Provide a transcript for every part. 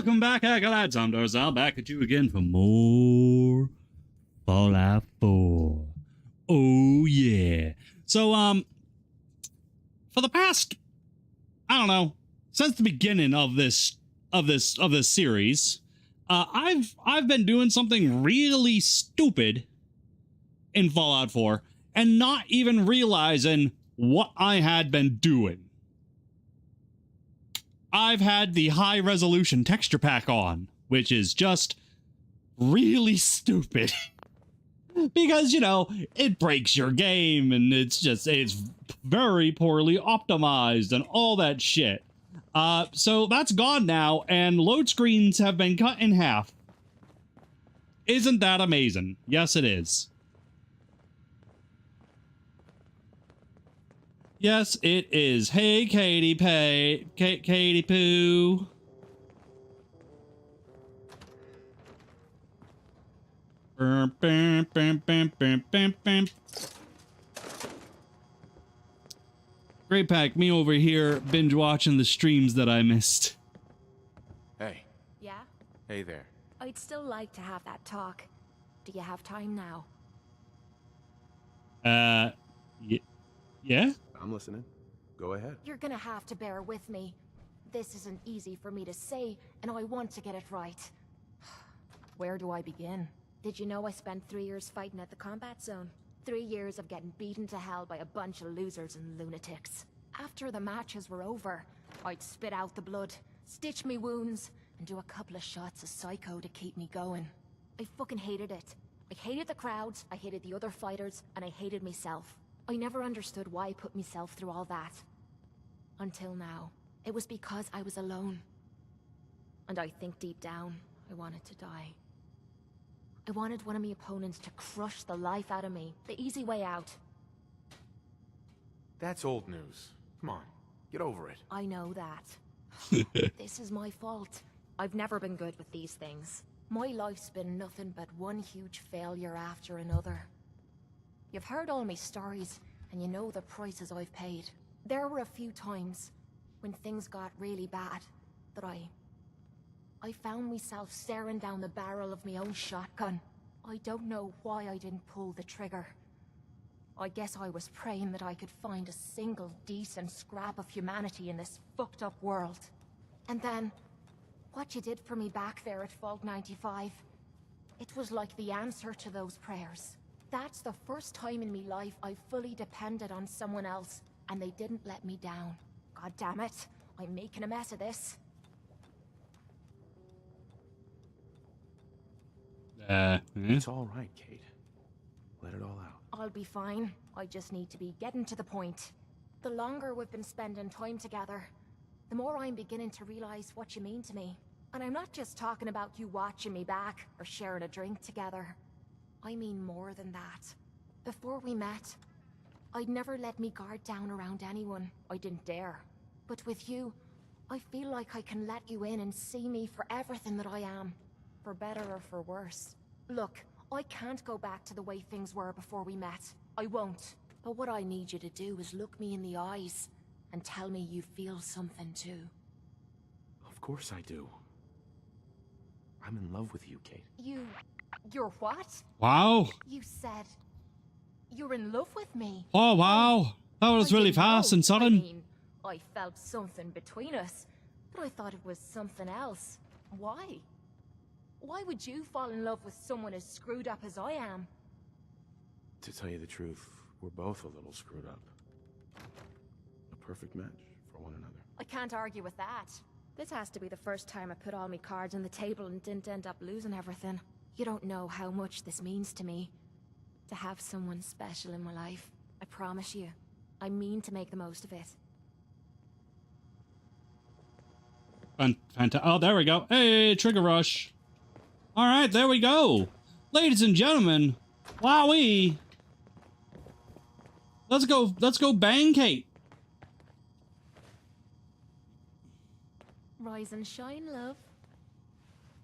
welcome back, Acolytes. I'm Darzal, back at you again for more Fallout 4. Oh yeah. So for the past, I don't know, since the beginning of this series, I've been doing something really stupid in Fallout 4 and not even realizing what I had been doing. I've had the high resolution texture pack on, which is just really stupid. Because, you know, it breaks your game and it's very poorly optimized and all that shit. So that's gone now and load screens have been cut in half. Isn't that amazing? Yes, it is. Yes, it is. Hey, Katie Katie Poo. Bam, bam, bam, bam, bam, bam, bam. Great Pack, me over here binge watching the streams that I missed. Hey. Yeah? Hey there. I'd still like to have that talk. Do you have time now? Yeah? I'm listening. Go ahead. You're gonna have to bear with me. This isn't easy for me to say, and I want to get it right. Where do I begin? Did you know I spent 3 years fighting at the combat zone? 3 years of getting beaten to hell by a bunch of losers and lunatics. After the matches were over, I'd spit out the blood, stitch me wounds, and do a couple of shots of Psycho to keep me going. I fucking hated it. I hated the crowds, I hated the other fighters, and I hated myself. I never understood why I put myself through all that. Until now. It was because I was alone. And I think deep down, I wanted to die. I wanted one of my opponents to crush the life out of me. The easy way out. That's old news. Come on, get over it. I know that. This is my fault. I've never been good with these things. My life's been nothing but one huge failure after another. You've heard all my stories, and you know the prices I've paid. There were a few times, when things got really bad, that I found myself staring down the barrel of my own shotgun. I don't know why I didn't pull the trigger. I guess I was praying that I could find a single decent scrap of humanity in this fucked up world. And then, what you did for me back there at Vault 95, it was like the answer to those prayers. That's the first time in me life I fully depended on someone else, and they didn't let me down. God damn it, I'm making a mess of this. It's all right, Kate. Let it all out. I'll be fine. I just need to be getting to the point. The longer we've been spending time together, the more I'm beginning to realize what you mean to me. And I'm not just talking about you watching me back or sharing a drink together. I mean more than that. Before we met, I'd never let me guard down around anyone. I didn't dare. But with you, I feel like I can let you in and see me for everything that I am. For better or for worse. Look, I can't go back to the way things were before we met. I won't. But what I need you to do is look me in the eyes and tell me you feel something too. Of course I do. I'm in love with you, Kate. You're what? Wow. You said you're in love with me. Oh, wow. That was really fast and sudden. I mean, I felt something between us, but I thought it was something else. Why? Why would you fall in love with someone as screwed up as I am? To tell you the truth, we're both a little screwed up. A perfect match for one another. I can't argue with that. This has to be the first time I put all my cards on the table and didn't end up losing everything. You don't know how much this means to me. To have someone special in my life. I promise you. I mean to make the most of it. Oh, there we go. Hey, trigger rush. All right, there we go. Ladies and gentlemen, wowee. Let's go bang Kate. Rise and shine, love.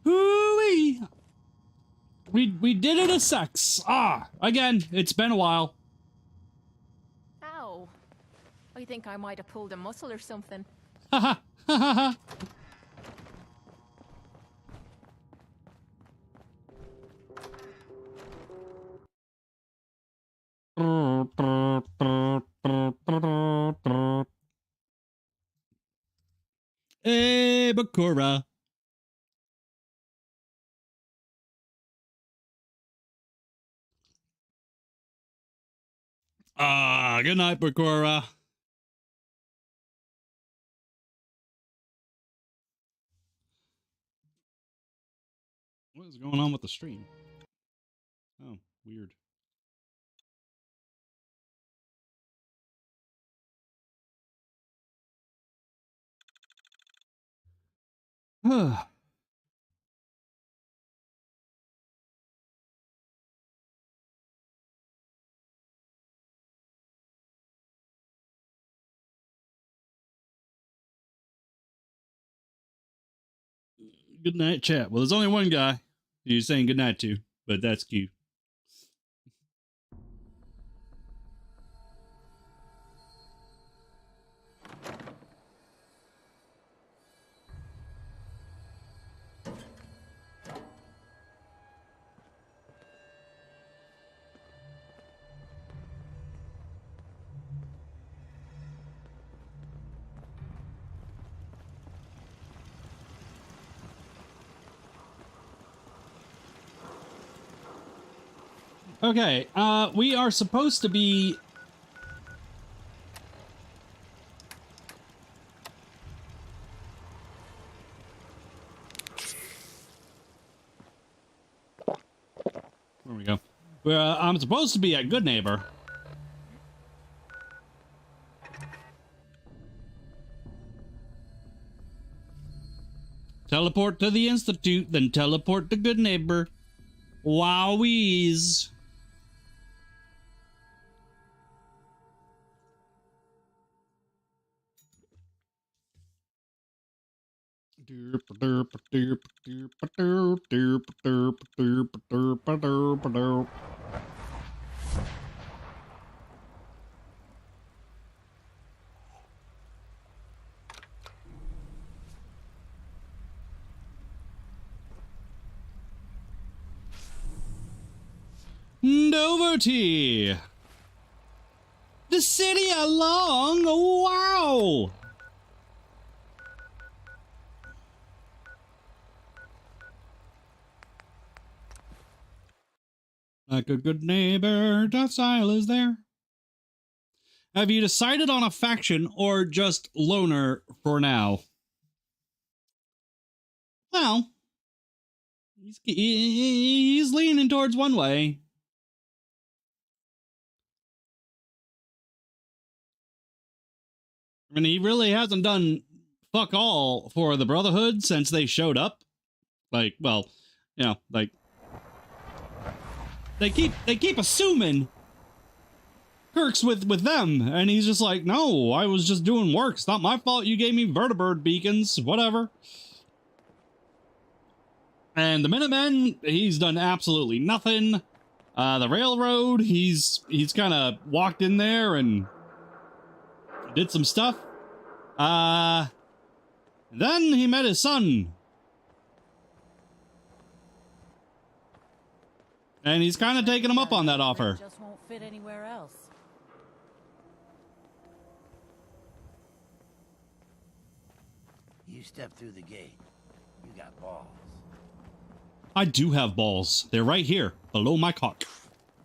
Hoo-wee. We did it as sex. Again, it's been a while. Ow. I think I might have pulled a muscle or something. Haha. Bakura. Good night, Bakura. What is going on with the stream? Oh, weird. Good night, chat. Well, there's only one guy you're saying good night to, but that's cute. Okay, we are supposed to be... There we go. I'm supposed to be a good neighbor. Teleport to the Institute, then teleport to good neighbor. Wowies. Novelty. The city along. Wow. Like a good neighbor, docile is there. Have you decided on a faction or just loner for now? Well, he's leaning towards one way. I mean, he really hasn't done fuck all for the Brotherhood since they showed up. Like, well, you know, like they keep assuming Kirk's with them, and he's just like, no, I was just doing work. It's not my fault you gave me vertibird beacons, whatever. And the Minutemen, he's done absolutely nothing. The railroad, he's kind of walked in there and did some stuff. Then he met his son. And he's kind of taking him up on that offer. Just won't fit anywhere else. You step through the gate. You got balls. I do have balls. They're right here, below my cock.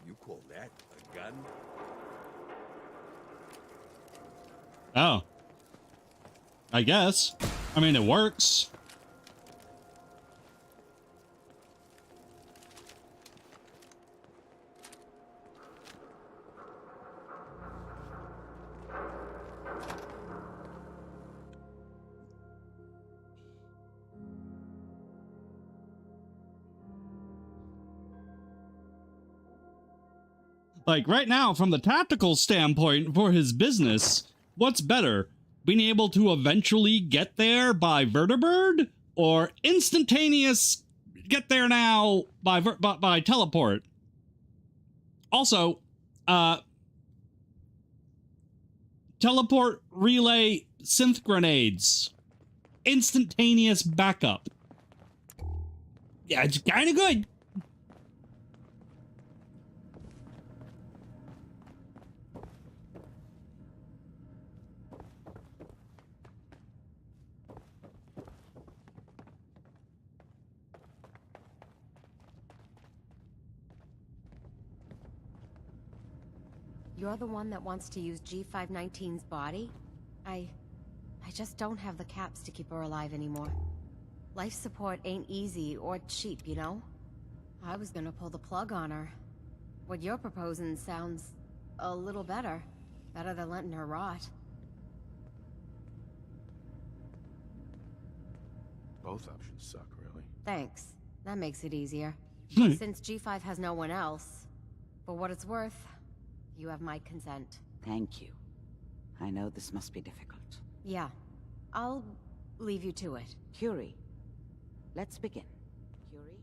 You call that a gun? Oh. I guess. I mean, it works. Like, right now, from the tactical standpoint for his business, what's better? Being able to eventually get there by vertibird? Or instantaneous get there now by teleport? Also, teleport relay synth grenades. Instantaneous backup. Yeah, it's kind of good. You're the one that wants to use G519's body? I just don't have the caps to keep her alive anymore. Life support ain't easy or cheap, you know? I was gonna pull the plug on her. What you're proposing sounds a little better. Better than letting her rot. Both options suck, really. Thanks. That makes it easier. Since G5 has no one else, for what it's worth, you have my consent. Thank you. I know this must be difficult. Yeah. I'll leave you to it. Curie, let's begin. Curie,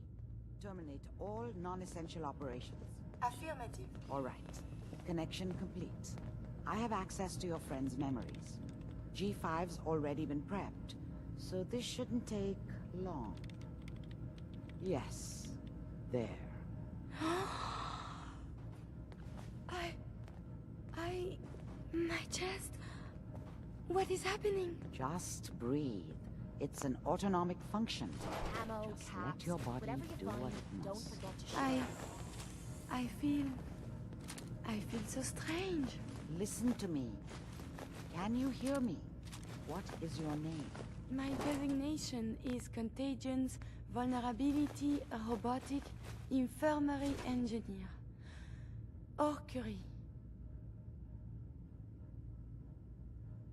terminate all non-essential operations. Affirmative. All right. Connection complete. I have access to your friend's memories. G5's already been prepped, so this shouldn't take long. Yes. There. My chest. What is happening? Just breathe. It's an autonomic function. Ammo, Just caps, let your body whatever you do find, what it don't must. forget to share. I feel so strange. Listen to me. Can you hear me? What is your name? My designation is Contagions, Vulnerability, Robotic, Infirmary Engineer. Or Curie.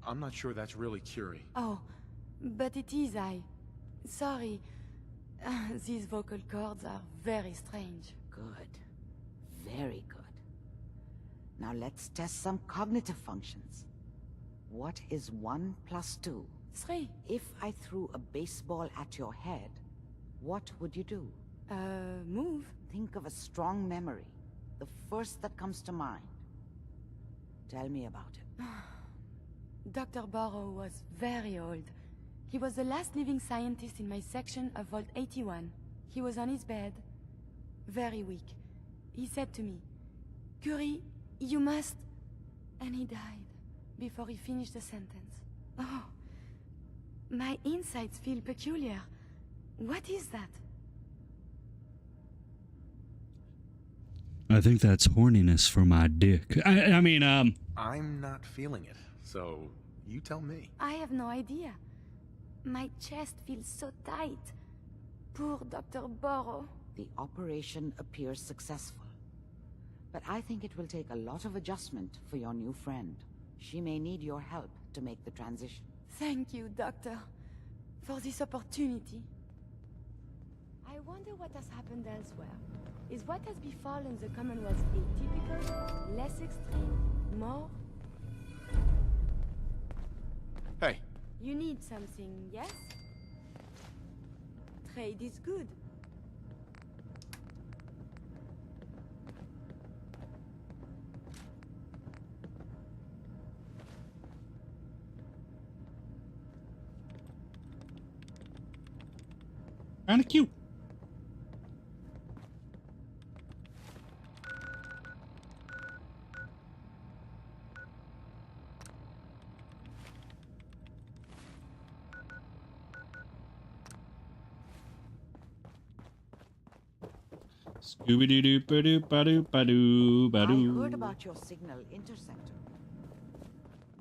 I'm not sure that's really Curie. Oh, but it is I. Sorry. These vocal cords are very strange. Good. Very good. Now let's test some cognitive functions. What is 1 + 2? 3. If I threw a baseball at your head, what would you do? Move. Think of a strong memory. The first that comes to mind. Tell me about it. Dr. Burrow was very old. He was the last living scientist in my section of Vault 81. He was on his bed, very weak. He said to me, "Curie, you must..." And he died before he finished the sentence. Oh, my insides feel peculiar. What is that? I think that's horniness for my dick. I mean, I'm not feeling it, so you tell me. I have no idea. My chest feels so tight. Poor Dr. Burrow. The operation appears successful. But I think it will take a lot of adjustment for your new friend. She may need your help to make the transition. Thank you, Doctor, for this opportunity. I wonder what has happened elsewhere. Is what has befallen the Commonwealth atypical, less extreme, more? Hey, You need something, yes? Trade is good. kind of cute. Scooby-Doo-ba-doo-ba-doo-ba-doo-ba-doo. I heard about your signal interceptor.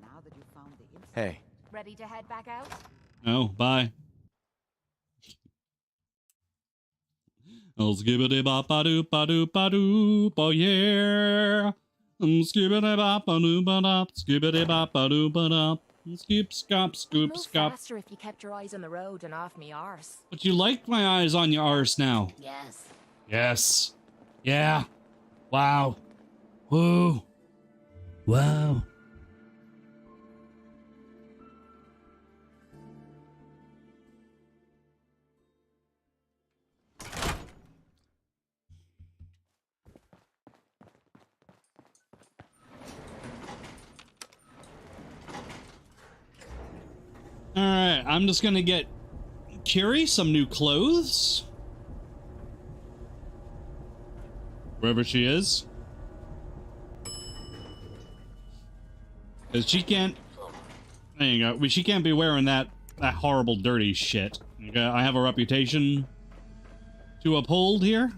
Now that you found the interceptor. hey. Ready to head back out? Oh, bye. Oh, skibbity-bop-ba-doo-ba-doo-ba-doo, oh yeah. Skibbity-bop-ba-doo-ba-dop, skibbity-bop-ba-doo-ba-dop. Scoop, scop, scoop, Move scop. faster if you kept your eyes on the road and off me arse. But you like my eyes on your arse now. Yes. Yes. Yeah. Wow. Whoa. Wow. All right, I'm just gonna get Curie some new clothes. Wherever she is. Because she can't... There you go. She can't be wearing that horrible, dirty shit. Okay, I have a reputation to uphold here.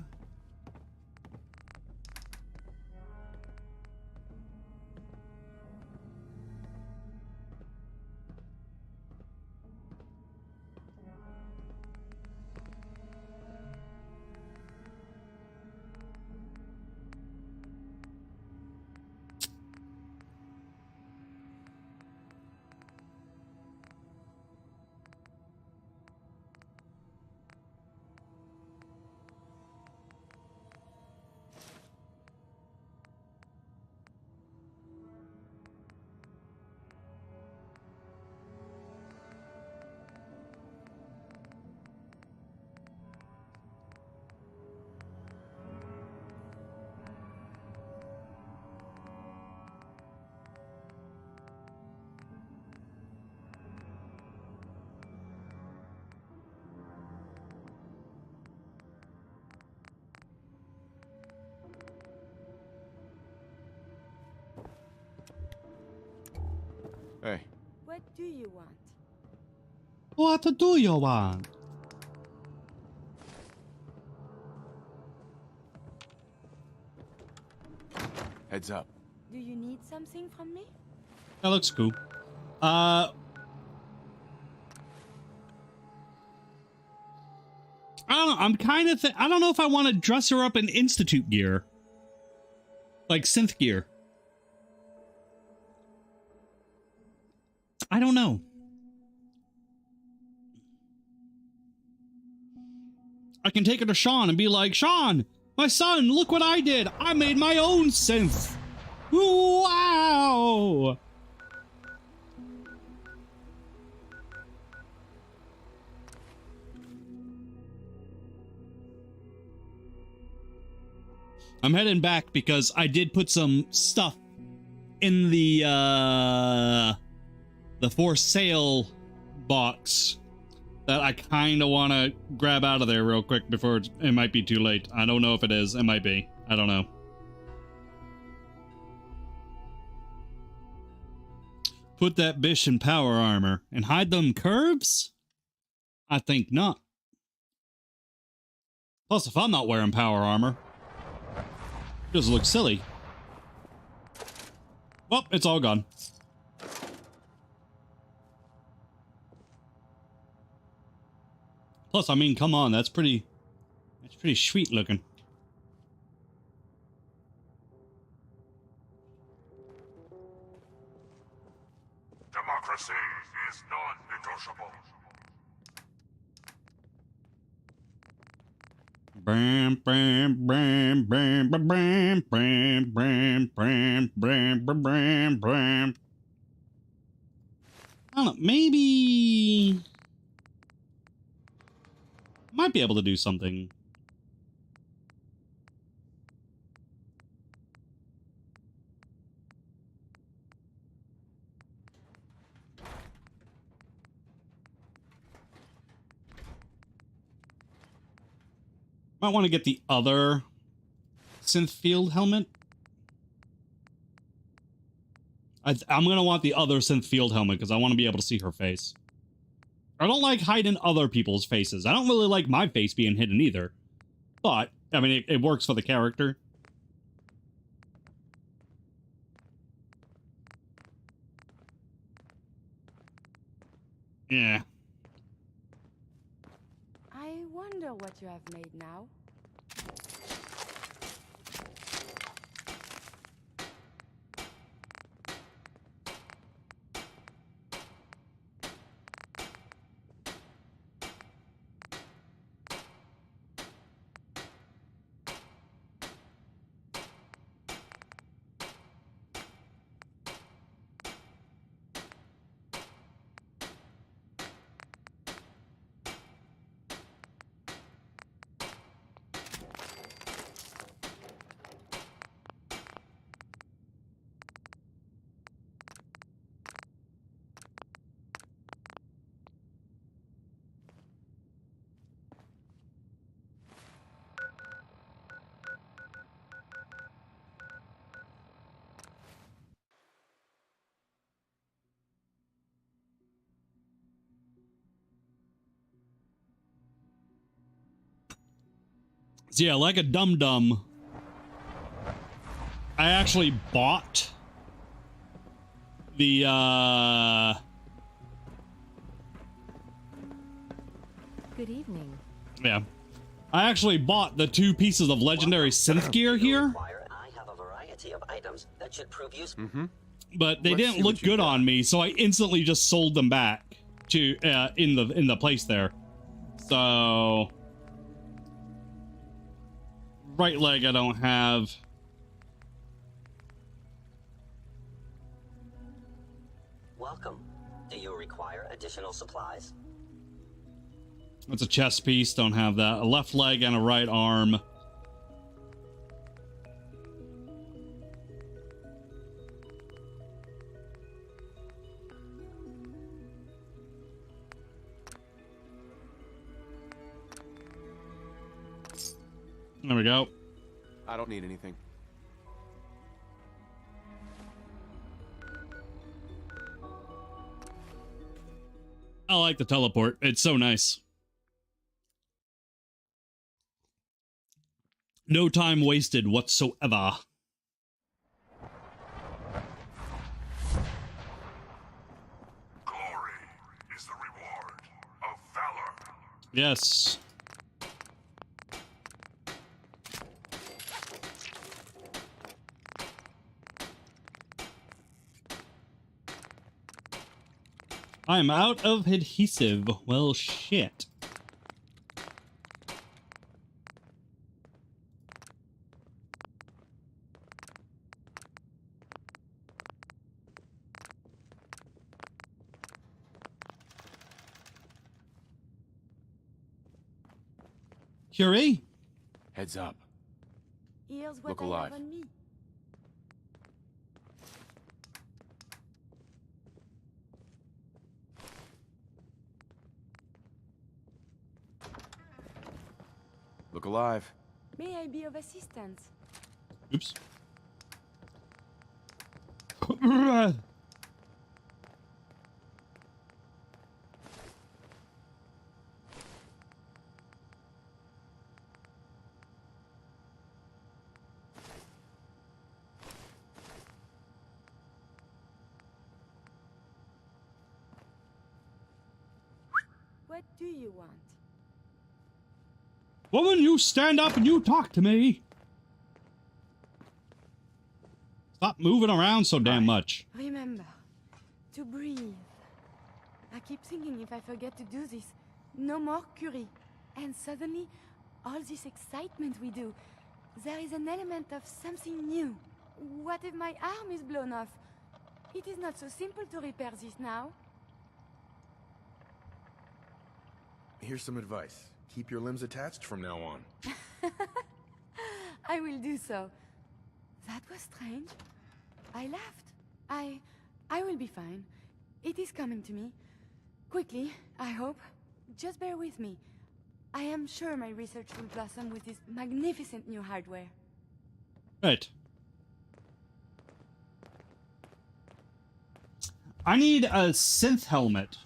do you want? What do you want? Heads up. Do you need something from me? That looks cool. I don't know. I'm kind of. I don't know if I want to dress her up in Institute gear, like synth gear. I don't know. I can take her to Sean and be like, Sean, my son, look what I did. I made my own synth. Wow. I'm heading back because I did put some stuff in the for sale box that I kind of want to grab out of there real quick before it might be too late. I don't know if it is. It might be. I don't know. Put that bish in power armor and hide them curves? I think not. Plus, if I'm not wearing power armor, it does look silly. Well, it's all gone. Plus, I mean, come on, that's pretty sweet looking. Democracy is non-negotiable. Bam, bam, bam, bam, bam, bam, bam, bam, bam, bam, bam, bam. I don't know, maybe might be able to do something. Might want to get the other synth field helmet. I'm going to want the other synth field helmet because I want to be able to see her face. I don't like hiding other people's faces. I don't really like my face being hidden either. But, I mean, it works for the character. Yeah. I wonder what you have made now. So yeah, like a dum-dum, I actually bought the, Good evening. yeah. I actually bought the 2 pieces of legendary synth gear here, I have a variety of items that should prove useful. but they Let's didn't see look what you good got. on me, so I instantly just sold them back to, in the place there. So, right leg I don't have. Welcome. Do you require additional supplies? That's a chest piece, don't have that. A left leg and a right arm. There we go. I don't need anything. I like the teleport. It's so nice. No time wasted whatsoever. Glory is the reward of valor. Yes. I'm out of adhesive. Well, shit. Curie? Heads up. Here's what Look I alive. have on me. Look alive. May I be of assistance? Oops. What do you want? Woman, you stand up and you talk to me. Stop moving around so damn much. Remember, to breathe. I keep thinking if I forget to do this, no more Curie. And suddenly, all this excitement we do, there is an element of something new. What if my arm is blown off? It is not so simple to repair this now. Here's some advice. Keep your limbs attached from now on. I will do so. That was strange. I laughed. I will be fine. It is coming to me. Quickly, I hope. Just bear with me. I am sure my research will blossom with this magnificent new hardware. Right. I need a synth helmet.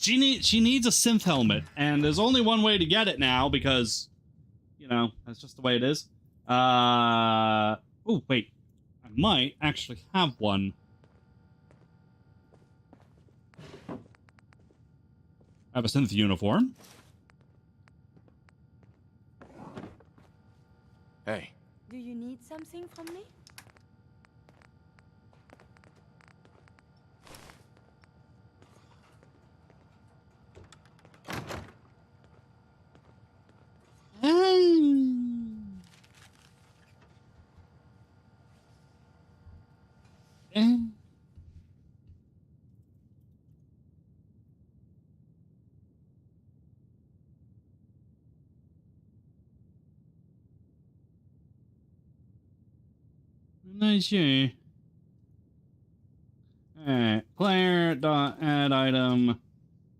She needs a synth helmet, and there's only one way to get it now because, you know, that's just the way it is. Oh wait, I might actually have one. I have a synth uniform. Hey. Do you need something from me? Nice, yeah. Alright, player dot add item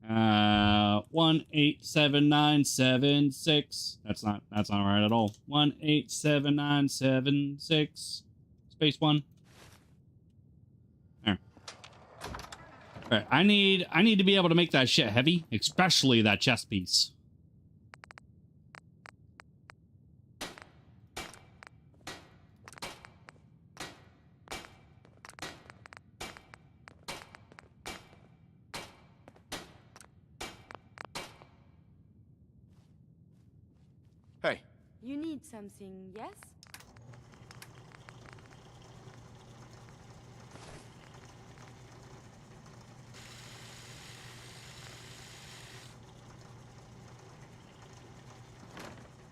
187976. That's not right at all. 187976 space 1. There. Alright, I need to be able to make that shit heavy, especially that chest piece. Hey. You need something, yes?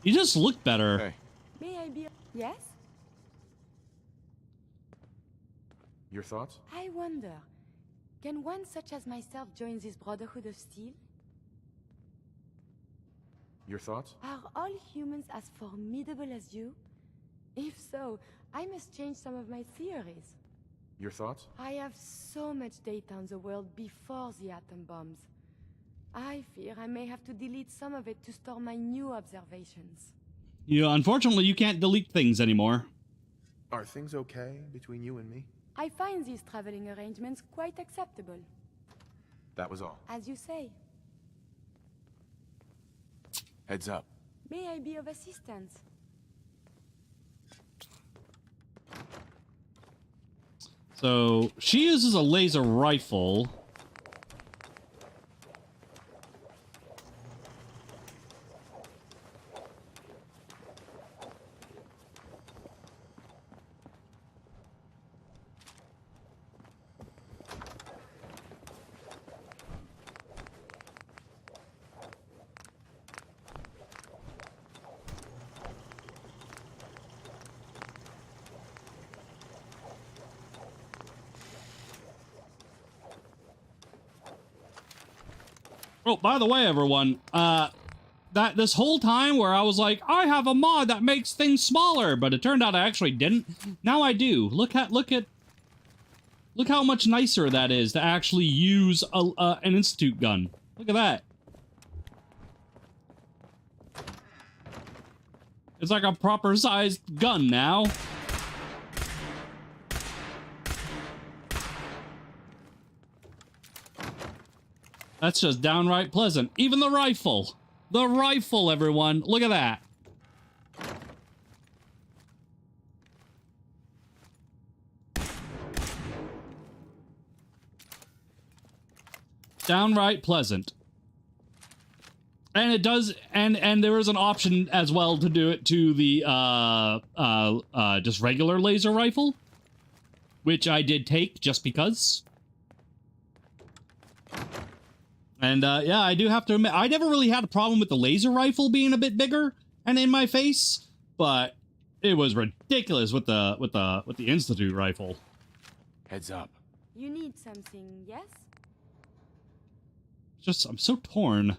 You just look better. Hey. May I be... Yes? Your thoughts? I wonder, can one such as myself join this Brotherhood of Steel? Your thoughts? Are all humans as formidable as you? If so, I must change some of my theories. Your thoughts? I have so much data on the world before the atom bombs. I fear I may have to delete some of it to store my new observations. Yeah, unfortunately, you can't delete things anymore. Are things okay between you and me? I find these traveling arrangements quite acceptable. That was all. As you say. Heads up. May I be of assistance? So she uses a laser rifle. Oh, by the way, everyone, that this whole time where I was like, I have a mod that makes things smaller, but it turned out I actually didn't. Now I do. Look how much nicer that is to actually use an Institute gun. Look at that. It's like a proper sized gun now. That's just downright pleasant. Even the rifle. The rifle, everyone. Look at that. Downright pleasant. And it does, and there is an option as well to do it to the, just regular laser rifle. Which I did take just because. And, yeah, I do have to admit, I never really had a problem with the laser rifle being a bit bigger and in my face, but it was ridiculous with the Institute rifle. Heads up. You need something, yes? Just, I'm so torn.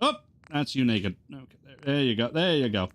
Oh, that's you naked. Okay, there you go. There you go.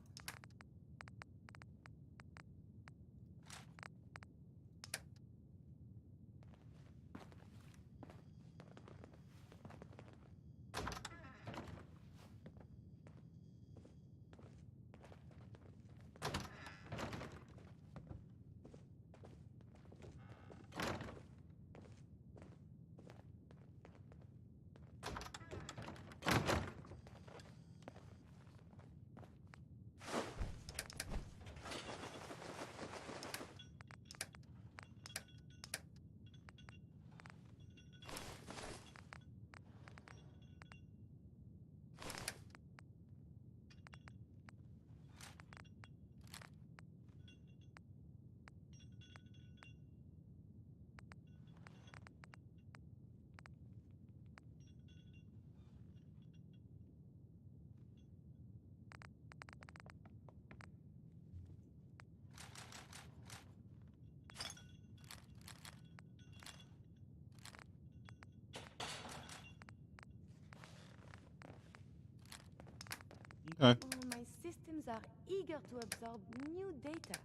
Okay. Oh, my systems are eager to absorb new data.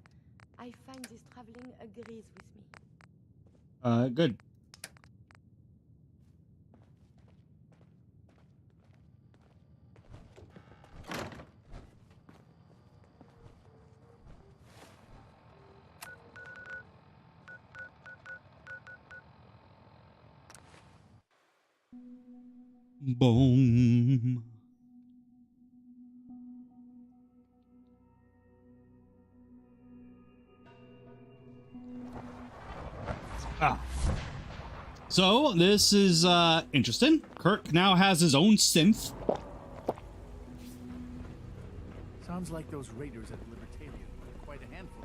I find this traveling agrees with me. Good. Boom. Ah. So, this is, interesting. Kirk now has his own synth. Sounds like those raiders at Libertalia were quite a handful.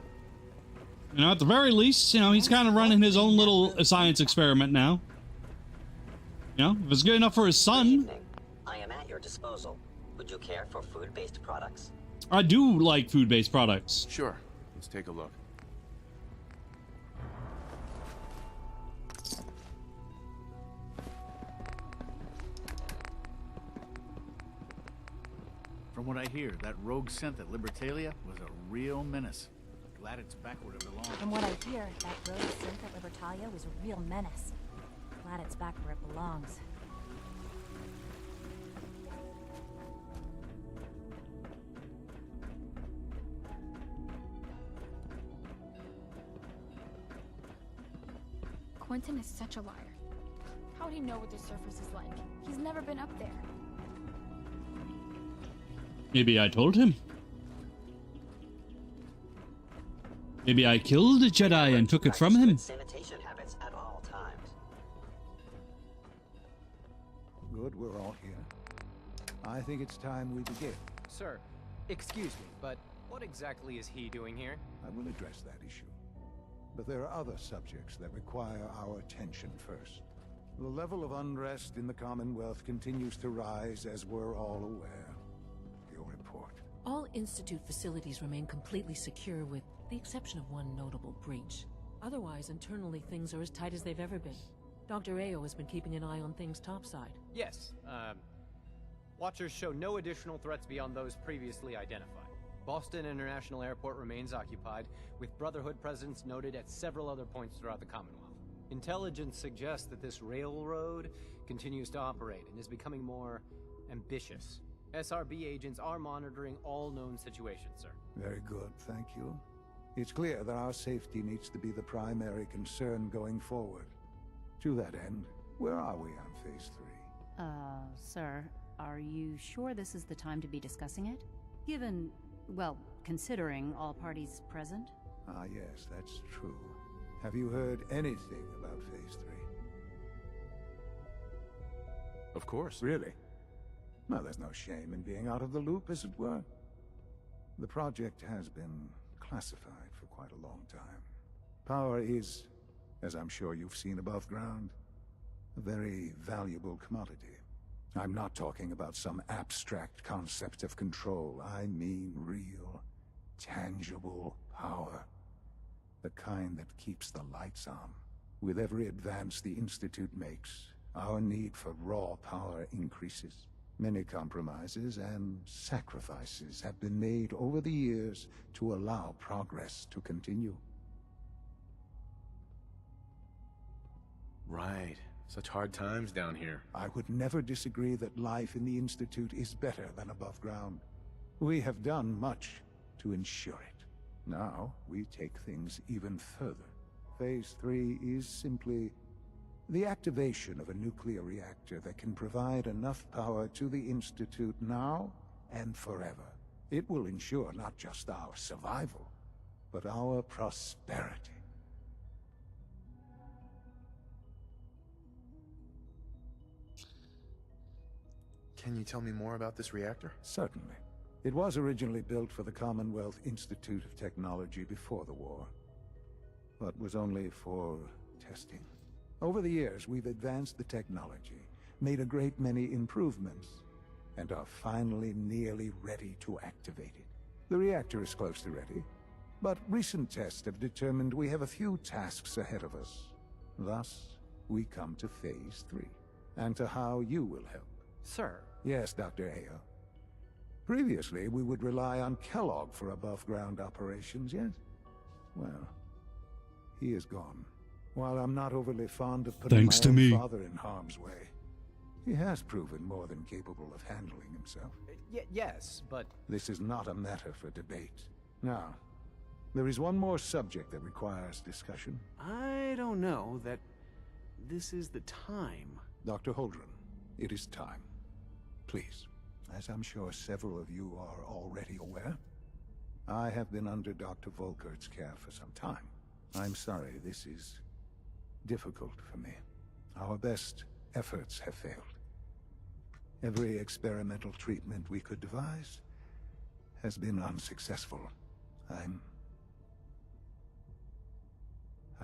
You know, at the very least, you know, he's kind of running his own little science experiment now. You know, if it's good enough for his son. Good evening. I am at your disposal. Would you care for food-based products? I do like food-based products. Sure. Let's take a look. From what I hear, that rogue synth at Libertalia was a real menace. Glad it's back where it belongs. From what I hear, that rogue synth at Libertalia was a real menace. Glad it's back where it belongs. Quentin is such a liar. How'd he know what the surface is like? He's never been up there. Maybe I told him. Maybe I killed the Jedi and took it from him. Sanitation habits at all times. Good, we're all here. I think it's time we begin. Sir, excuse me, but what exactly is he doing here? I will address that issue. But there are other subjects that require our attention first. The level of unrest in the Commonwealth continues to rise, as we're all aware. Your report. All Institute facilities remain completely secure with the exception of one notable breach. Otherwise, internally, things are as tight as they've ever been. Dr. Ayo has been keeping an eye on things topside. Yes, Watchers show no additional threats beyond those previously identified. Boston International Airport remains occupied, with Brotherhood presence noted at several other points throughout the Commonwealth. Intelligence suggests that this railroad continues to operate and is becoming more ambitious. SRB agents are monitoring all known situations, sir. Very good, thank you. It's clear that our safety needs to be the primary concern going forward. To that end, where are we on Phase 3? Sir, are you sure this is the time to be discussing it? Given, well, considering all parties present? Ah, yes, that's true. Have you heard anything about Phase 3? Of course. Really? Well, there's no shame in being out of the loop, as it were. The project has been classified for quite a long time. Power is, as I'm sure you've seen above ground, a very valuable commodity. I'm not talking about some abstract concept of control. I mean real, tangible power. The kind that keeps the lights on. With every advance the Institute makes, our need for raw power increases. Many compromises and sacrifices have been made over the years to allow progress to continue. Right. Such hard times down here. I would never disagree that life in the Institute is better than above ground. We have done much to ensure it. Now, we take things even further. Phase 3 is simply the activation of a nuclear reactor that can provide enough power to the Institute now and forever. It will ensure not just our survival, but our prosperity. Can you tell me more about this reactor? Certainly. It was originally built for the Commonwealth Institute of Technology before the war, but was only for testing. Over the years, we've advanced the technology, made a great many improvements, and are finally nearly ready to activate it. The reactor is close to ready, but recent tests have determined we have a few tasks ahead of us. Thus, we come to Phase 3, and to how you will help. Sir. Yes, Dr. Ayo. Previously, we would rely on Kellogg for above-ground operations, yes? Well, he is gone. While I'm not overly fond of putting my own father in harm's way, he has proven more than capable of handling himself. Yes, but... This is not a matter for debate. Now, there is one more subject that requires discussion. I don't know that this is the time. Dr. Holdren, it is time. Please. As I'm sure several of you are already aware, I have been under Dr. Volkert's care for some time. I'm sorry, this is difficult for me. Our best efforts have failed. Every experimental treatment we could devise has been unsuccessful. I'm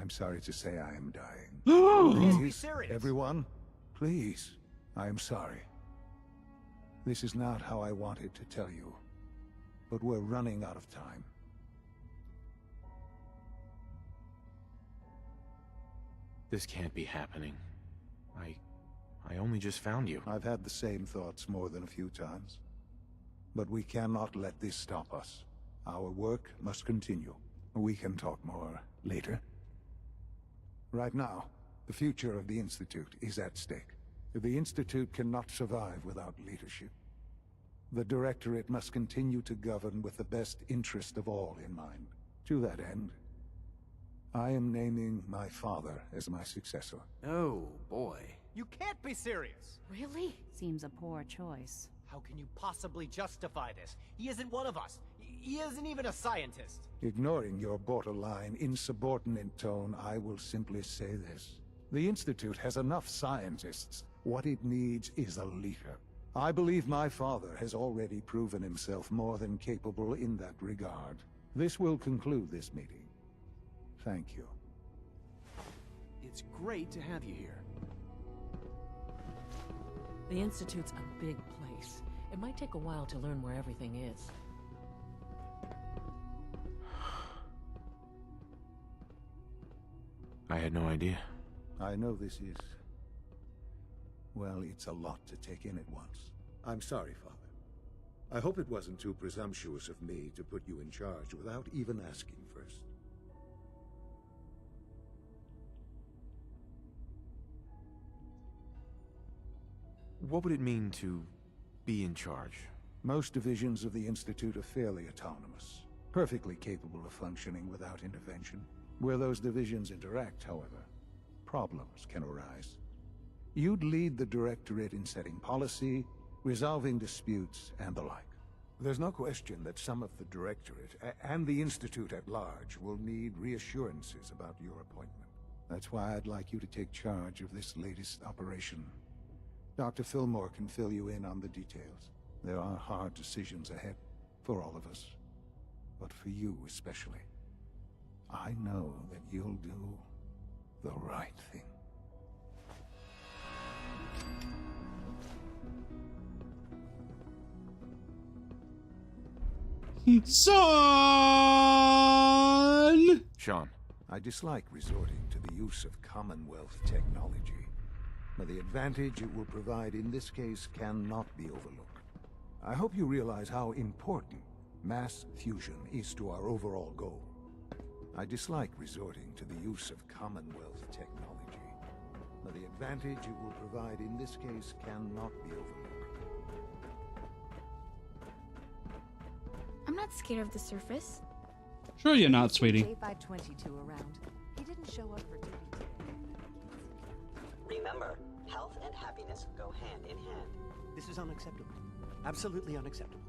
sorry to say I am dying. Please, everyone, please, I am sorry. This is not how I wanted to tell you, but we're running out of time. This can't be happening. I only just found you. I've had the same thoughts more than a few times. But we cannot let this stop us. Our work must continue. We can talk more later. Right now, the future of the Institute is at stake. The Institute cannot survive without leadership. The Directorate must continue to govern with the best interest of all in mind. To that end, I am naming my father as my successor. Oh, boy. You can't be serious! Really? Seems a poor choice. How can you possibly justify this? He isn't one of us. He isn't even a scientist. Ignoring your borderline, insubordinate tone, I will simply say this. The Institute has enough scientists. What it needs is a leader. I believe my father has already proven himself more than capable in that regard. This will conclude this meeting. Thank you. It's great to have you here. The Institute's a big place. It might take a while to learn where everything is. I had no idea. I know this is... well, it's a lot to take in at once. I'm sorry, Father. I hope it wasn't too presumptuous of me to put you in charge without even asking first. What would it mean to be in charge? Most divisions of the Institute are fairly autonomous, perfectly capable of functioning without intervention. Where those divisions interact, however, problems can arise. You'd lead the Directorate in setting policy, resolving disputes, and the like. There's no question that some of the Directorate and the Institute at large will need reassurances about your appointment. That's why I'd like you to take charge of this latest operation. Dr. Fillmore can fill you in on the details. There are hard decisions ahead, for all of us, but for you especially. I know that you'll do the right thing. Son! Sean. I dislike resorting to the use of Commonwealth technology, but the advantage it will provide in this case cannot be overlooked. I hope you realize how important mass fusion is to our overall goal. I dislike resorting to the use of Commonwealth technology, but the advantage it will provide in this case cannot be overlooked. I'm not scared of the surface. Sure you're not, sweetie. J522 around. He didn't show up for duty today. Remember, health and happiness go hand in hand. This is unacceptable. Absolutely unacceptable.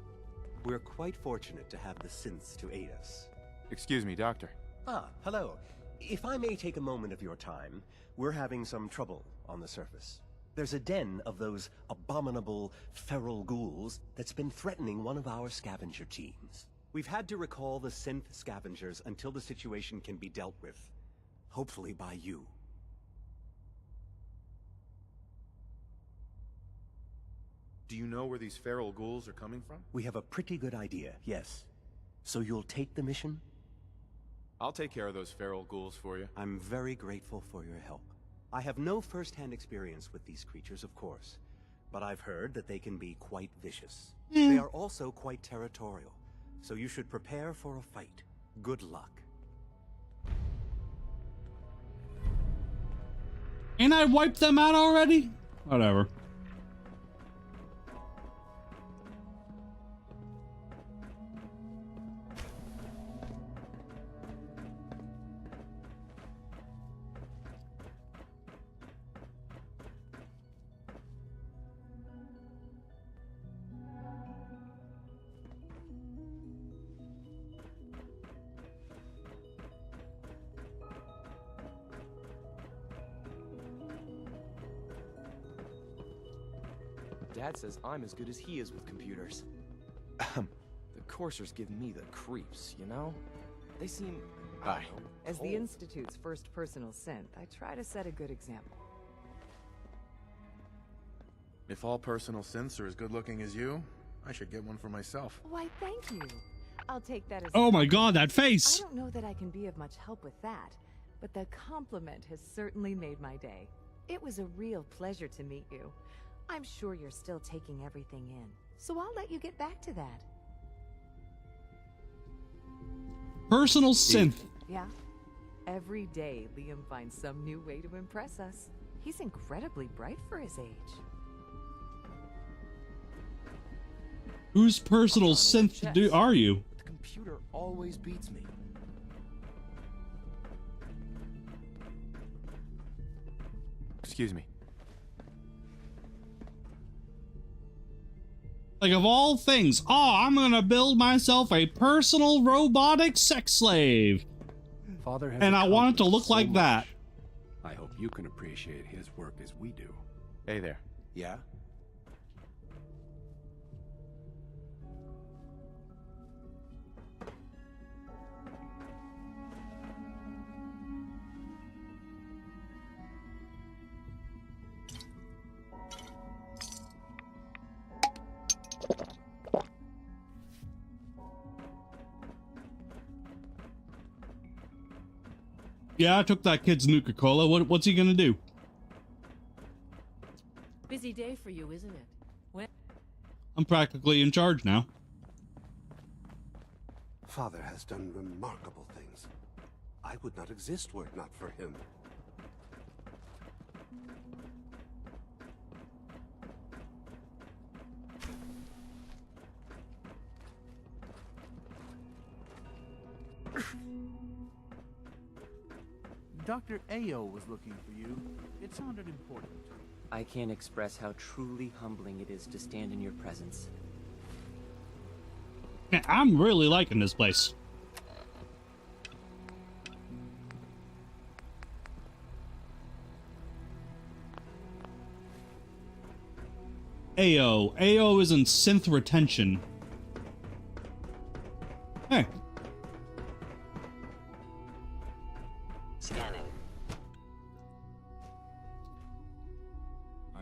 We're quite fortunate to have the synths to aid us. Excuse me, Doctor. Ah, hello. If I may take a moment of your time, we're having some trouble on the surface. There's a den of those abominable feral ghouls that's been threatening one of our scavenger teams. We've had to recall the synth scavengers until the situation can be dealt with. Hopefully by you. Do you know where these feral ghouls are coming from? We have a pretty good idea, yes. So you'll take the mission? I'll take care of those feral ghouls for you. I'm very grateful for your help. I have no first-hand experience with these creatures, of course, but I've heard that they can be quite vicious. They are also quite territorial, so you should prepare for a fight. Good luck. Ain't I wiped them out already? Whatever. Dad says I'm as good as he is with computers. The coursers give me the creeps, you know? They seem... Hi. As the Institute's first personal synth, I try to set a good example. If all personal synths are as good looking as you, I should get one for myself. Why, thank you. I'll take that as Oh my god, that face! I don't know that I can be of much help with that, but the compliment has certainly made my day. It was a real pleasure to meet you. I'm sure you're still taking everything in, so I'll let you get back to that. Personal synth. Yeah. Every day, Liam finds some new way to impress us. He's incredibly bright for his age. Whose personal synth are you? The computer always beats me. Excuse me. Like, of all things, oh, I'm gonna build myself a personal robotic sex slave. Father has And I want it to look accomplished so like that. much. I hope you can appreciate his work as we do. Hey there. Yeah? Yeah, I took that kid's Nuka-Cola. What's he gonna do? Busy day for you, isn't it? Well, I'm practically in charge now. Father has done remarkable things. I would not exist were it not for him. Dr. Ao was looking for you. It sounded important. I can't express how truly humbling it is to stand in your presence. Man, I'm really liking this place. AO is in synth retention. Hey. Scanning.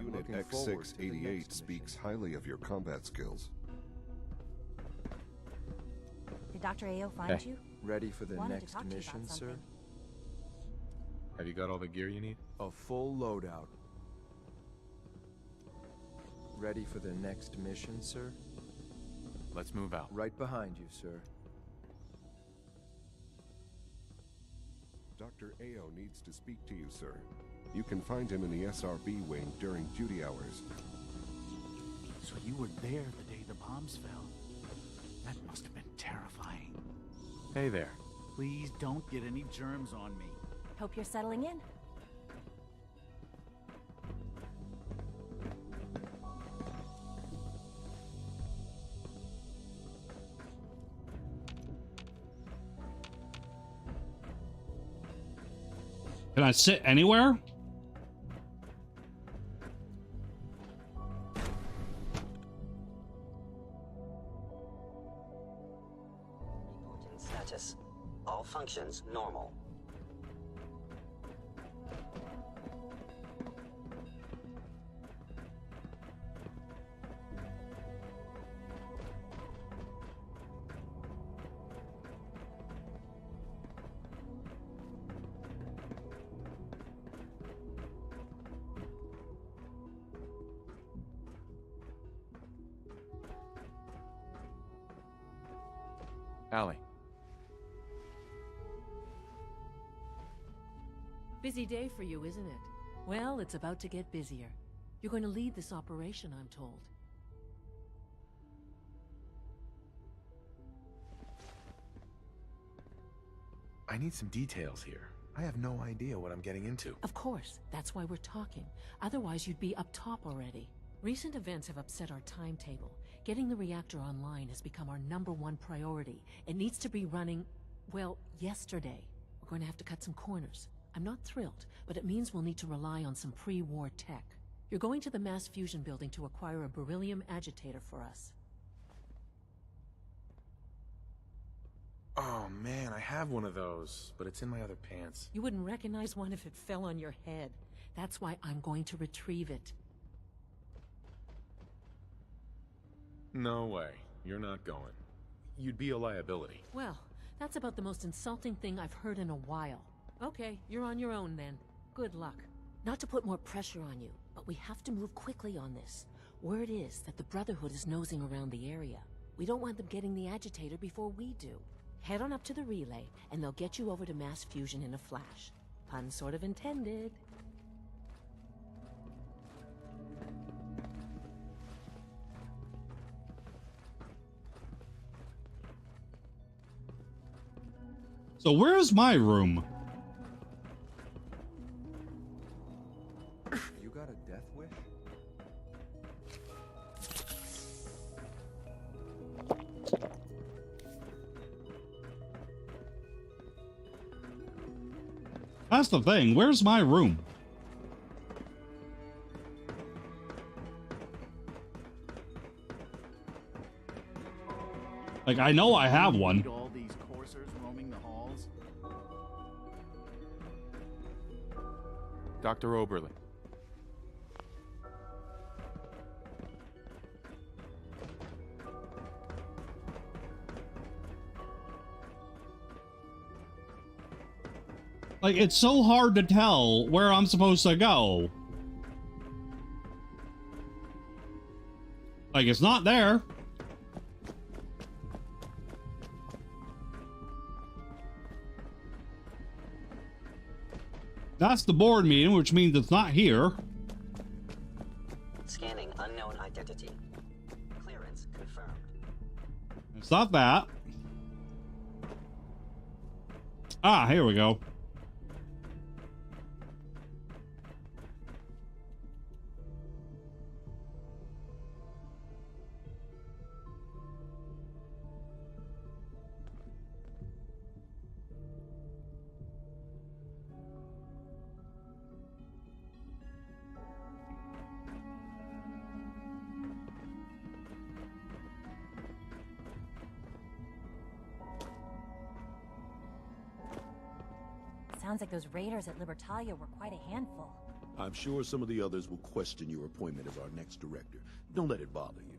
Unit X688 speaks highly of your combat skills. Did Dr. Ao find you? Ready for the Wanted to next talk to you mission, about sir? something. Have you got all the gear you need? A full loadout. Ready for the next mission, sir? Let's move out. Right behind you, sir. Dr. Ao needs to speak to you, sir. You can find him in the SRB wing during duty hours. So you were there the day the bombs fell. That must have been terrifying. Hey there. Please don't get any germs on me. Hope you're settling in. Can I sit anywhere? Reporting status. All functions normal. Allie. busy day for you, isn't it? Well, it's about to get busier. You're going to lead this operation, I'm told. I need some details here. I have no idea what I'm getting into. Of course, that's why we're talking. Otherwise, you'd be up top already. Recent events have upset our timetable. Getting the reactor online has become our #1 priority. It needs to be running, well, yesterday. We're going to have to cut some corners. I'm not thrilled, but it means we'll need to rely on some pre-war tech. You're going to the mass fusion building to acquire a beryllium agitator for us. Oh man, I have one of those, but it's in my other pants. You wouldn't recognize one if it fell on your head. That's why I'm going to retrieve it. No way. You're not going. You'd be a liability. Well, that's about the most insulting thing I've heard in a while. Okay, you're on your own then. Good luck. Not to put more pressure on you, but we have to move quickly on this. Word is that the Brotherhood is nosing around the area. We don't want them getting the agitator before we do. Head on up to the relay, and they'll get you over to mass fusion in a flash. Pun sort of intended. So where's my room? You got a death wish? That's the thing. Where's my room? Like, I know I have one. All these coursers roaming the halls. Dr. Oberlin. Like, it's so hard to tell where I'm supposed to go. Like, it's not there. That's the board meeting, which means it's not here. Scanning unknown identity. Clearance confirmed. It's not that. Ah, here we go. Sounds like those raiders at Libertalia were quite a handful. I'm sure some of the others will question your appointment as our next director. Don't let it bother you.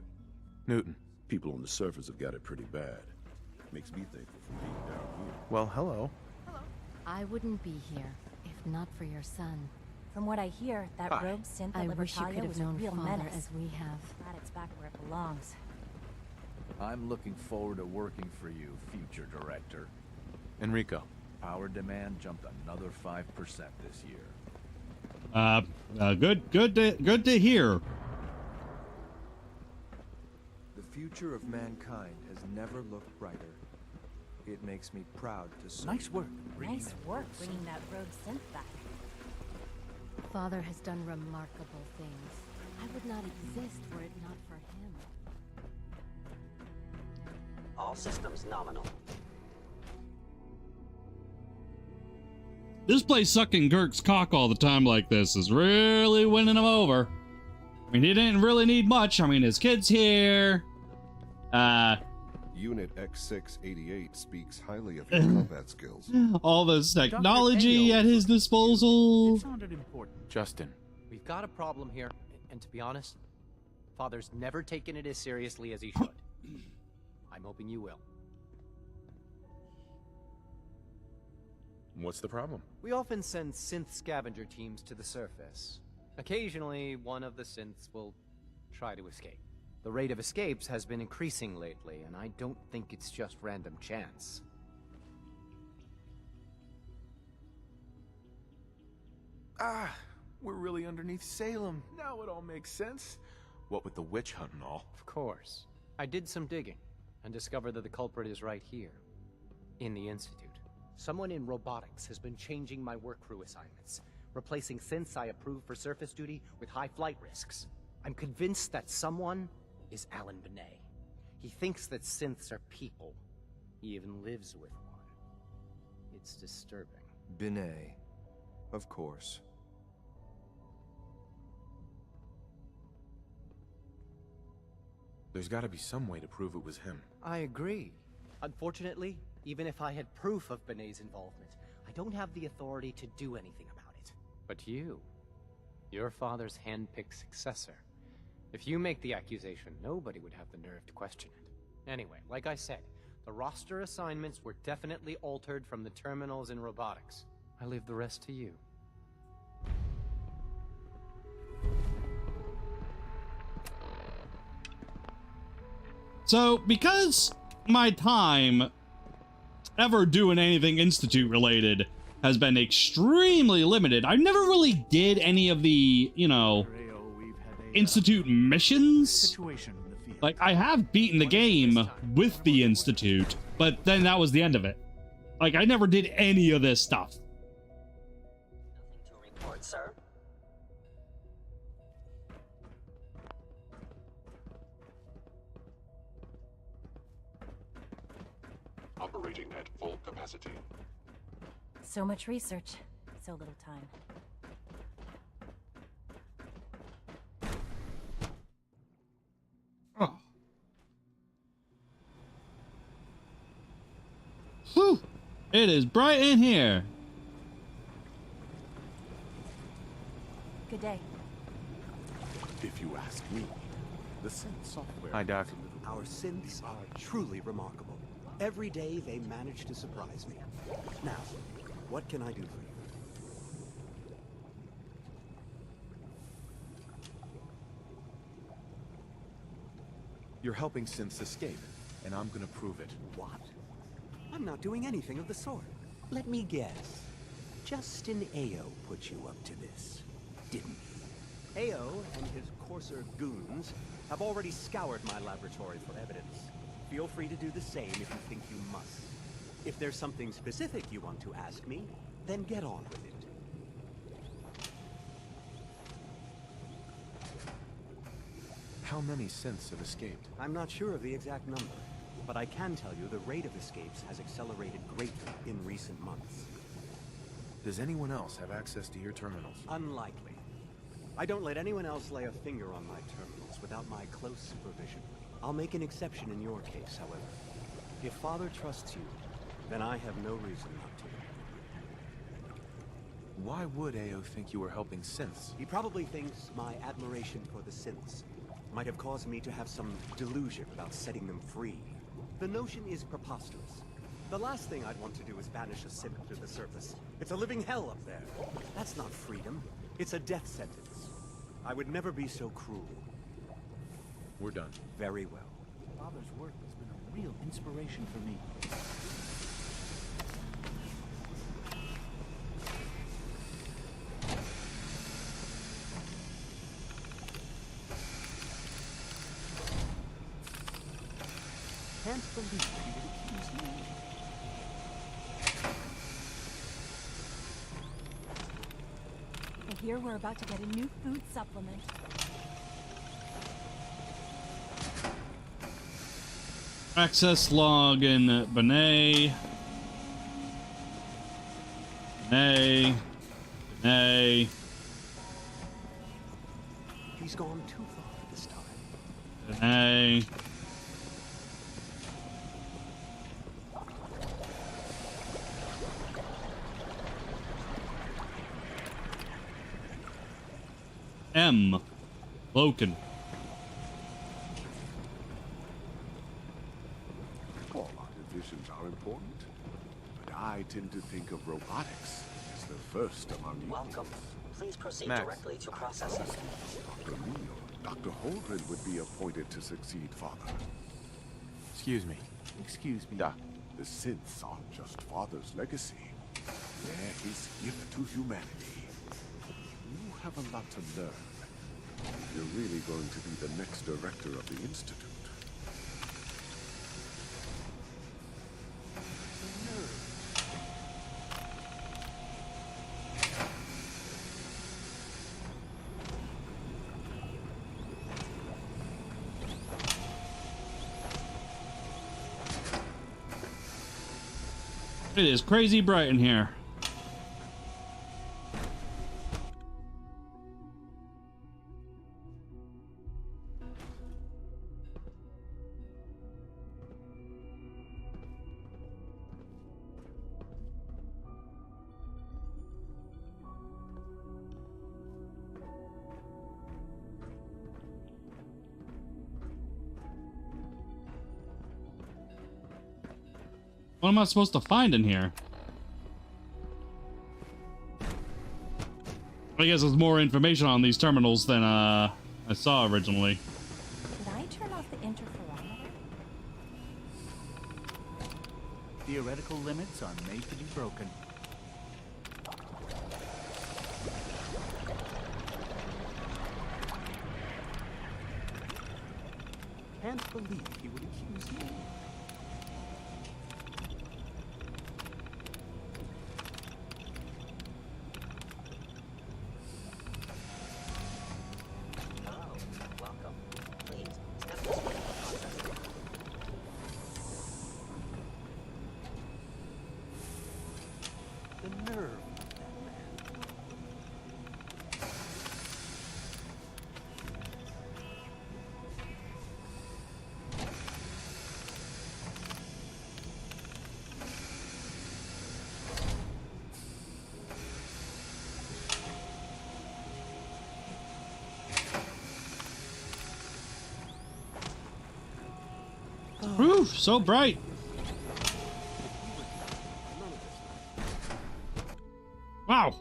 Newton. People on the surface have got it pretty bad. Makes me thankful for being down here. Well, hello. I wouldn't be here if not for your son. From what I hear, that Hi. rogue synth I at wish you Libertalia could have was a known real Father menace. as we have. Glad it's back where it belongs. I'm looking forward to working for you, future director. Enrico. Power demand jumped another 5% this year. Good to hear. The future of mankind has never looked brighter. It makes me proud to serve. Nice work. Nice work bringing that rogue synth back. Father has done remarkable things. I would not exist were it not for him. All systems nominal. This place sucking Kirk's cock all the time like this is really winning him over. I mean, he didn't really need much. I mean, his kid's here. Unit X688 speaks highly of your combat skills. All this technology at his disposal. It sounded important. Justin. We've got a problem here, and to be honest, Father's never taken it as seriously as he should. I'm hoping you will. What's the problem? We often send synth scavenger teams to the surface. Occasionally, one of the synths will try to escape. The rate of escapes has been increasing lately, and I don't think it's just random chance. Ah, we're really underneath Salem. Now it all makes sense. What with the witch hunt and all. Of course. I did some digging, and discovered that the culprit is right here, in the Institute. Someone in robotics has been changing my work crew assignments, replacing synths I approve for surface duty with high flight risks. I'm convinced that someone is Alan Benet. He thinks that synths are people. He even lives with one. It's disturbing. Benet. Of course. There's got to be some way to prove it was him. I agree. Unfortunately, even if I had proof of Benet's involvement, I don't have the authority to do anything about it. But you, your father's hand-picked successor. If you make the accusation, nobody would have the nerve to question it. Anyway, like I said, the roster assignments were definitely altered from the terminals in robotics. I leave the rest to you. So, because my time ever doing anything Institute related has been extremely limited, I never really did any of the, you know, Institute missions. Like, I have beaten the game with the Institute, but then that was the end of it. Like, I never did any of this stuff. Nothing to report, sir. So much research. So little time. Oh. Whew! It is bright in here. Good day. If you ask me, the synth software... Hi, Doc. Our synths are truly remarkable. Every day they manage to surprise me. Now, what can I do for you? You're helping synths escape, and I'm gonna prove it. What? I'm not doing anything of the sort. Let me guess. Justin Ao put you up to this, didn't he? Ao and his coarser goons have already scoured my laboratory for evidence. Feel free to do the same if you think you must. If there's something specific you want to ask me, then get on with it. How many synths have escaped? I'm not sure of the exact number, but I can tell you the rate of escapes has accelerated greatly in recent months. Does anyone else have access to your terminals? Unlikely. I don't let anyone else lay a finger on my terminals without my close supervision. I'll make an exception in your case, however. If Father trusts you, then I have no reason not to. Why would Ao think you were helping synths? He probably thinks my admiration for the synths might have caused me to have some delusion about setting them free. The notion is preposterous. The last thing I'd want to do is banish a synth to the surface. It's a living hell up there. That's not freedom. It's a death sentence. I would never be so cruel. We're done. Very well. Father's work has been a real inspiration for me. Can't believe you would accuse me. I hear we're about to get a new food supplement. Access log in Benet. Benet. He's gone too far this time. Benet. M. Loken. All our divisions are important, but I tend to think of robotics as the first among equals. Welcome. Please proceed Max. directly to processing. Dr. Neal, Dr. Holdren would be appointed to succeed Father. Excuse me. Excuse me. Doc. The synths aren't just Father's legacy. They're his gift to humanity. You have a lot to learn. If you're really going to be the next director of the Institute. It is crazy bright in here. What am I supposed to find in here? I guess there's more information on these terminals than I saw originally. Did I turn off the interferometer? Theoretical limits are made to be broken. Can't believe he would accuse me. Whew, so bright. Wow.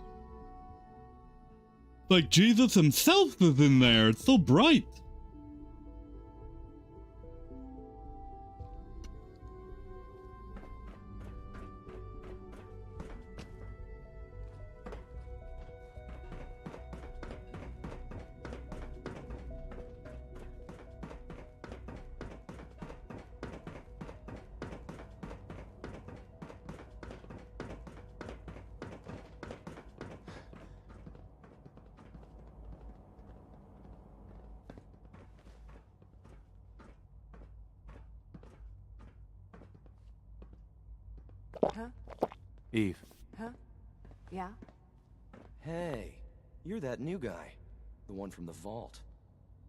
Like Jesus himself is in there. It's so bright. Huh? Eve. Huh? Yeah? Hey, you're that new guy. The one from the vault.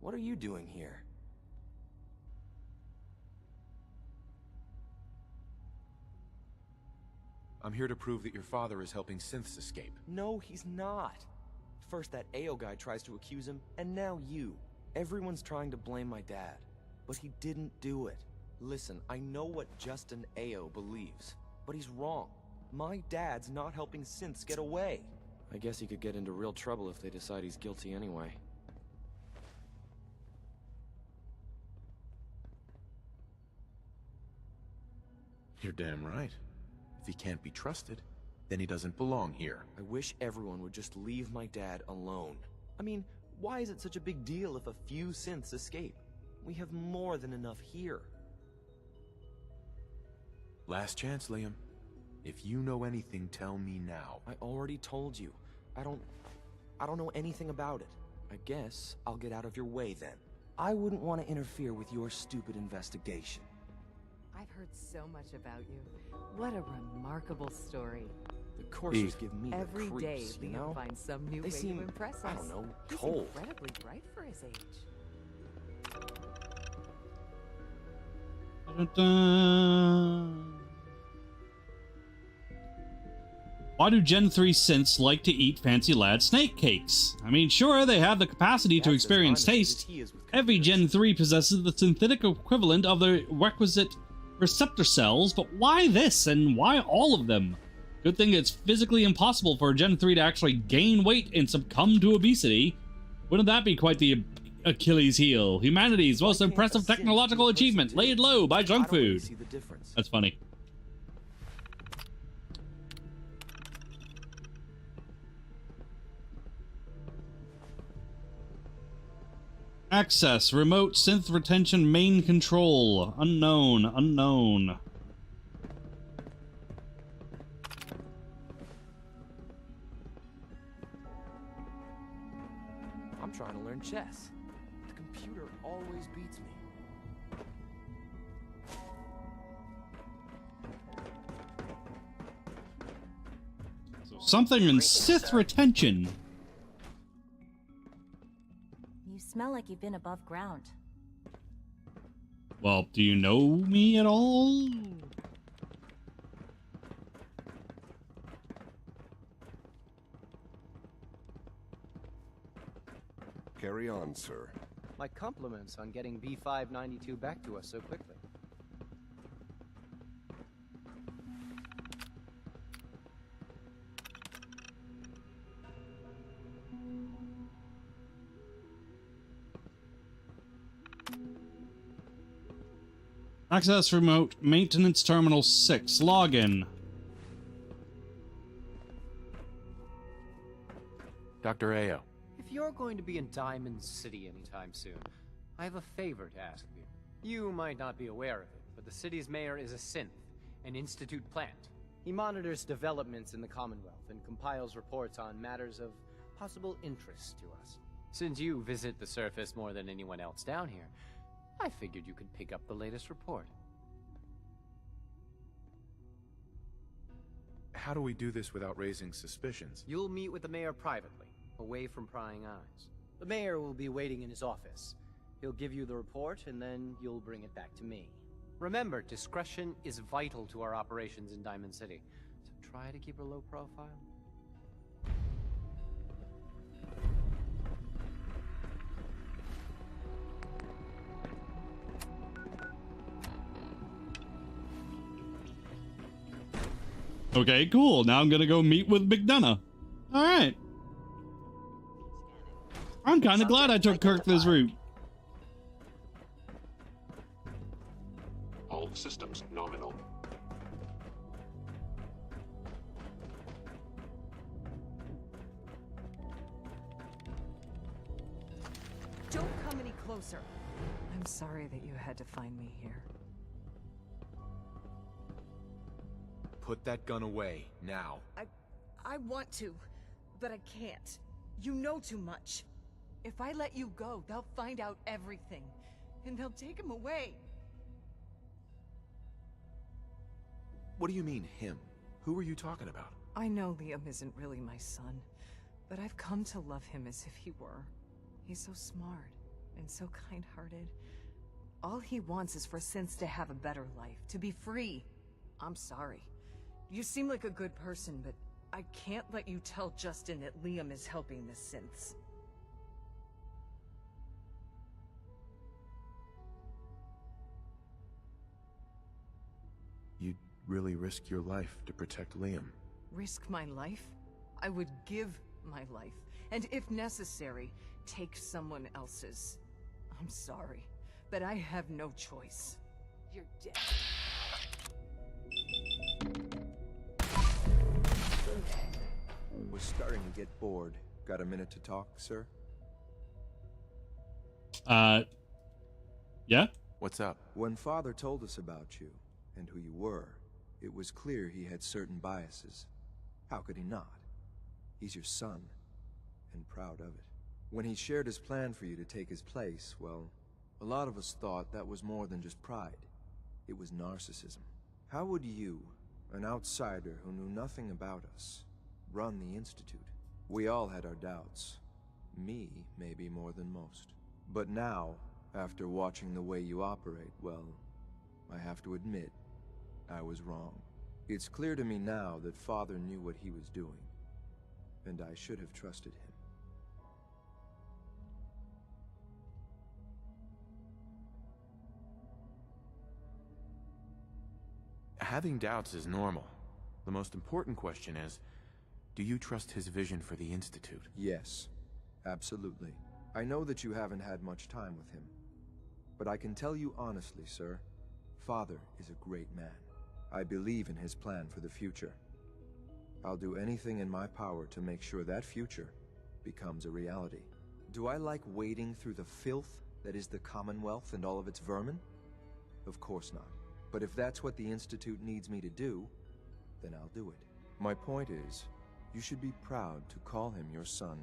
What are you doing here? I'm here to prove that your father is helping synths escape. No, he's not. First that AO guy tries to accuse him, and now you. Everyone's trying to blame my dad, but he didn't do it. Listen, I know what Justin AO believes, but he's wrong. My dad's not helping synths get away. I guess he could get into real trouble if they decide he's guilty anyway. You're damn right. If he can't be trusted, then he doesn't belong here. I wish everyone would just leave my dad alone. I mean, why is it such a big deal if a few synths escape? We have more than enough here. Last chance, Liam. If you know anything, tell me now. I already told you. I don't know anything about it. I guess I'll get out of your way then. I wouldn't want to interfere with your stupid investigation. I've heard so much about you. What a remarkable story. The coursers give me Every the day, creeps, you Liam know? finds some new They way seem, to impress us. I don't know, He's cold. incredibly bright for his age. Dun-dun. Why do Gen 3 synths like to eat fancy lad snake cakes? I mean, sure, they have the capacity to experience taste. Every Gen 3 possesses the synthetic equivalent of the requisite receptor cells, but why this, and why all of them? Good thing it's physically impossible for a Gen 3 to actually gain weight and succumb to obesity. Wouldn't that be quite the Achilles heel? Humanity's most impressive technological achievement, laid low by junk food. That's funny. Access, remote synth retention main control. Unknown, unknown. I'm trying to learn chess. The computer always beats me. Something in Sith retention. You smell like you've been above ground. Well, do you know me at all? Carry on, sir. My compliments on getting B592 back to us so quickly. Access remote maintenance terminal 6. Login. Dr. Ao. If you're going to be in Diamond City anytime soon, I have a favor to ask of you. You might not be aware of it, but the city's mayor is a synth, an institute plant. He monitors developments in the Commonwealth and compiles reports on matters of possible interest to us. Since you visit the surface more than anyone else down here, I figured you could pick up the latest report. How do we do this without raising suspicions? You'll meet with the mayor privately, away from prying eyes. The mayor will be waiting in his office. He'll give you the report, and then you'll bring it back to me. Remember, discretion is vital to our operations in Diamond City, so try to keep a low profile. Okay, cool. Now I'm gonna go meet with McDonough. All right. I'm kind of glad I took Kirk this route. All systems nominal. Don't come any closer. I'm sorry that you had to find me here. Put that gun away, now. I want to, but I can't. You know too much. If I let you go, they'll find out everything, and they'll take him away. What do you mean, him? Who are you talking about? I know Liam isn't really my son, but I've come to love him as if he were. He's so smart and so kind-hearted. All he wants is for Synths to have a better life, to be free. I'm sorry. You seem like a good person, but I can't let you tell Justin that Liam is helping the Synths. You'd really risk your life to protect Liam. Risk my life? I would give my life, and if necessary, take someone else's. I'm sorry, but I have no choice. You're dead. Was starting to get bored. Got a minute to talk, sir? Yeah? What's up? When Father told us about you, and who you were, it was clear he had certain biases. How could he not? He's your son, and proud of it. When he shared his plan for you to take his place, well, a lot of us thought that was more than just pride. It was narcissism. How would you, an outsider who knew nothing about us, run the Institute? We all had our doubts. Me, maybe more than most. But now, after watching the way you operate, well, I have to admit, I was wrong. It's clear to me now that Father knew what he was doing, and I should have trusted him. Having doubts is normal. The most important question is, do you trust his vision for the Institute? Yes, absolutely. I know that you haven't had much time with him, but I can tell you honestly, sir, Father is a great man. I believe in his plan for the future. I'll do anything in my power to make sure that future becomes a reality. Do I like wading through the filth that is the Commonwealth and all of its vermin? Of course not. But if that's what the Institute needs me to do, then I'll do it. My point is, you should be proud to call him your son.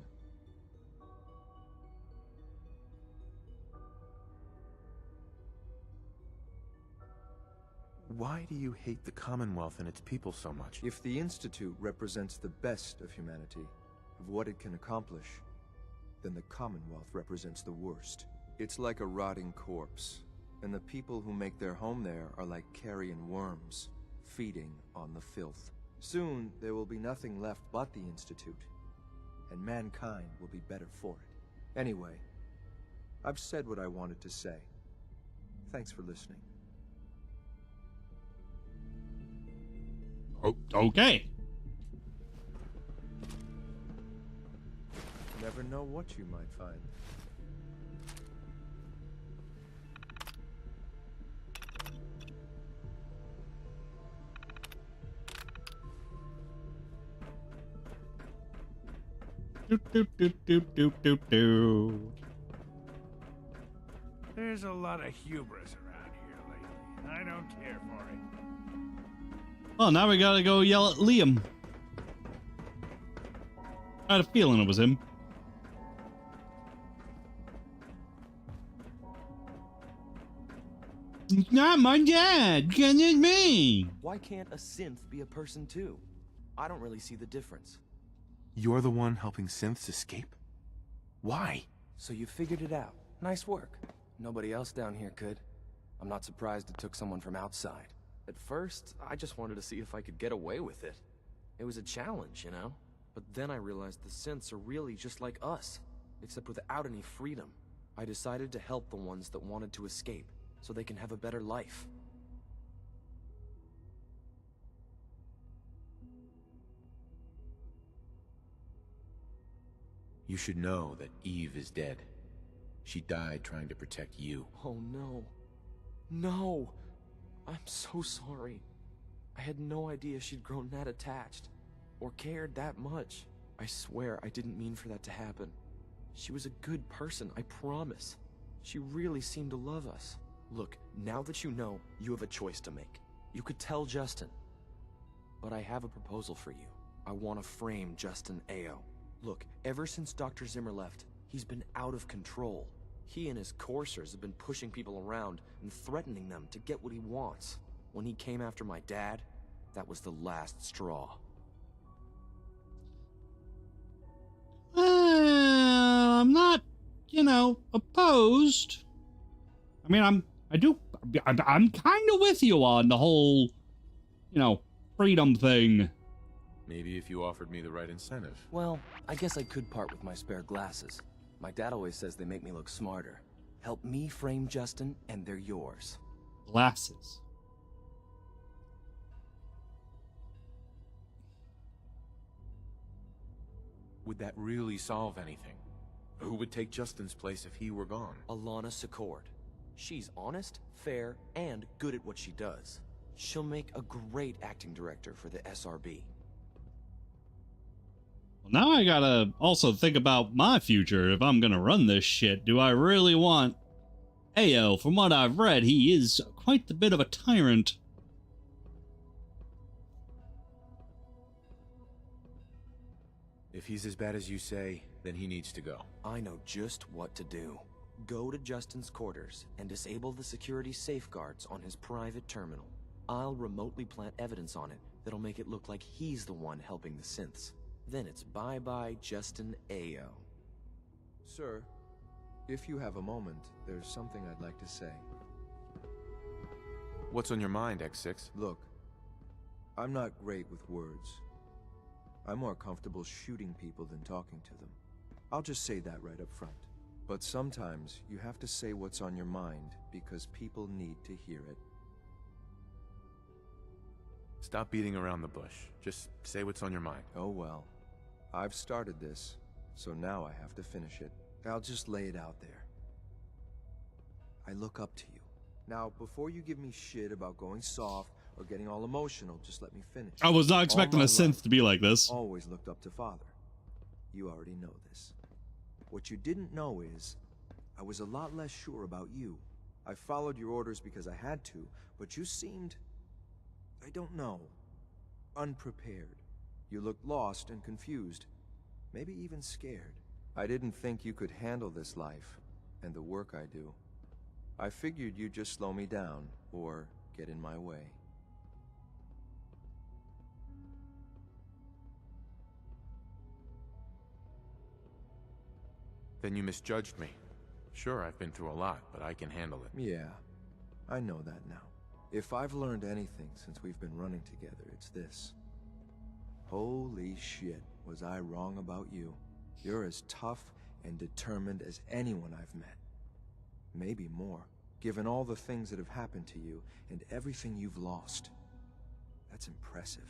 Why do you hate the Commonwealth and its people so much? If the Institute represents the best of humanity, of what it can accomplish, then the Commonwealth represents the worst. It's like a rotting corpse, and the people who make their home there are like carrion worms, feeding on the filth. Soon, there will be nothing left but the Institute, and mankind will be better for it. Anyway, I've said what I wanted to say. Thanks for listening. Oh, okay. Never know what you might find. Doop, doop, doop, doop, doop, doop, doop. There's a lot of hubris around here lately, and I don't care for it. Well, now we gotta go yell at Liam. I had a feeling it was him. It's not my dad, because it's me. Why can't a synth be a person too? I don't really see the difference. You're the one helping synths escape? Why? So you figured it out. Nice work. Nobody else down here could. I'm not surprised it took someone from outside. At first, I just wanted to see if I could get away with it. It was a challenge, you know? But then I realized the synths are really just like us, except without any freedom. I decided to help the ones that wanted to escape, so they can have a better life. You should know that Eve is dead. She died trying to protect you. Oh no. No! I'm so sorry. I had no idea she'd grown that attached. Or cared that much. I swear I didn't mean for that to happen. She was a good person, I promise. She really seemed to love us. Look, now that you know, you have a choice to make. You could tell Justin. But I have a proposal for you. I want to frame Justin Ao. Look, ever since Dr. Zimmer left, he's been out of control. He and his coursers have been pushing people around and threatening them to get what he wants. When he came after my dad, that was the last straw. I'm not, opposed. I mean, I'm kind of with you on the whole, freedom thing. Maybe if you offered me the right incentive. Well, I guess I could part with my spare glasses. My dad always says they make me look smarter. Help me frame Justin, and they're yours. Glasses. Would that really solve anything? Who would take Justin's place if he were gone? Alana Secord. She's honest, fair, and good at what she does. She'll make a great acting director for the SRB. Well, now I gotta also think about my future if I'm gonna run this shit. Do I really want Ao? From what I've read, he is quite a bit of a tyrant. If he's as bad as you say, then he needs to go. I know just what to do. Go to Justin's quarters and disable the security safeguards on his private terminal. I'll remotely plant evidence on it that'll make it look like he's the one helping the synths. Then it's bye-bye Justin Ao. Sir, if you have a moment, there's something I'd like to say. What's on your mind, X6? Look, I'm not great with words. I'm more comfortable shooting people than talking to them. I'll just say that right up front. But sometimes you have to say what's on your mind because people need to hear it. Stop beating around the bush. Just say what's on your mind. Oh well. I've started this, so now I have to finish it. I'll just lay it out there. I look up to you. Now, before you give me shit about going soft or getting all emotional, just let me finish. I was not expecting a synth to be like this. Always looked up to Father. You already know this. What you didn't know is, I was a lot less sure about you. I followed your orders because I had to, but you seemed, I don't know, unprepared. You looked lost and confused, maybe even scared. I didn't think you could handle this life and the work I do. I figured you'd just slow me down or get in my way. Then you misjudged me. Sure, I've been through a lot, but I can handle it. Yeah, I know that now. If I've learned anything since we've been running together, it's this. Holy shit, was I wrong about you. You're as tough and determined as anyone I've met. Maybe more, given all the things that have happened to you and everything you've lost. That's impressive.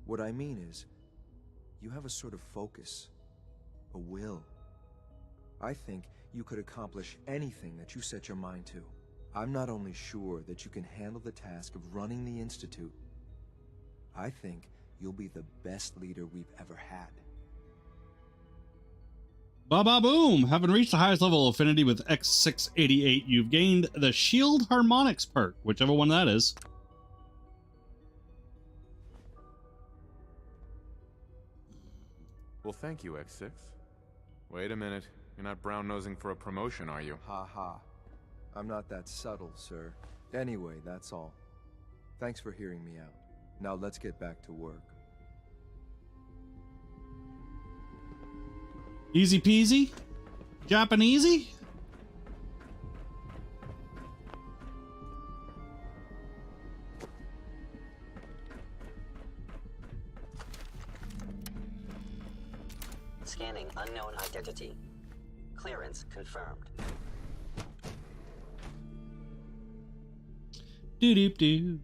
What I mean is, you have a sort of focus, a will. I think you could accomplish anything that you set your mind to. I'm not only sure that you can handle the task of running the Institute, I think you'll be the best leader we've ever had. Ba-ba-boom! Having reached the highest level of affinity with X688, you've gained the Shield Harmonics perk, whichever one that is. Well, thank you, X6. Wait a minute. You're not brown-nosing for a promotion, are you? Ha ha. I'm not that subtle, sir. Anyway, that's all. Thanks for hearing me out. Now let's get back to work. Easy peasy? Japanesey? Scanning unknown identity. Clearance confirmed. Doo-doop-doo.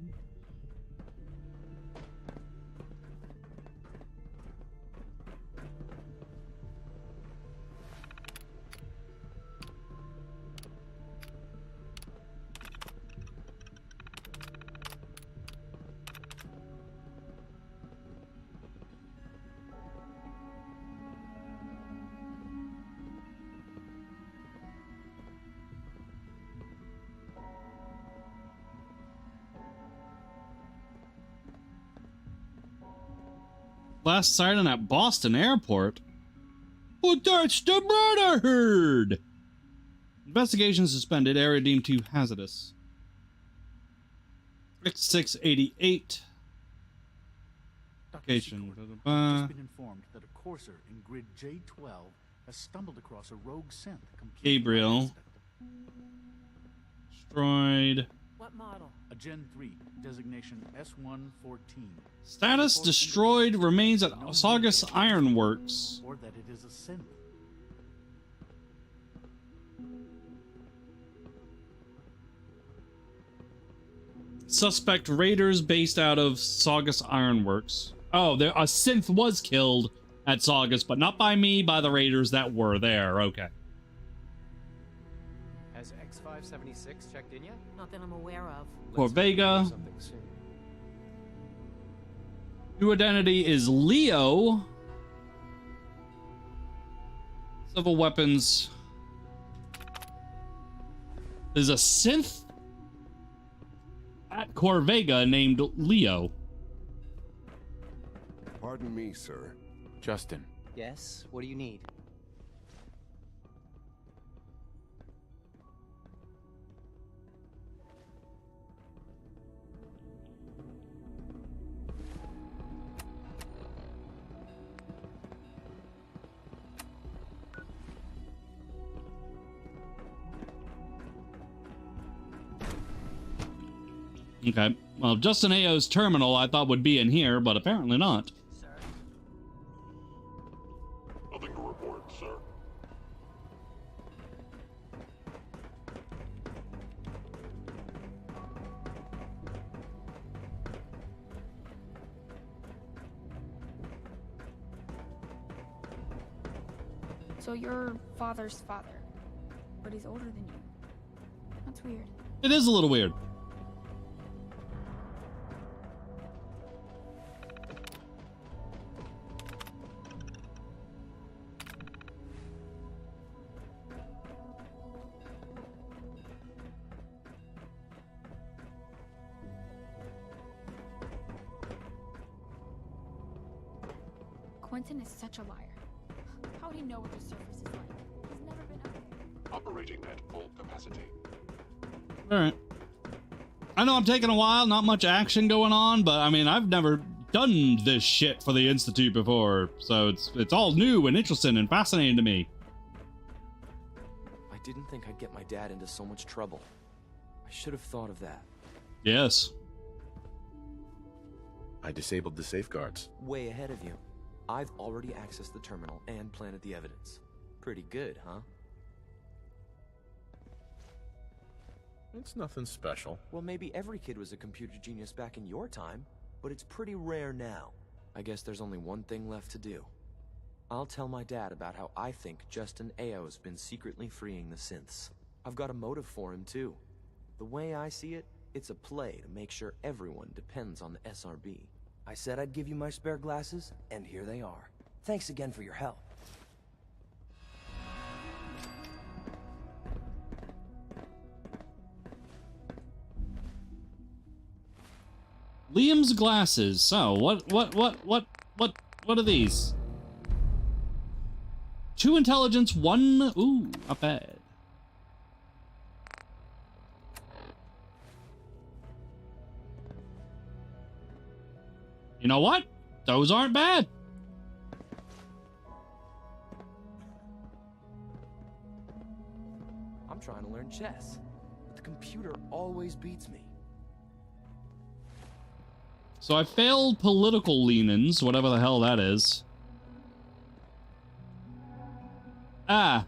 last sighting at Boston Airport. But that's the bird I heard! Investigation suspended. Area deemed too hazardous. 6688. Location. I've just been informed that a courser in grid J12 has stumbled across a rogue synth. Gabriel. Destroyed. What model? A Gen 3, designation S114. Status destroyed. Remains at Saugus Ironworks. Or that it is a synth. Suspect raiders based out of Saugus Ironworks. Oh, a synth was killed at Saugus, but not by me, by the raiders that were there. Okay. Has X576 checked in yet? Not that I'm aware of. Corvega. New identity is Leo. Civil weapons. There's a synth at Corvega named Leo. Pardon me, sir. Justin. Yes? What do you need? Okay. Well, Justin Ao's terminal I thought would be in here, but apparently not. Nothing to report, sir. So you're father's father, but he's older than you. That's weird. It is a little weird. Quentin is such a liar. How would he know what the surface is like? He's never been up there. Operating at full capacity. Alright. I know I'm taking a while, not much action going on, but I mean, I've never done this shit for the Institute before, so it's all new and interesting and fascinating to me. I didn't think I'd get my dad into so much trouble. I should have thought of that. Yes. I disabled the safeguards. Way ahead of you. I've already accessed the terminal and planted the evidence. Pretty good, huh? It's nothing special. Well, maybe every kid was a computer genius back in your time, but it's pretty rare now. I guess there's only one thing left to do. I'll tell my dad about how I think Justin Ao's been secretly freeing the synths. I've got a motive for him, too. The way I see it, it's a play to make sure everyone depends on the SRB. I said I'd give you my spare glasses, and here they are. Thanks again for your help. Liam's glasses. So, what are these? 2 intelligence, 1... Ooh, not bad. You know what? Those aren't bad. I'm trying to learn chess, but the computer always beats me. So I failed political leanings, whatever the hell that is. Ah.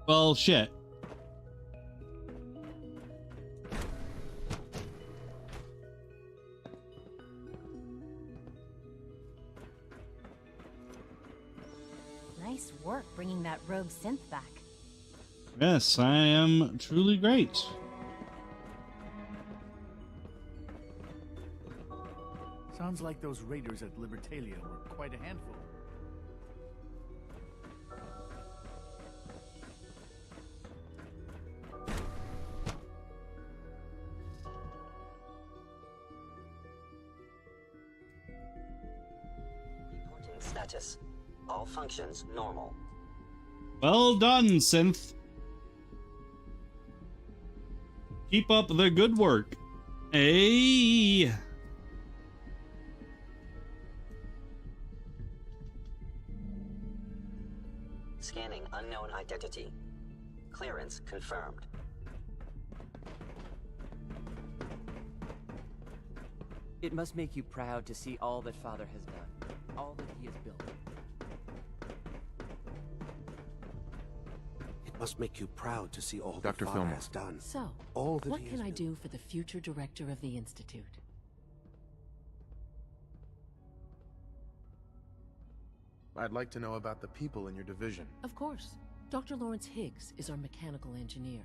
Well, shit. Nice work bringing that rogue synth back. Yes, I am truly great. Sounds like those raiders at Libertalia were quite a handful. status. All functions normal. Well done, Synth. Keep up the good work. Hey. Scanning unknown identity. Clearance confirmed. It must make you proud to see all that Father has done, all that he has built. It must make you proud to see all Dr. that Father Fillmore. has done. So, all that what he can has I do for the future director of the Institute? I'd like to know about the people in your division. Of course. Dr. Lawrence Higgs is our mechanical engineer.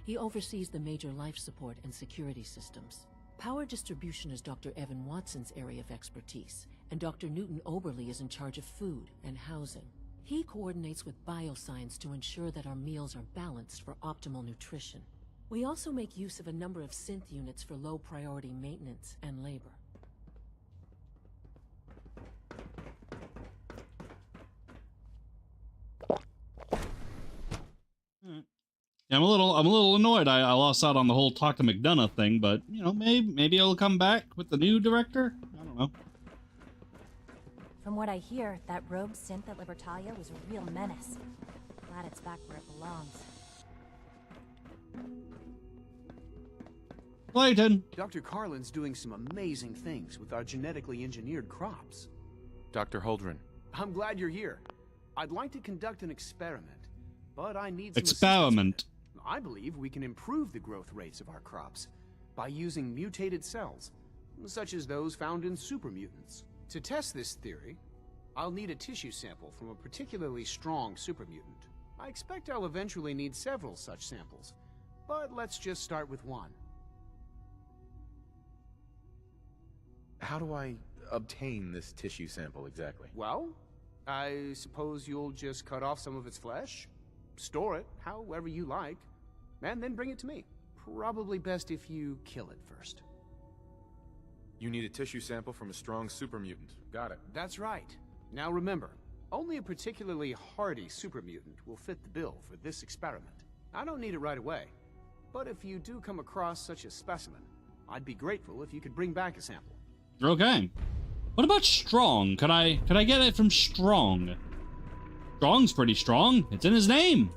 He oversees the major life support and security systems. Power distribution is Dr. Evan Watson's area of expertise, and Dr. Newton Oberly is in charge of food and housing. He coordinates with bioscience to ensure that our meals are balanced for optimal nutrition. We also make use of a number of synth units for low-priority maintenance and labor. Yeah, I'm a little annoyed. I lost out on the whole talk to McDonough thing, but you know, maybe it'll come back with the new director. I don't know. From what I hear, that rogue synth at Libertalia was a real menace. Glad it's back where it belongs. Clayton. Dr. Carlin's doing some amazing things with our genetically engineered crops. Dr. Holdren. I'm glad you're here. I'd like to conduct an experiment, but I need some Experiment. I believe we can improve the growth rates of our crops by using mutated cells, such as those found in supermutants. To test this theory, I'll need a tissue sample from a particularly strong supermutant. I expect I'll eventually need several such samples, but let's just start with one. How do I obtain this tissue sample exactly? Well, I suppose you'll just cut off some of its flesh, store it however you like, and then bring it to me. Probably best if you kill it first. You need a tissue sample from a strong supermutant. Got it. That's right. Now remember, only a particularly hardy supermutant will fit the bill for this experiment. I don't need it right away, but if you do come across such a specimen, I'd be grateful if you could bring back a sample. Okay. What about strong? Could I get it from strong? Strong's pretty strong. It's in his name.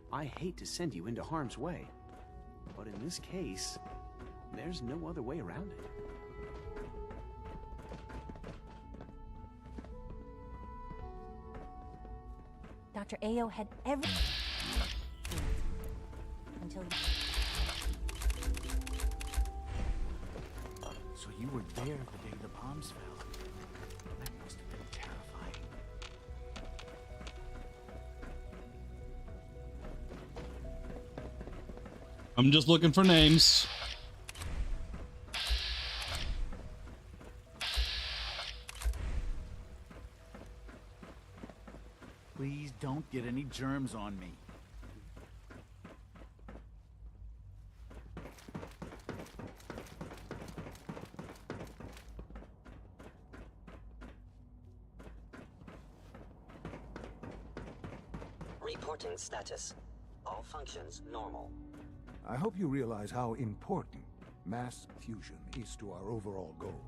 I hate to send you into harm's way, but in this case, there's no other way around it. Dr. Ayo had every... until you... So you were there the day the bombs fell. That must have been terrifying. I'm just looking for names. Please don't get any germs on me. Reporting status. All functions normal. I hope you realize how important mass fusion is to our overall goal.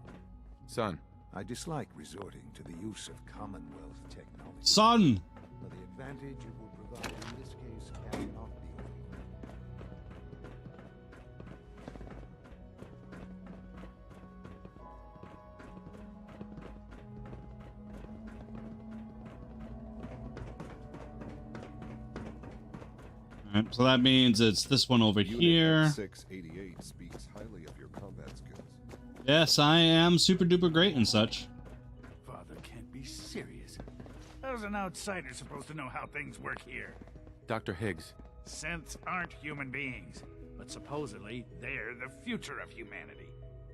Son. I dislike resorting to the use of Commonwealth technology. Son! But the advantage it will provide in this case cannot be overlooked. Right, so that means it's this one over here. 688 speaks highly of your combat skills. Yes, I am super duper great and such. Father can't be serious. How's an outsider supposed to know how things work here? Dr. Higgs. Synths aren't human beings, but supposedly they're the future of humanity.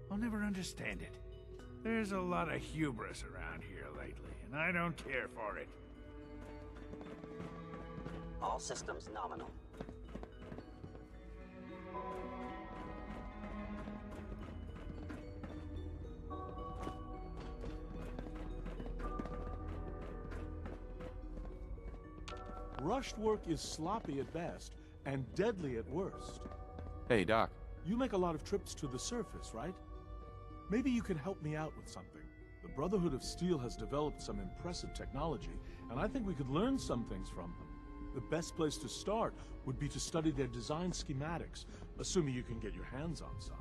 I'll never understand it. There's a lot of hubris around here lately, and I don't care for it. All systems nominal. Rushed work is sloppy at best and deadly at worst. Hey, Doc. You make a lot of trips to the surface, right? Maybe you can help me out with something. The Brotherhood of Steel has developed some impressive technology, and I think we could learn some things from them. The best place to start would be to study their design schematics, assuming you can get your hands on some.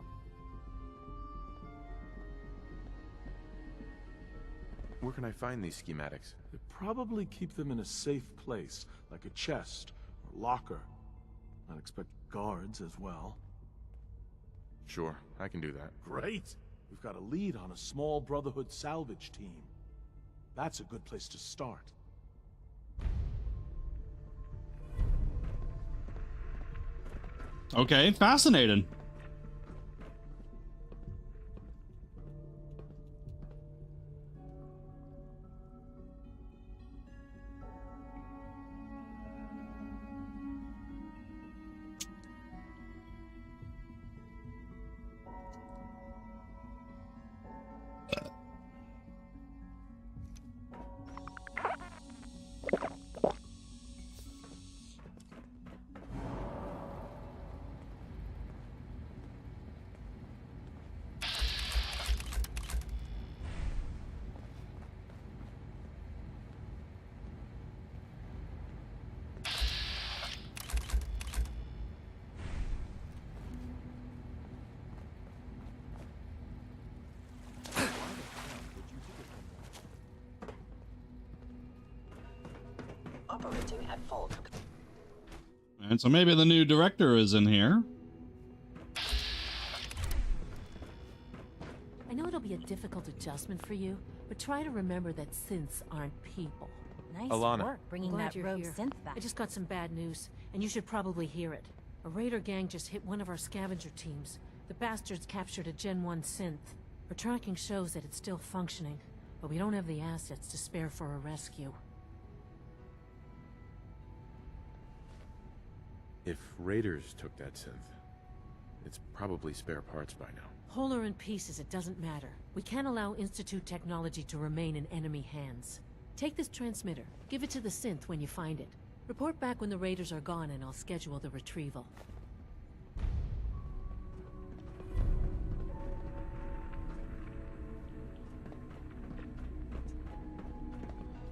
Where can I find these schematics? They probably keep them in a safe place, like a chest or locker. I'd expect guards as well. Sure, I can do that. Great! We've got a lead on a small Brotherhood salvage team. That's a good place to start. Okay, fascinating. Operating at full. And so maybe the new director is in here. I know it'll be a difficult adjustment for you, but try to remember that synths aren't people. Nice Alana. work bringing Glad that you're rogue here. synth back. I just got some bad news, and you should probably hear it. A raider gang just hit one of our scavenger teams. The bastards captured a Gen 1 synth. Our tracking shows that it's still functioning, but we don't have the assets to spare for a rescue. If raiders took that synth, it's probably spare parts by now. Whole or in pieces, it doesn't matter. We can't allow Institute technology to remain in enemy hands. Take this transmitter. Give it to the synth when you find it. Report back when the raiders are gone and I'll schedule the retrieval.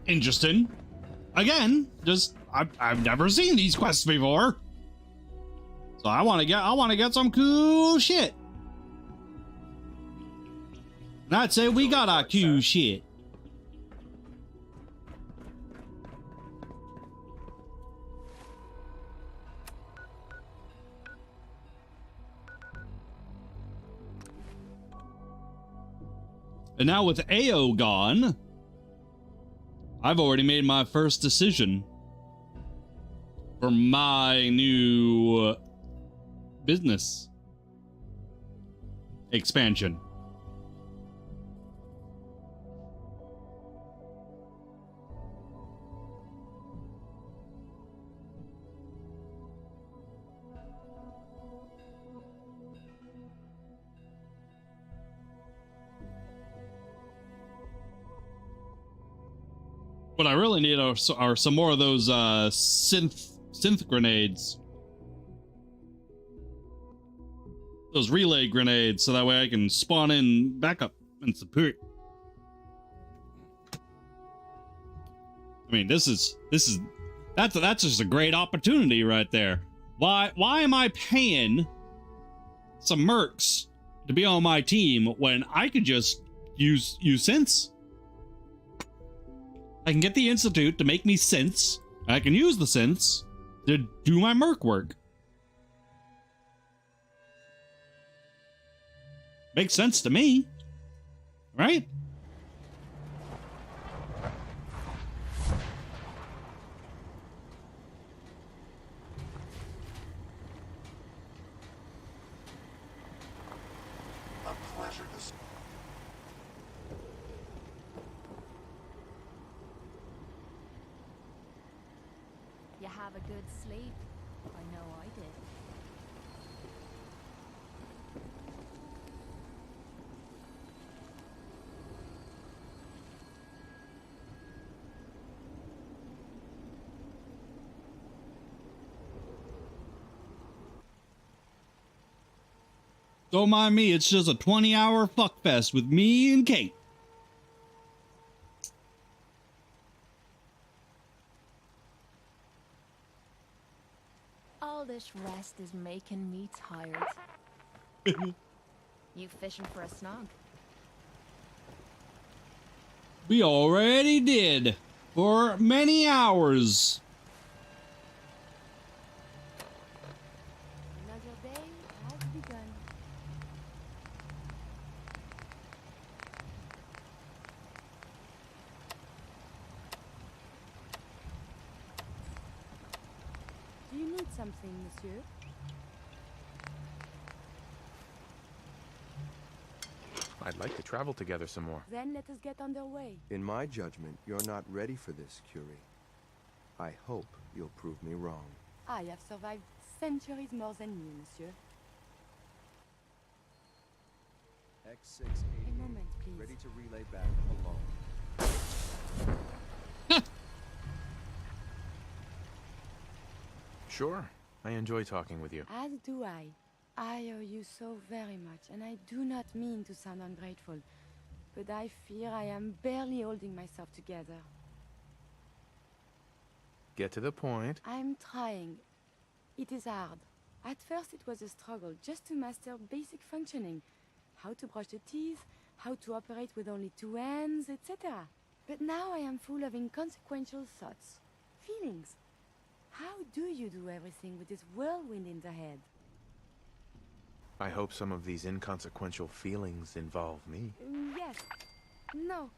Interesting. Again, just I've never seen these quests before. So I want to get some cool shit. And I'd say we got our cool shit. And now with AO gone, I've already made my first decision for my new business expansion. What I really need are some more of those synth grenades. Those relay grenades, so that way I can spawn in backup and support. I mean, that's just a great opportunity right there. Why am I paying some mercs to be on my team when I could just use synths? I can get the Institute to make me synths. I can use the synths, to do my Merc work. Makes sense to me, right? A pleasure to see. You have a good sleep? I know I did. Don't mind me, it's just a 20-hour fuckfest with me and Kate. All this rest is making me tired. You fishing for a snog? We already did for many hours. Another day has begun. Do you need something, monsieur? I'd like to travel together some more. Then let us get underway. In my judgment, you're not ready for this, Curie. I hope you'll prove me wrong. I have survived centuries more than you, monsieur. X680. A moment, please. Ready to relay back alone. Sure. I enjoy talking with you. As do I. I owe you so very much, and I do not mean to sound ungrateful, but I fear I am barely holding myself together. Get to the point. I'm trying. It is hard. At first it was a struggle just to master basic functioning. How to brush the teeth, how to operate with only two hands, etc. But now I am full of inconsequential thoughts, feelings. How do you do everything with this whirlwind in the head? I hope some of these inconsequential feelings involve me. Yes. No.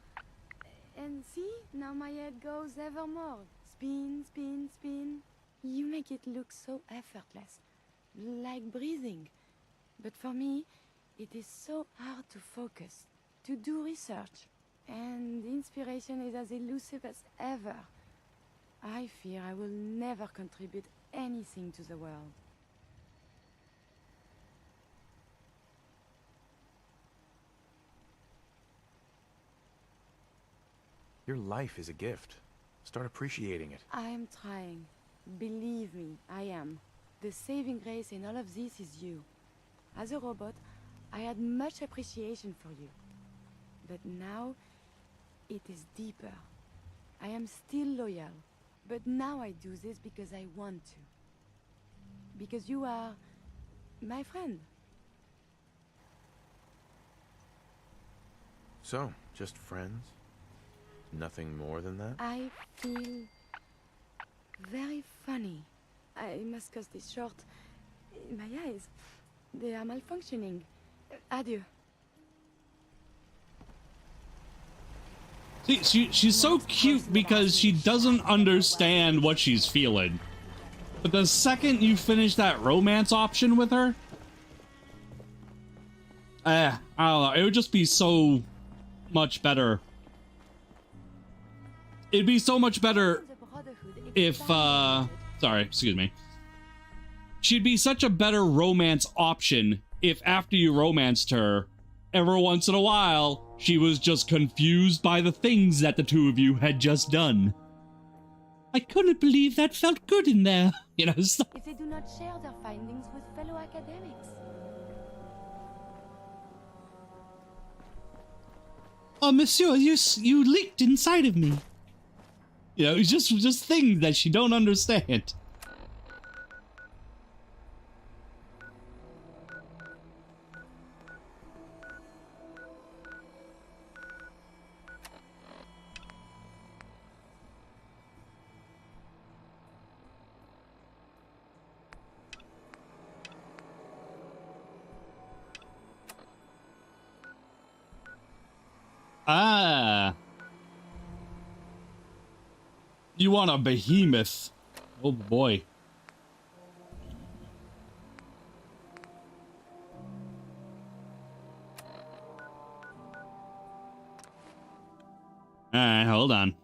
And see, now my head goes ever more. Spin, spin, spin. You make it look so effortless. Like breathing. But for me, it is so hard to focus, to do research. And inspiration is as elusive as ever. I fear I will never contribute anything to the world. Your life is a gift. Start appreciating it. I am trying. Believe me, I am. The saving grace in all of this is you. As a robot, I had much appreciation for you. But now, it is deeper. I am still loyal. But now I do this because I want to. Because you are my friend. So, just friends? Nothing more than that? I feel very funny. I must cut this short. My eyes, they are malfunctioning. Adieu. See, she's so cute because she doesn't understand what she's feeling. But the second you finish that romance option with her, I don't know, it would just be so much better. It'd be so much better if, sorry, excuse me. She'd be such a better romance option if after you romanced her, every once in a while, she was just confused by the things that the two of you had just done. I couldn't believe that felt good in there. You know, stuff. If they do not share their findings with fellow academics. Oh, monsieur, you leaked inside of me. You know, it's just things that she don't understand. Ah. You want a behemoth. Oh boy. Alright, hold on.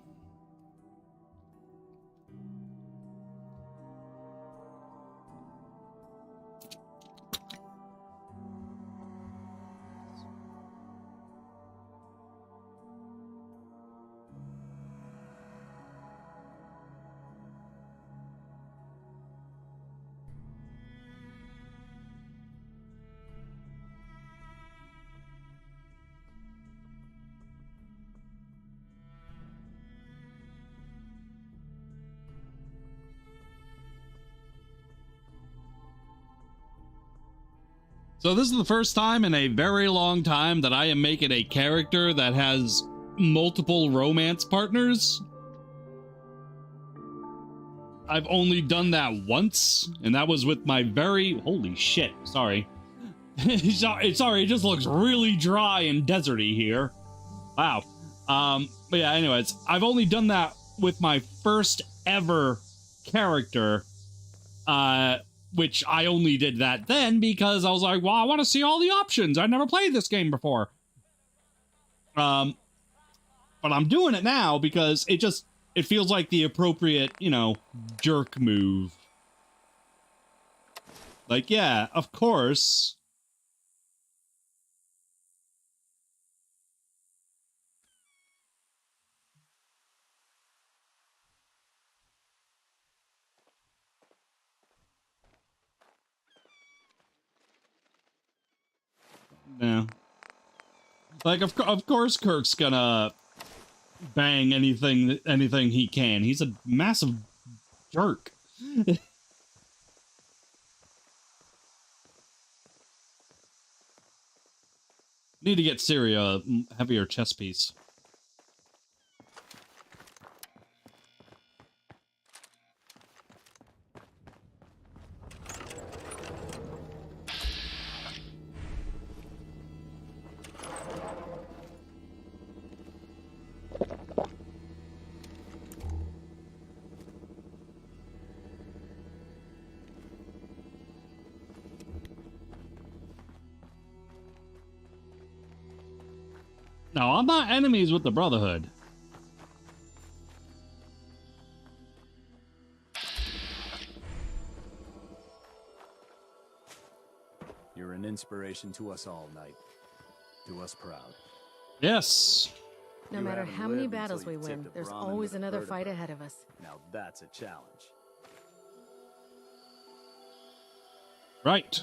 So this is the first time in a very long time that I am making a character that has multiple romance partners. I've only done that once, and that was with my very... Holy shit, sorry. Sorry, it just looks really dry and deserty here. Wow. But yeah, anyways, I've only done that with my first ever character, which I only did that then because I was like, well, I want to see all the options. I never played this game before. But I'm doing it now because it feels like the appropriate, you know, jerk move. Like, yeah, of course. Yeah. Like, of course Kirk's gonna bang anything he can. He's a massive jerk. Need to get Siri a heavier chest piece. No, I'm not enemies with the Brotherhood. You're an inspiration to us all, Knight. Do us proud. Yes. No matter how many battles we win, there's always another fight ahead of us. Now that's a challenge. Right.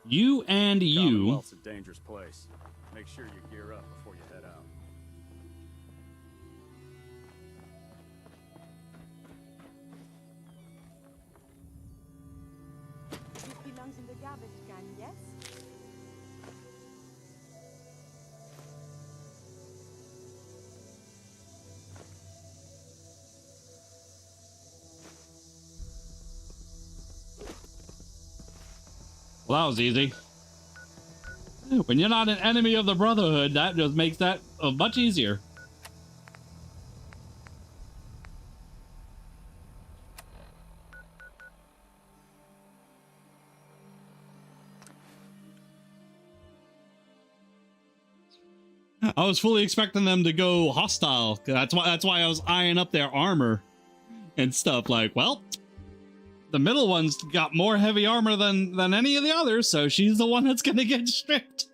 You and you. Commonwealth's a dangerous place. Make sure you gear up before you head out. This belongs in the garbage can, yes? Well, that was easy. When you're not an enemy of the Brotherhood, that just makes that much easier. I was fully expecting them to go hostile. That's why I was eyeing up their armor and stuff. Like, well, the middle one's got more heavy armor than any of the others, so she's the one that's gonna get stripped.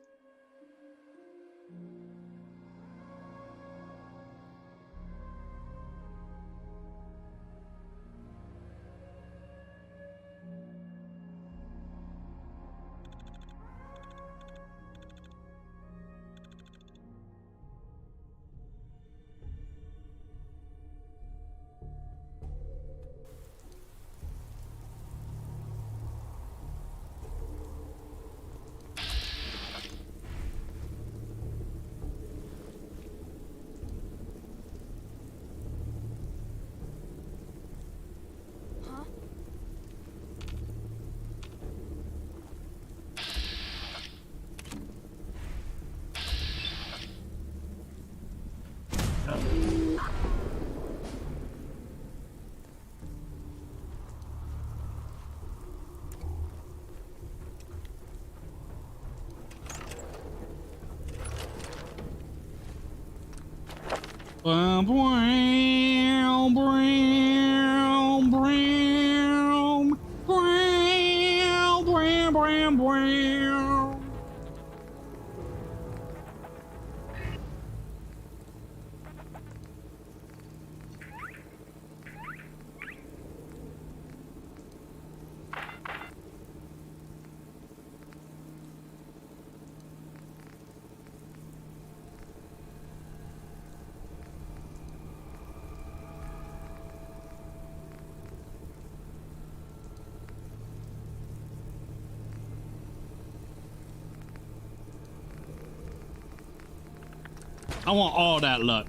I want all that luck.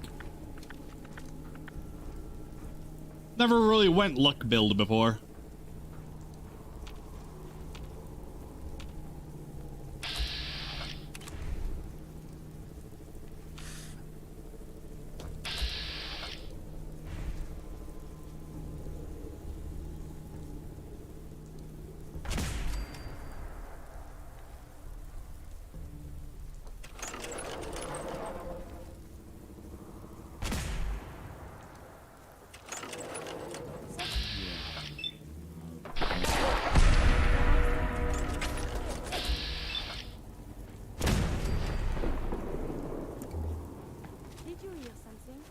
Never really went luck build before. Did you hear something?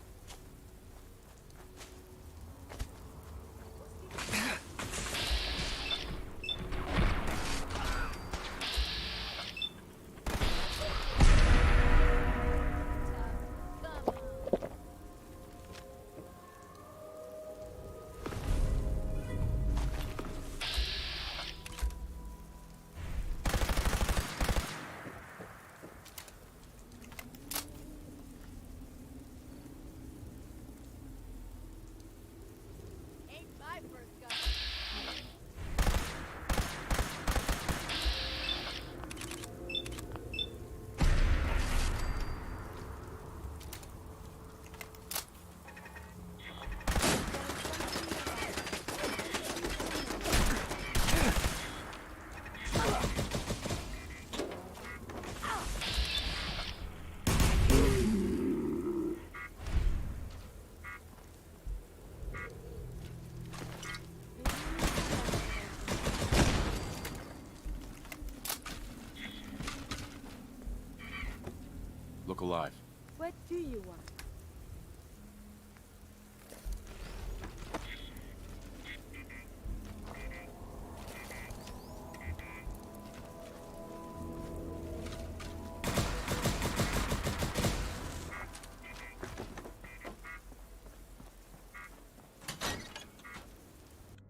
Look alive. What do you want?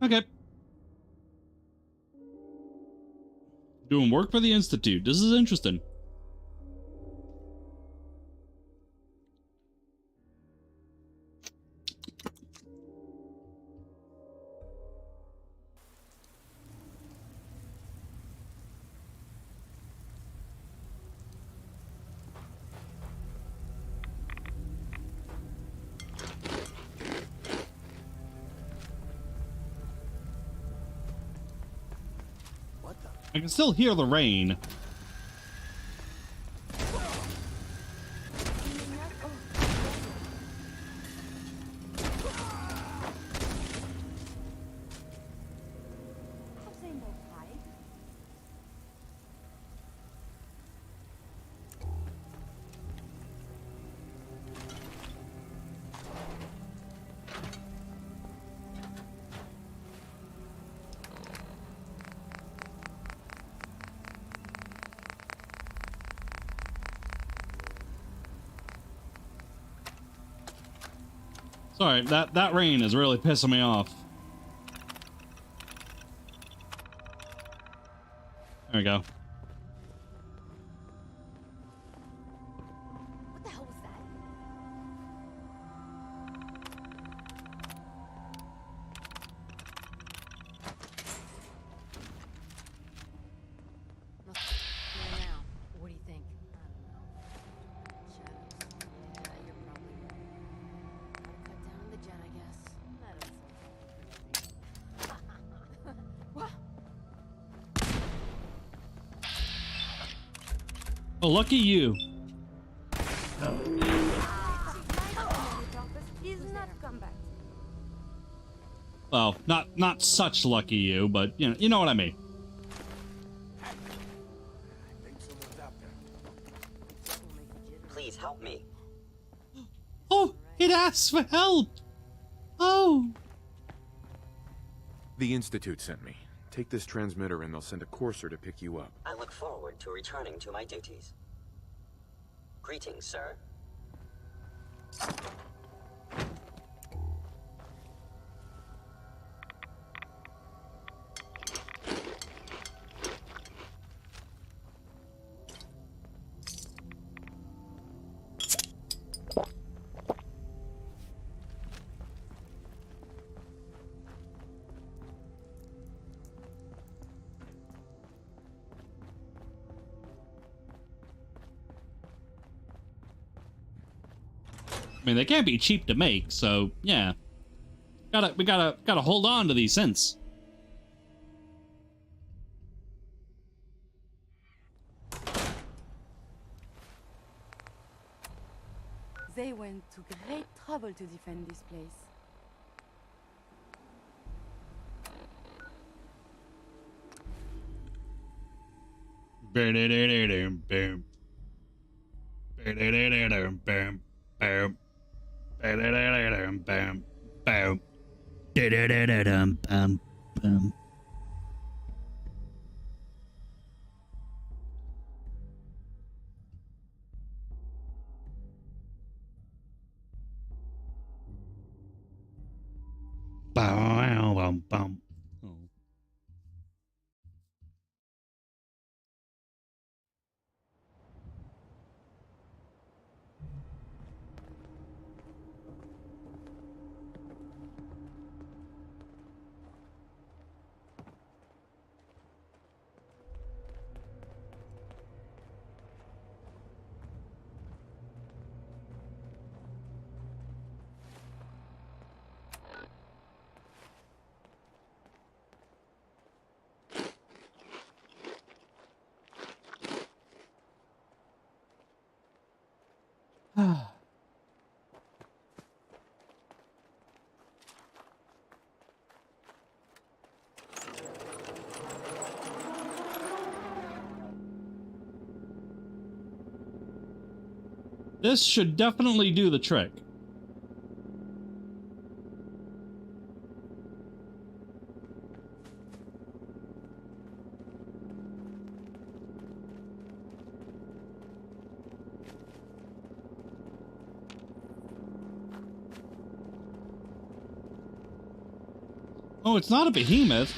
Okay. Doing work for the Institute. This is interesting. I can still hear the rain. Sorry, that rain is really pissing me off. There we go. What the hell was that? Now, what do you think? I don't know. Shadows. Yeah, you're probably right. Well, lucky you. He's not come back. Well, not such lucky you, but you know what I mean. Please help me. Oh, it asks for help. Oh. The Institute sent me. Take this transmitter and they'll send a courser to pick you up. I look forward to returning to my duties. Greetings, sir. I mean, they can't be cheap to make, so yeah. We gotta hold on to these cents. They went to great trouble to defend this place. This should definitely do the trick. Oh, it's not a behemoth.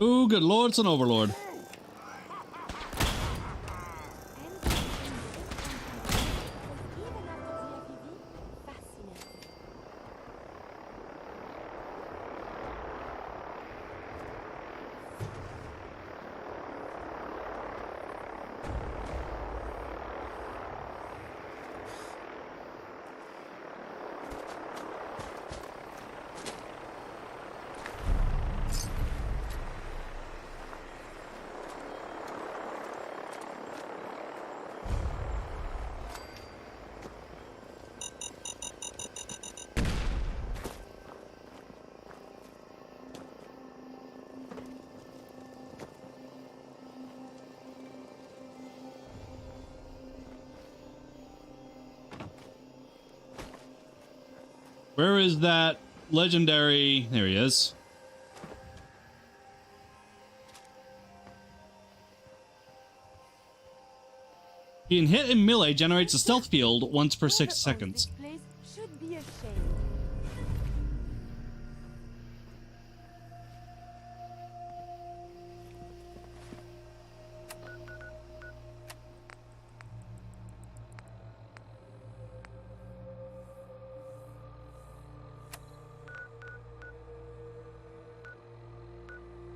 Ooh, good lord, it's an overlord. Where is that legendary? There he is. Being hit in melee generates a stealth field once per 6 seconds. This place should be ashamed.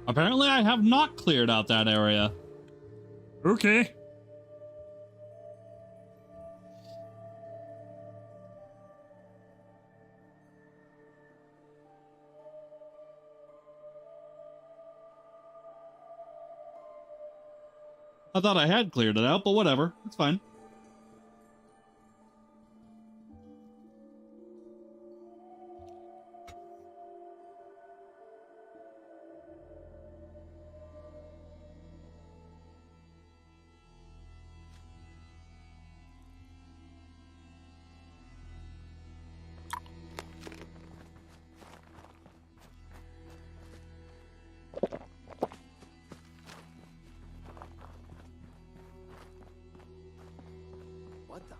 Apparently I have not cleared out that area. Okay. I thought I had cleared it out, but whatever. It's fine. What the?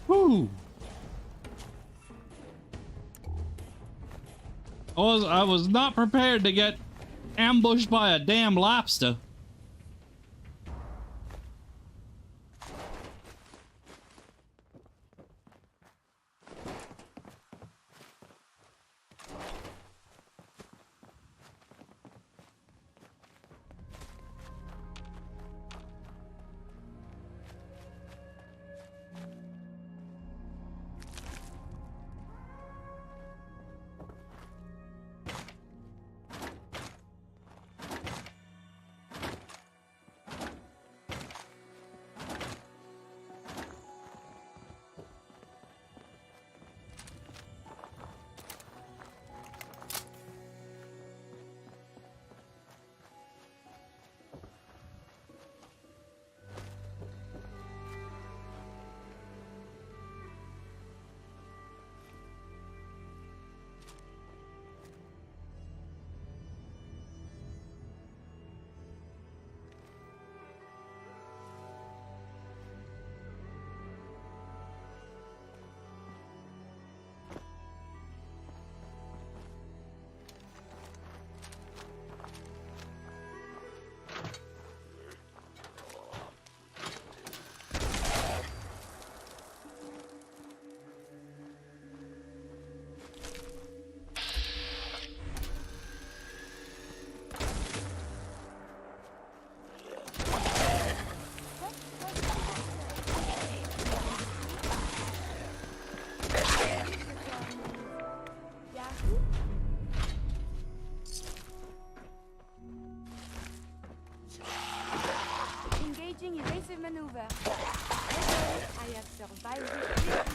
Whew. I was not prepared to get ambushed by a damn lobster. Engaging evasive maneuver. I have survived this.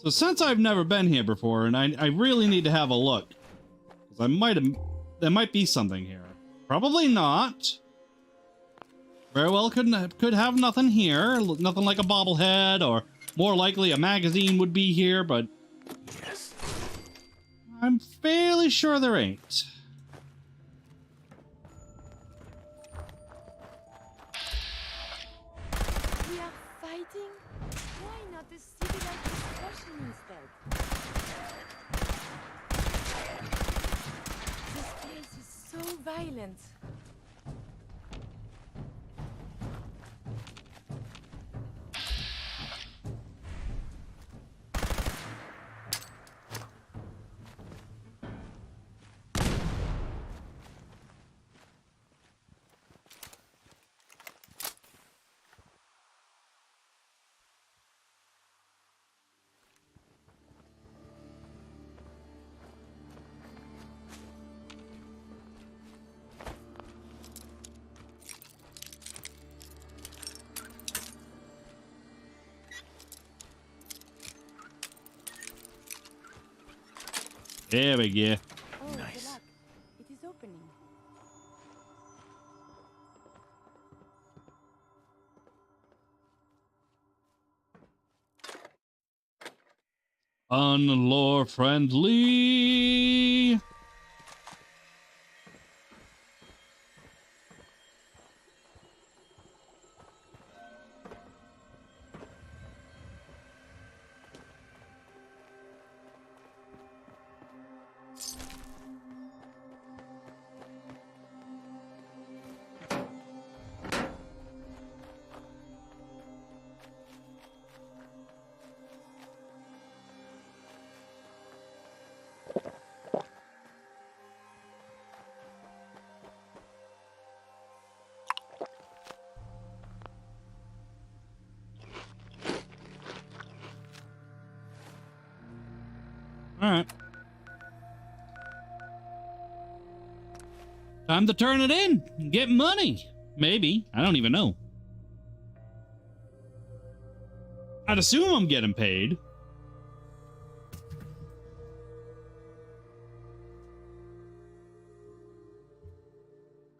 So since I've never been here before, and I really need to have a look, because there might be something here. Probably not. Very well could have nothing here, nothing like a bobblehead, or more likely a magazine would be here, but yes, I'm fairly sure there ain't. We are fighting? Why not a civilized discussion instead? This place is so violent. There we go. Oh, nice. Good luck. It is opening. Unlore friendly. All right. Time to turn it in and get money. Maybe. I don't even know. I'd assume I'm getting paid.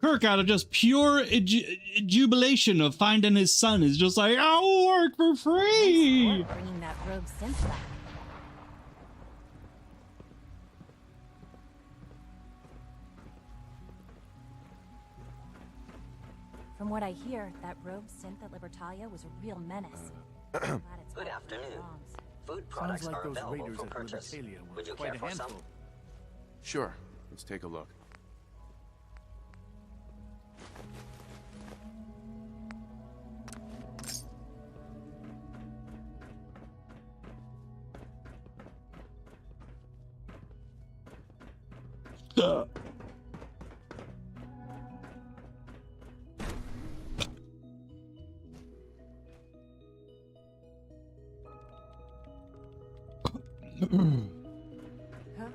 Kirk, out of just pure jubilation of finding his son, is just like, I'll work for free. Nice work bringing that rogue synth back. From what I hear, that rogue synth at Libertalia was a real menace. Good afternoon. Food products Sounds like are those available raiders for at purchase. Libertalia were Would you quite care a for some? handful. Sure. Let's take a look. Huh?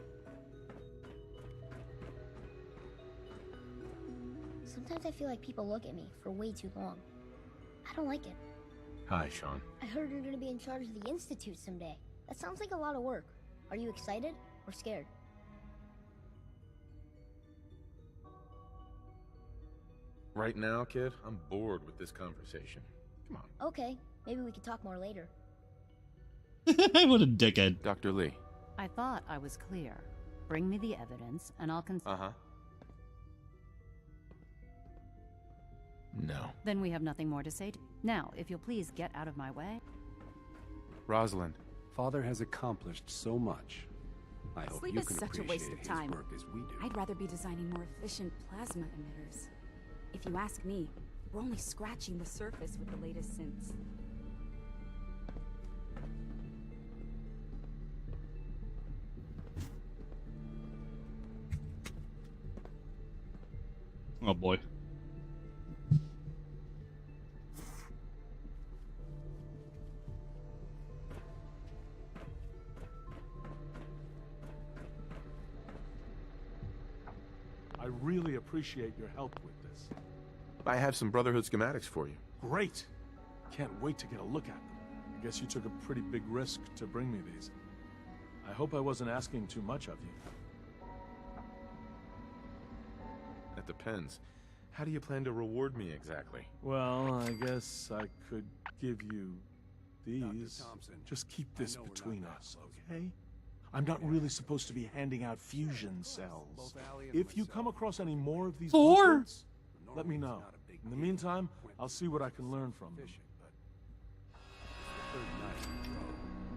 Sometimes I feel like people look at me for way too long. I don't like it. Hi, Sean. I heard you're gonna be in charge of the Institute someday. That sounds like a lot of work. Are you excited or scared? Right now, kid, I'm bored with this conversation. Come on. Okay, maybe we can talk more later. What a dickhead. Dr. Lee. I thought I was clear. Bring me the evidence, and I'll Uh-huh. No. Then we have nothing more to say. Now, if you'll please get out of my way. Rosalind. Father has accomplished so much. I hope Sleep you is can such a waste appreciate of time. his work as we do. I'd rather be designing more efficient plasma emitters. If you ask me, we're only scratching the surface with the latest synths. Oh boy. I really appreciate your help with this. I have some Brotherhood schematics for you. Great! Can't wait to get a look at them. I guess you took a pretty big risk to bring me these. I hope I wasn't asking too much of you. That depends. How do you plan to reward me exactly? Well, I guess I could give you these. Thompson, Just keep this I know we're between not that us, close. okay? I'm not really supposed to be handing out fusion cells. If you come across any more of these blueprints, let me know. In the meantime, I'll see what I can learn from them.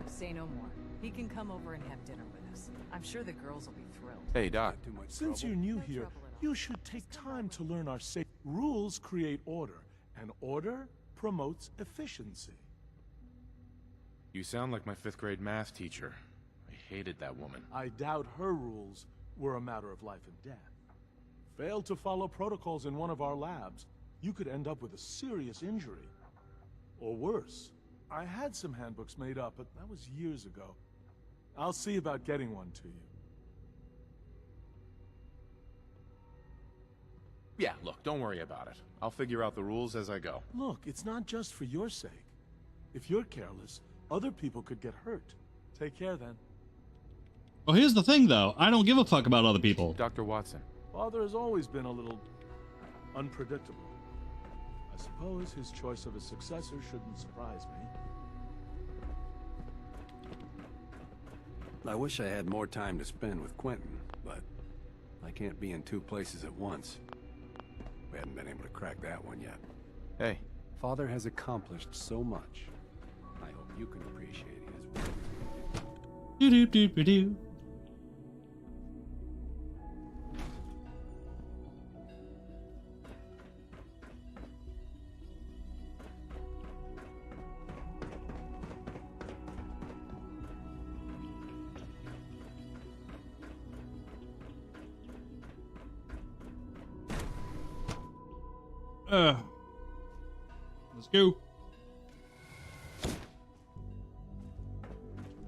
Say no more. He can come over and have dinner with us. I'm sure the girls will be thrilled. Hey, Doc. Since you're new here, you should take time to learn our safe rules create order, and order promotes efficiency. You sound like my 5th grade math teacher. I hated that woman. I doubt her rules were a matter of life and death. Fail to follow protocols in one of our labs, you could end up with a serious injury. Or worse. I had some handbooks made up, but that was years ago. I'll see about getting one to you. Yeah, look, don't worry about it. I'll figure out the rules as I go. Look, it's not just for your sake. If you're careless, other people could get hurt. Take care then. Well, here's the thing, though. I don't give a fuck about other people. Dr. Watson. Father has always been a little unpredictable. I suppose his choice of a successor shouldn't surprise me. I wish I had more time to spend with Quentin, but I can't be in 2 places at once. We haven't been able to crack that one yet. Hey. Father has accomplished so much. I hope you can appreciate his work. Do-do-do-do-do. Let's go.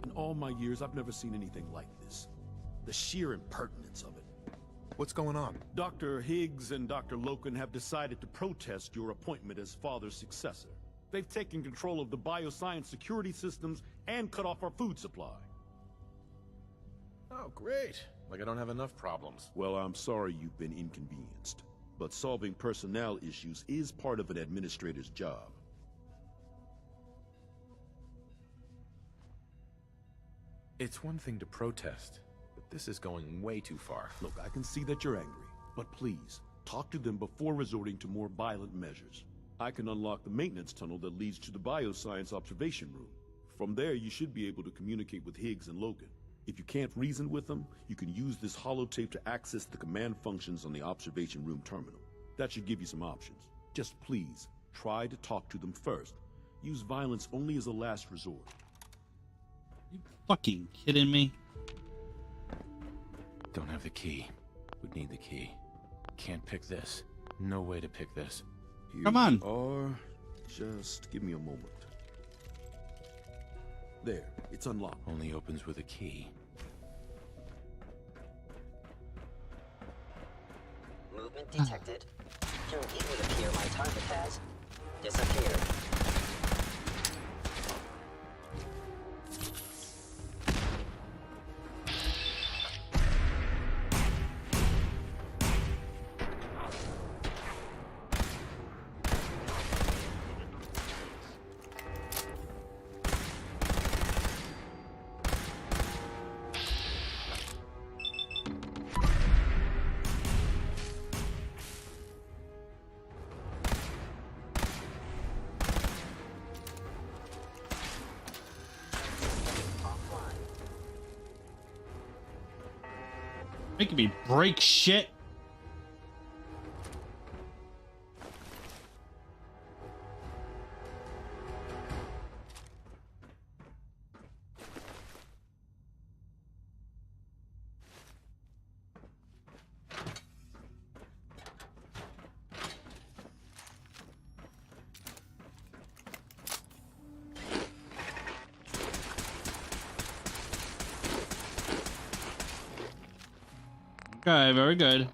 In all my years, I've never seen anything like this. The sheer impertinence of it. What's going on? Dr. Higgs and Dr. Loken have decided to protest your appointment as Father's successor. They've taken control of the bioscience security systems and cut off our food supply. Oh, great. Like I don't have enough problems. Well, I'm sorry you've been inconvenienced. But solving personnel issues is part of an administrator's job. It's one thing to protest, but this is going way too far. Look, I can see that you're angry, but please, talk to them before resorting to more violent measures. I can unlock the maintenance tunnel that leads to the bioscience observation room. From there, you should be able to communicate with Higgs and Logan. If you can't reason with them, you can use this holotape to access the command functions on the observation room terminal. That should give you some options. Just please, try to talk to them first. Use violence only as a last resort. You fucking kidding me? Don't have the key. Would need the key. Can't pick this. No way to pick this. Come on. Or just give me a moment. There, it's unlocked. Only opens with a key. Movement detected. Can easily appear my target has disappeared. Making me break shit. Okay, very good.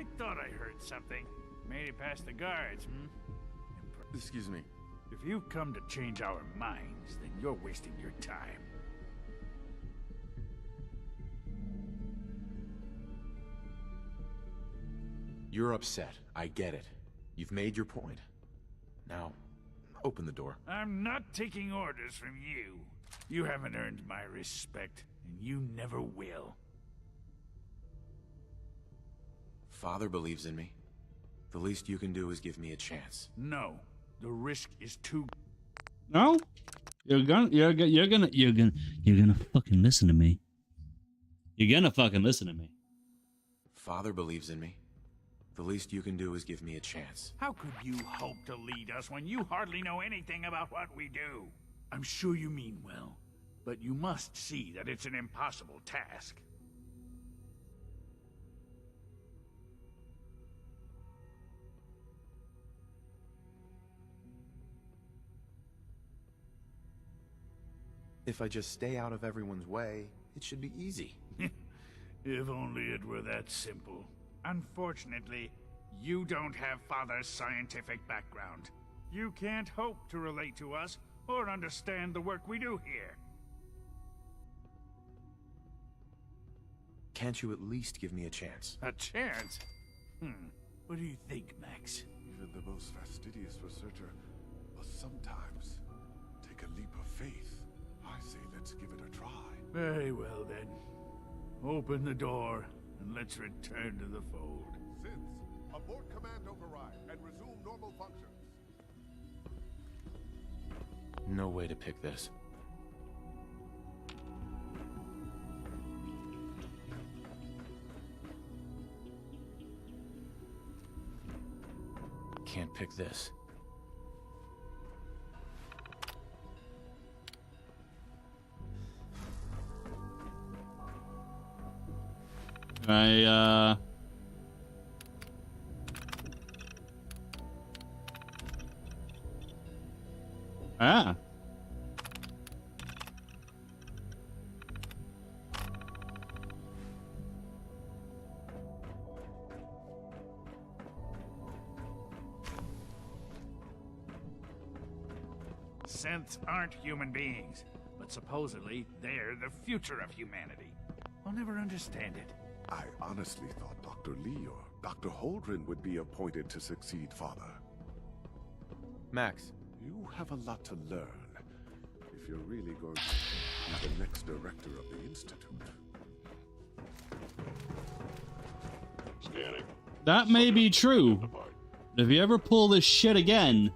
I thought I heard something. Made it past the guards, Excuse me. If you've come to change our minds, then you're wasting your time. You're upset. I get it. You've made your point. Now, open the door. I'm not taking orders from you. You haven't earned my respect, and you never will. Father believes in me. The least you can do is give me a chance. No. The risk is too... No? You're gonna fucking listen to me. You're gonna fucking listen to me. Father believes in me. The least you can do is give me a chance. How could you hope to lead us when you hardly know anything about what we do? I'm sure you mean well, but you must see that it's an impossible task. If I just stay out of everyone's way, it should be easy. If only it were that simple. Unfortunately, you don't have Father's scientific background. You can't hope to relate to us or understand the work we do here. Can't you at least give me a chance? A chance? What do you think, Max? Even the most fastidious researcher must sometimes take a leap of faith. I say let's give it a try. Very well, then. Open the door, and let's return to the fold. Synths, abort command override and resume normal functions. No way to pick this. Can't pick this. Synths aren't human beings, but supposedly they're the future of humanity. I'll never understand it. I honestly thought Dr. Lee or Dr. Holdren would be appointed to succeed Father. Max. You have a lot to learn if you're really going to be the next director of the Institute. Scanning. That may be true. If you ever pull this shit again...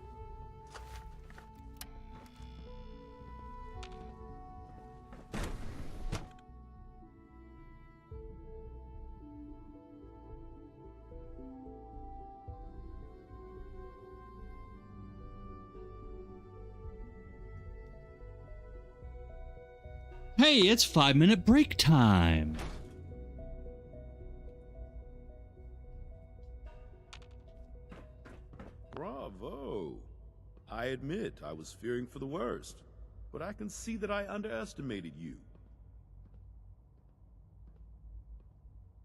Hey, it's 5-minute break time. Bravo. I admit I was fearing for the worst, but I can see that I underestimated you.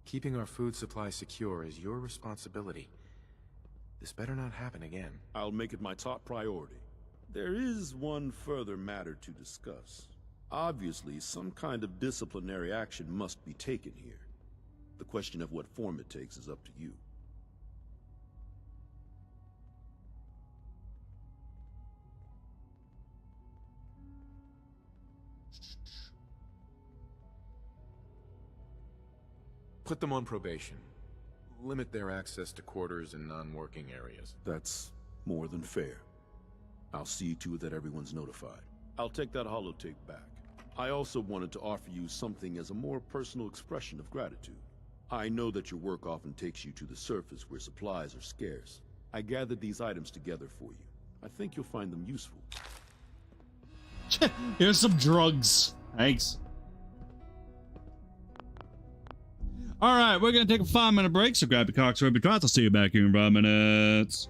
Keeping our food supply secure is your responsibility. This better not happen again. I'll make it my top priority. There is one further matter to discuss. Obviously, some kind of disciplinary action must be taken here. The question of what form it takes is up to you. Put them on probation. Limit their access to quarters and non-working areas. That's more than fair. I'll see to it that everyone's notified. I'll take that holotape back. I also wanted to offer you something as a more personal expression of gratitude. I know that your work often takes you to the surface where supplies are scarce. I gathered these items together for you. I think you'll find them useful. Here's some drugs. Thanks. Alright, we're gonna take a 5-minute break, so grab your cocks, grab your trots. I'll see you back here in 5 minutes.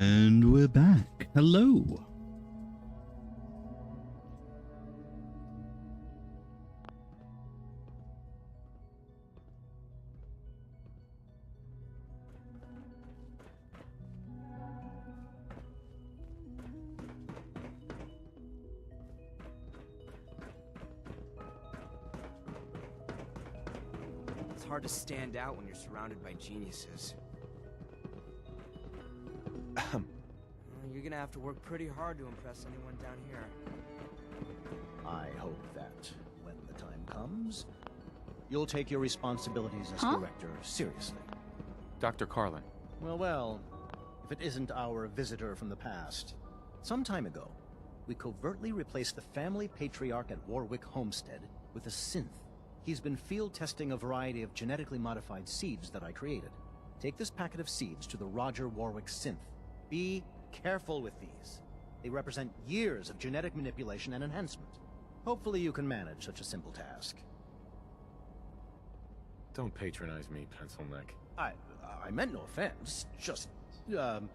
And we're back. Hello. It's hard to stand out when you're surrounded by geniuses. You're gonna have to work pretty hard to impress anyone down here. I hope that when the time comes, you'll take your responsibilities as director seriously. Dr. Carlin. Well, if it isn't our visitor from the past. Some time ago, we covertly replaced the family patriarch at Warwick Homestead with a synth. He's been field testing a variety of genetically modified seeds that I created. Take this packet of seeds to the Roger Warwick synth. Be careful with these. They represent years of genetic manipulation and enhancement. Hopefully you can manage such a simple task. Don't patronize me, Pencil Neck. I meant no offense, just, well,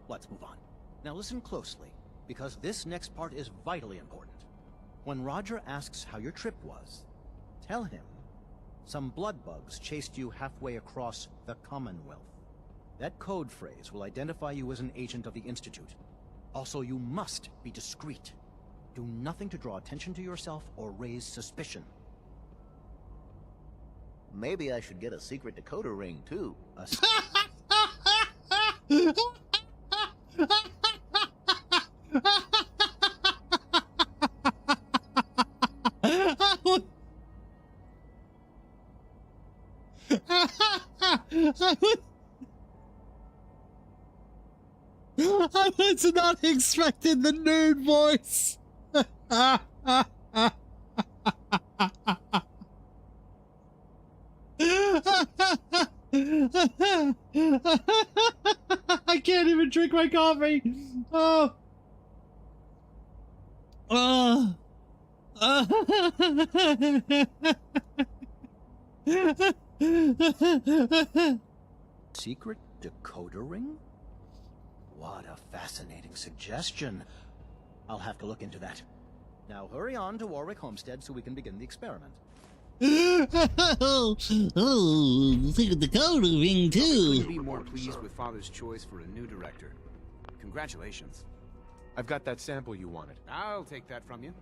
let's move on. Now listen closely, because this next part is vitally important. When Roger asks how your trip was, tell him some blood bugs chased you halfway across the Commonwealth. That code phrase will identify you as an agent of the Institute. Also, you must be discreet. Do nothing to draw attention to yourself or raise suspicion. Maybe I should get a secret decoder ring, too. I was not expecting the nerd voice. I can't even drink my coffee. Oh. Oh. Secret decoder ring? What a fascinating suggestion. I'll have to look into that. Now hurry on to Warwick Homestead so we can begin the experiment. Oh, secret decoder ring too. Couldn't be more pleased with Father's choice for a new director. Congratulations. I've got that sample you wanted. I'll take that from you.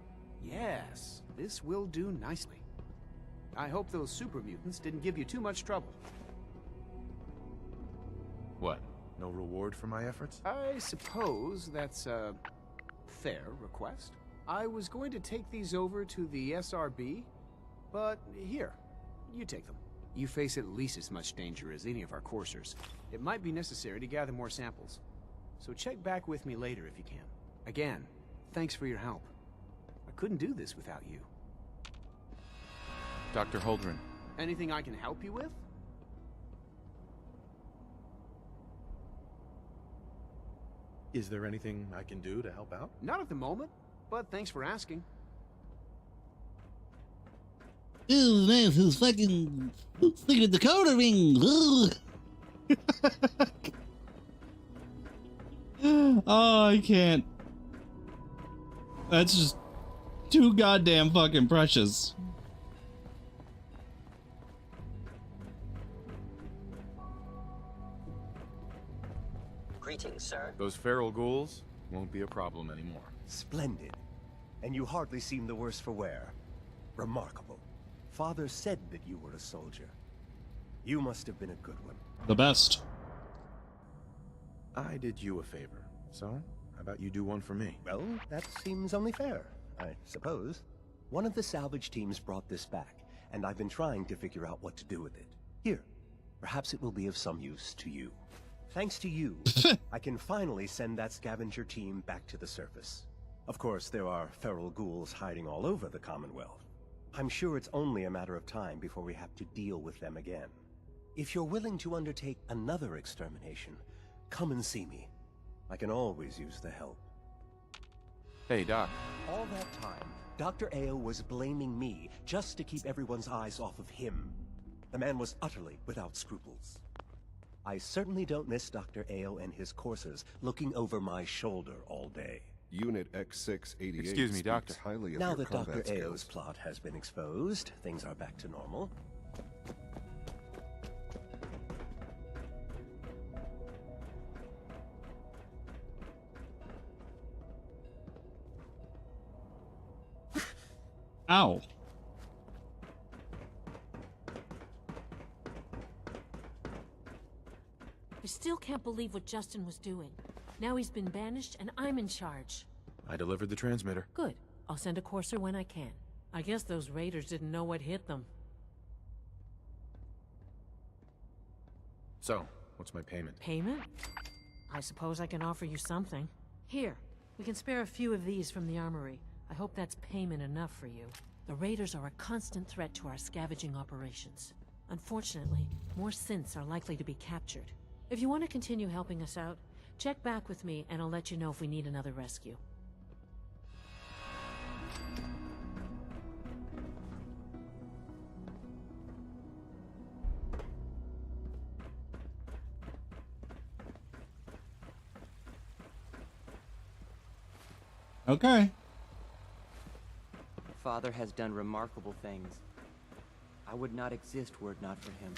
Yes, this will do nicely. I hope those super mutants didn't give you too much trouble. What? No reward for my efforts? I suppose that's a fair request. I was going to take these over to the SRB, but here, you take them. You face at least as much danger as any of our coursers. It might be necessary to gather more samples. So check back with me later if you can. Again, thanks for your help. I couldn't do this without you. Dr. Holdren. Anything I can help you with? Is there anything I can do to help out? Not at the moment, but thanks for asking. Ooh, man, who's fucking secret decoder ring? Oh, I can't. That's just too goddamn fucking precious. Greetings, sir. Those feral ghouls won't be a problem anymore. Splendid. And you hardly seem the worse for wear. Remarkable. Father said that you were a soldier. You must have been a good one. The best. I did you a favor, so how about you do one for me? Well, that seems only fair, I suppose. One of the salvage teams brought this back, and I've been trying to figure out what to do with it. Here, perhaps it will be of some use to you. Thanks to you, I can finally send that scavenger team back to the surface. Of course, there are feral ghouls hiding all over the Commonwealth. I'm sure it's only a matter of time before we have to deal with them again. If you're willing to undertake another extermination, come and see me. I can always use the help. Hey, Doc. All that time, Dr. Ao was blaming me just to keep everyone's eyes off of him. The man was utterly without scruples. I certainly don't miss Dr. Ao and his courses looking over my shoulder all day. Unit X688. Excuse me, Doctor. Highly of Now your that Dr. combat Ao's skills. plot has been exposed, things are back to normal. Ow. I still can't believe what Justin was doing. Now he's been banished and I'm in charge. I delivered the transmitter. Good. I'll send a courser when I can. I guess those raiders didn't know what hit them. So, what's my payment? Payment? I suppose I can offer you something. Here, we can spare a few of these from the armory. I hope that's payment enough for you. The raiders are a constant threat to our scavenging operations. Unfortunately, more synths are likely to be captured. If you want to continue helping us out, check back with me and I'll let you know if we need another rescue. Okay. Father has done remarkable things. I would not exist were it not for him.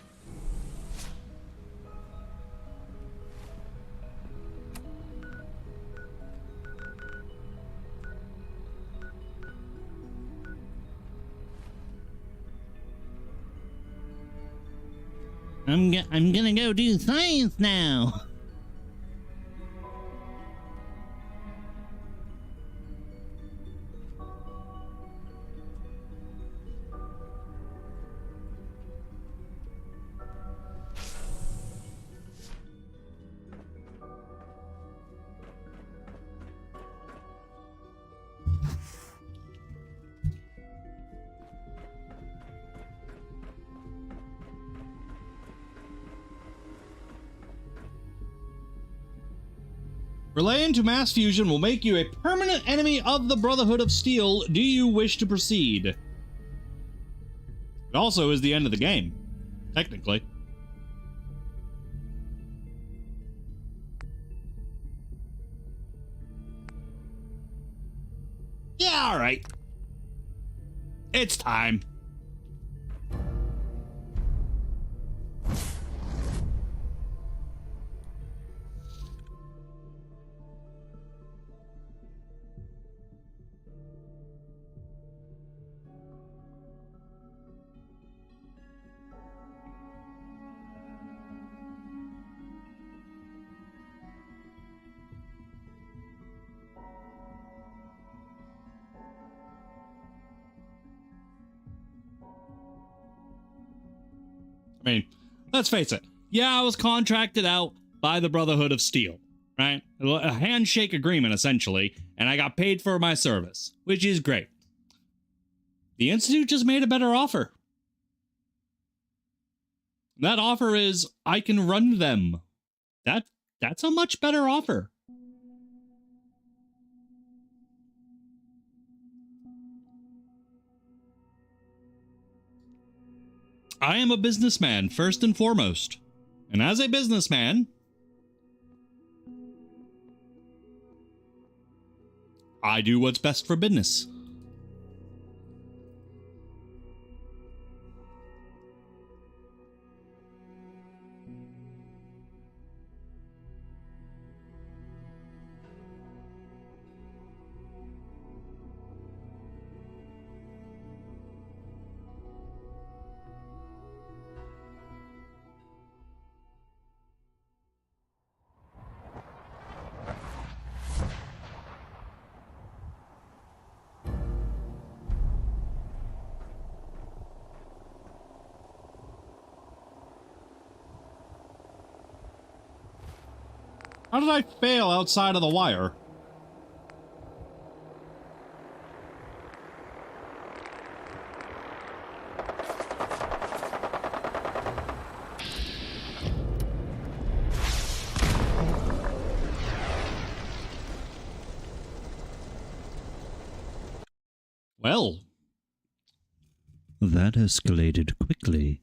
I'm gonna go do science now. Relaying to mass fusion will make you a permanent enemy of the Brotherhood of Steel. Do you wish to proceed? It also is the end of the game, technically. Yeah, alright. It's time. I mean, let's face it. Yeah, I was contracted out by the Brotherhood of Steel, right? A handshake agreement, essentially, and I got paid for my service, which is great. The Institute just made a better offer. That offer is, I can run them. That's a much better offer. I am a businessman, first and foremost. And as a businessman, I do what's best for business. How did I fail outside of the wire? Well, that escalated quickly.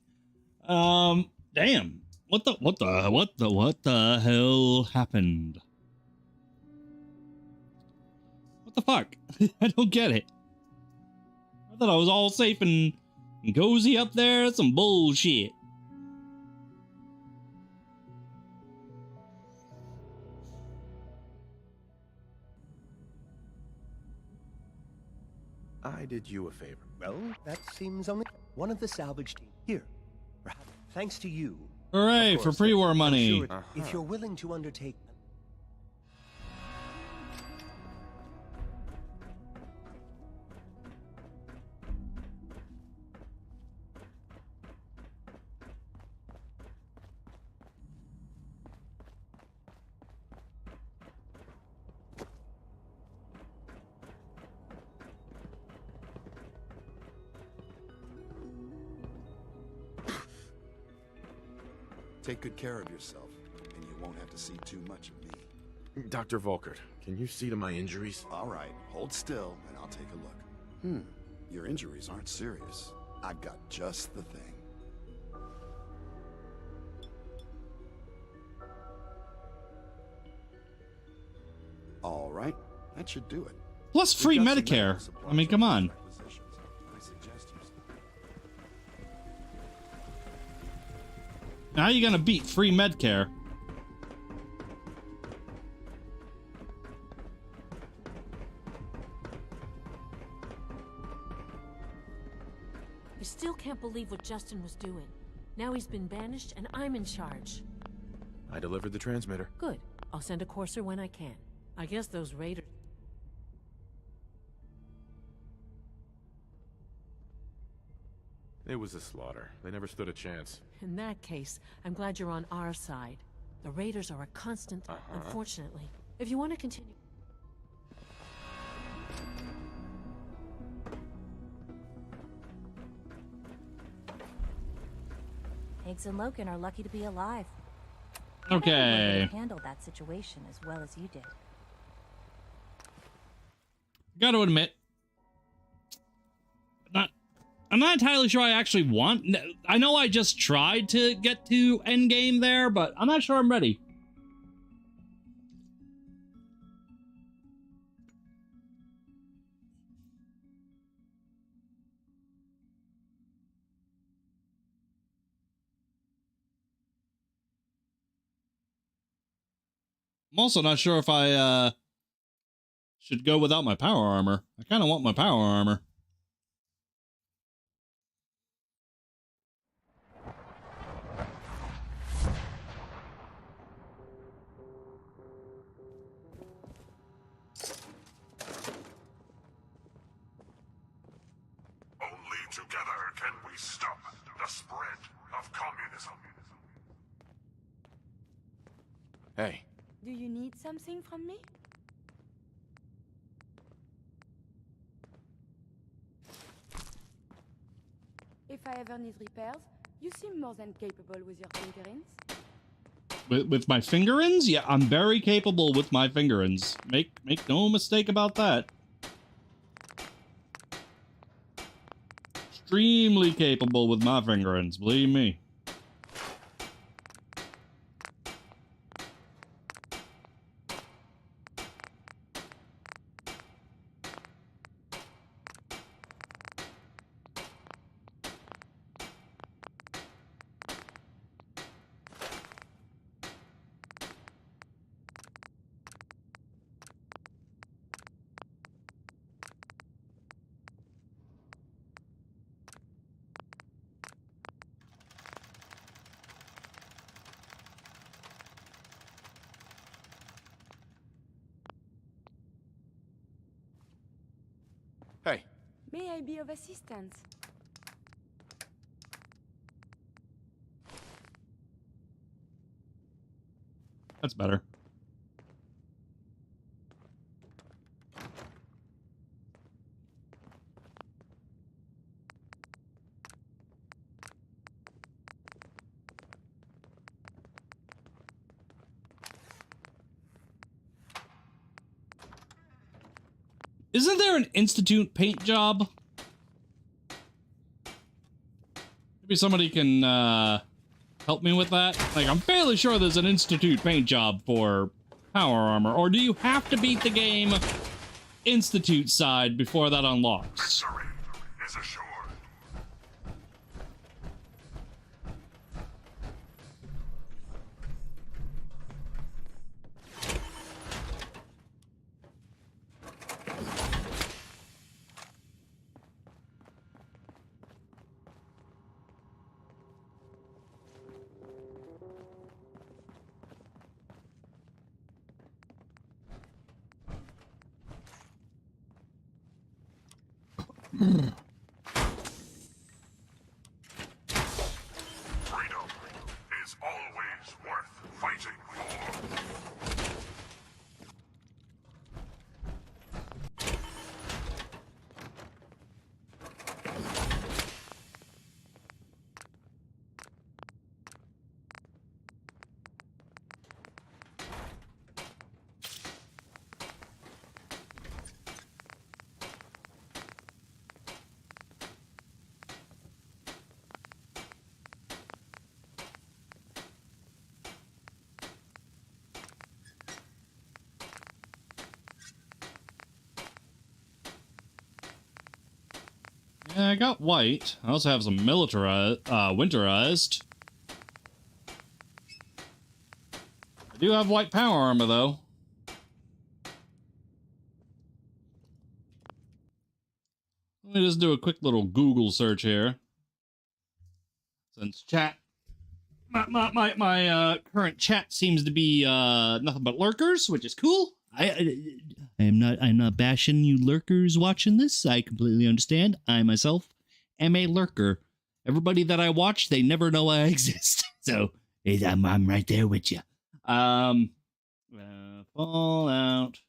Damn. What the hell happened? What the fuck? I don't get it. I thought I was all safe and cozy up there. That's some bullshit. I did you a favor. Well, that seems only one of the salvage team here. Perhaps thanks to you. Hooray Of for course, pre-war I'm money. sure if you're willing to undertake. Take good care of yourself, and you won't have to see too much of me. Dr. Volkert, can you see to my injuries? All right, hold still, and I'll take a look. Your injuries aren't serious. I've got just the thing. All right, that should do it. Plus free Medicare. I mean, come on. I suggest you... How are you gonna beat free Medicare? I still can't believe what Justin was doing. Now he's been banished and I'm in charge. I delivered the transmitter. Good. I'll send a courser when I can. I guess those raiders... It was a slaughter. They never stood a chance. In that case, I'm glad you're on our side. The raiders are a constant, unfortunately. If you want to continue... Higgs and Logan are lucky to be alive. Okay. Handled that situation as well as you did. Gotta admit, I'm not entirely sure I actually want... I know I just tried to get to endgame there, but I'm not sure I'm ready. I'm also not sure if I should go without my power armor. I kind of want my power armor. Only together can we stop the spread of communism. Hey. Do you need something from me? If I ever need repairs, you seem more than capable with your fingerings. With my fingerings? Yeah, I'm very capable with my fingerings. Make no mistake about that. Extremely capable with my fingerings, believe me. Hey. May I be of assistance? That's better. Isn't there an Institute paint job? Maybe somebody can help me with that? Like, I'm fairly sure there's an Institute paint job for power armor, or do you have to beat the game Institute side before that unlocks? Victory is assured. Freedom is always worth fighting for. Yeah, I got white. I also have some militarized, winterized. I do have white power armor, though. Let me just do a quick little Google search here. Since chat, my current chat seems to be nothing but lurkers, which is cool. I'm not bashing you lurkers watching this. I completely understand. I myself am a lurker. Everybody that I watch, they never know I exist. So I'm right there with you. Fallout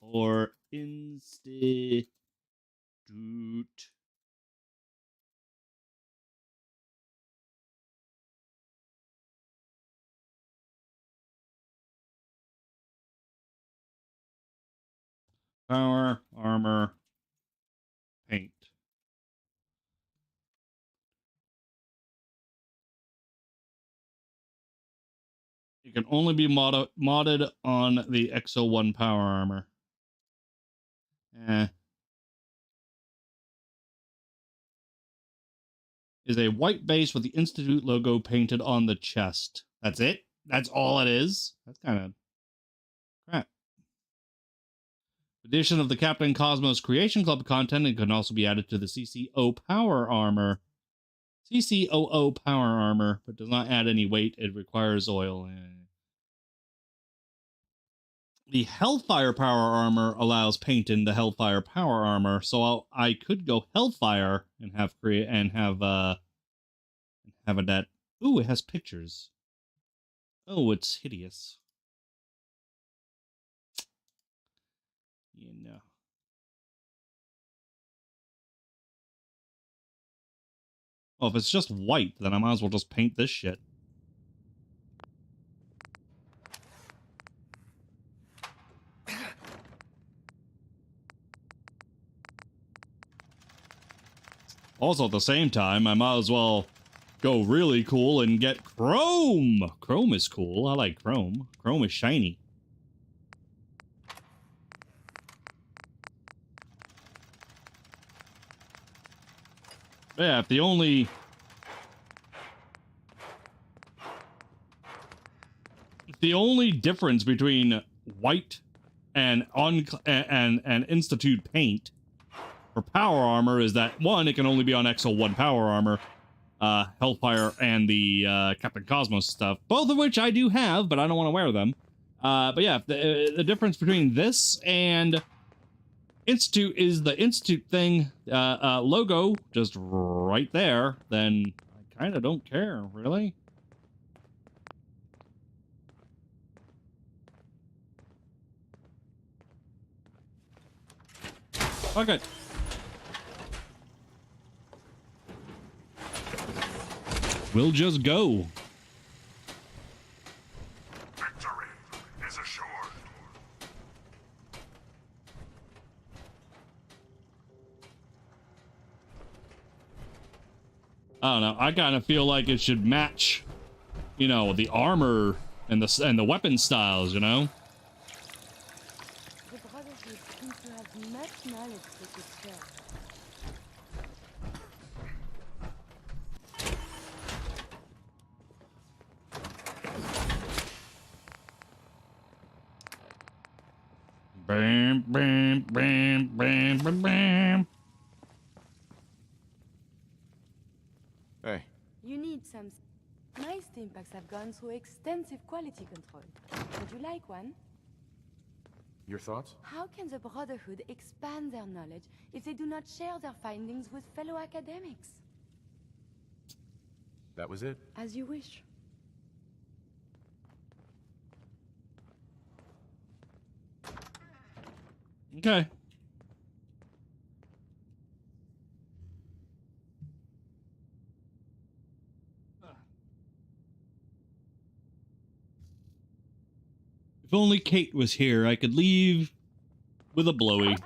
or Institute. Power armor paint. It can only be modded on the XO1 power armor. Is a white base with the Institute logo painted on the chest. That's it? That's all it is? That's kind of crap. Addition of the Captain Cosmos Creation Club content, it can also be added to the CCO power armor. CCOO power armor, but does not add any weight. It requires oil. The Hellfire power armor allows paint in the Hellfire power armor, so I could go Hellfire and have that. Ooh, it has pictures. Oh, it's hideous. You know. Well, if it's just white, then I might as well just paint this shit. Also, at the same time, I might as well go really cool and get chrome. Chrome is cool. I like chrome. Chrome is shiny. Yeah, if the only difference between white and Institute paint for power armor is that, one, it can only be on XO1 power armor, Hellfire, and the Captain Cosmos stuff, both of which I do have, but I don't want to wear them. But yeah, the difference between this and Institute is the Institute thing logo just right there, then I kind of don't care, really. Okay. We'll just go. Victory is assured. I don't know. I kind of feel like it should match, you know, the armor and the weapon styles, you know? The Brotherhood seems to have much knowledge they could share. Bam, bam, bam, bam, bam, bam. Hey. You need some. My steam packs have gone through extensive quality control. Would you like one? Your thoughts? How can the Brotherhood expand their knowledge if they do not share their findings with fellow academics? That was it? As you wish. Okay. If only Kate was here, I could leave with a blowy.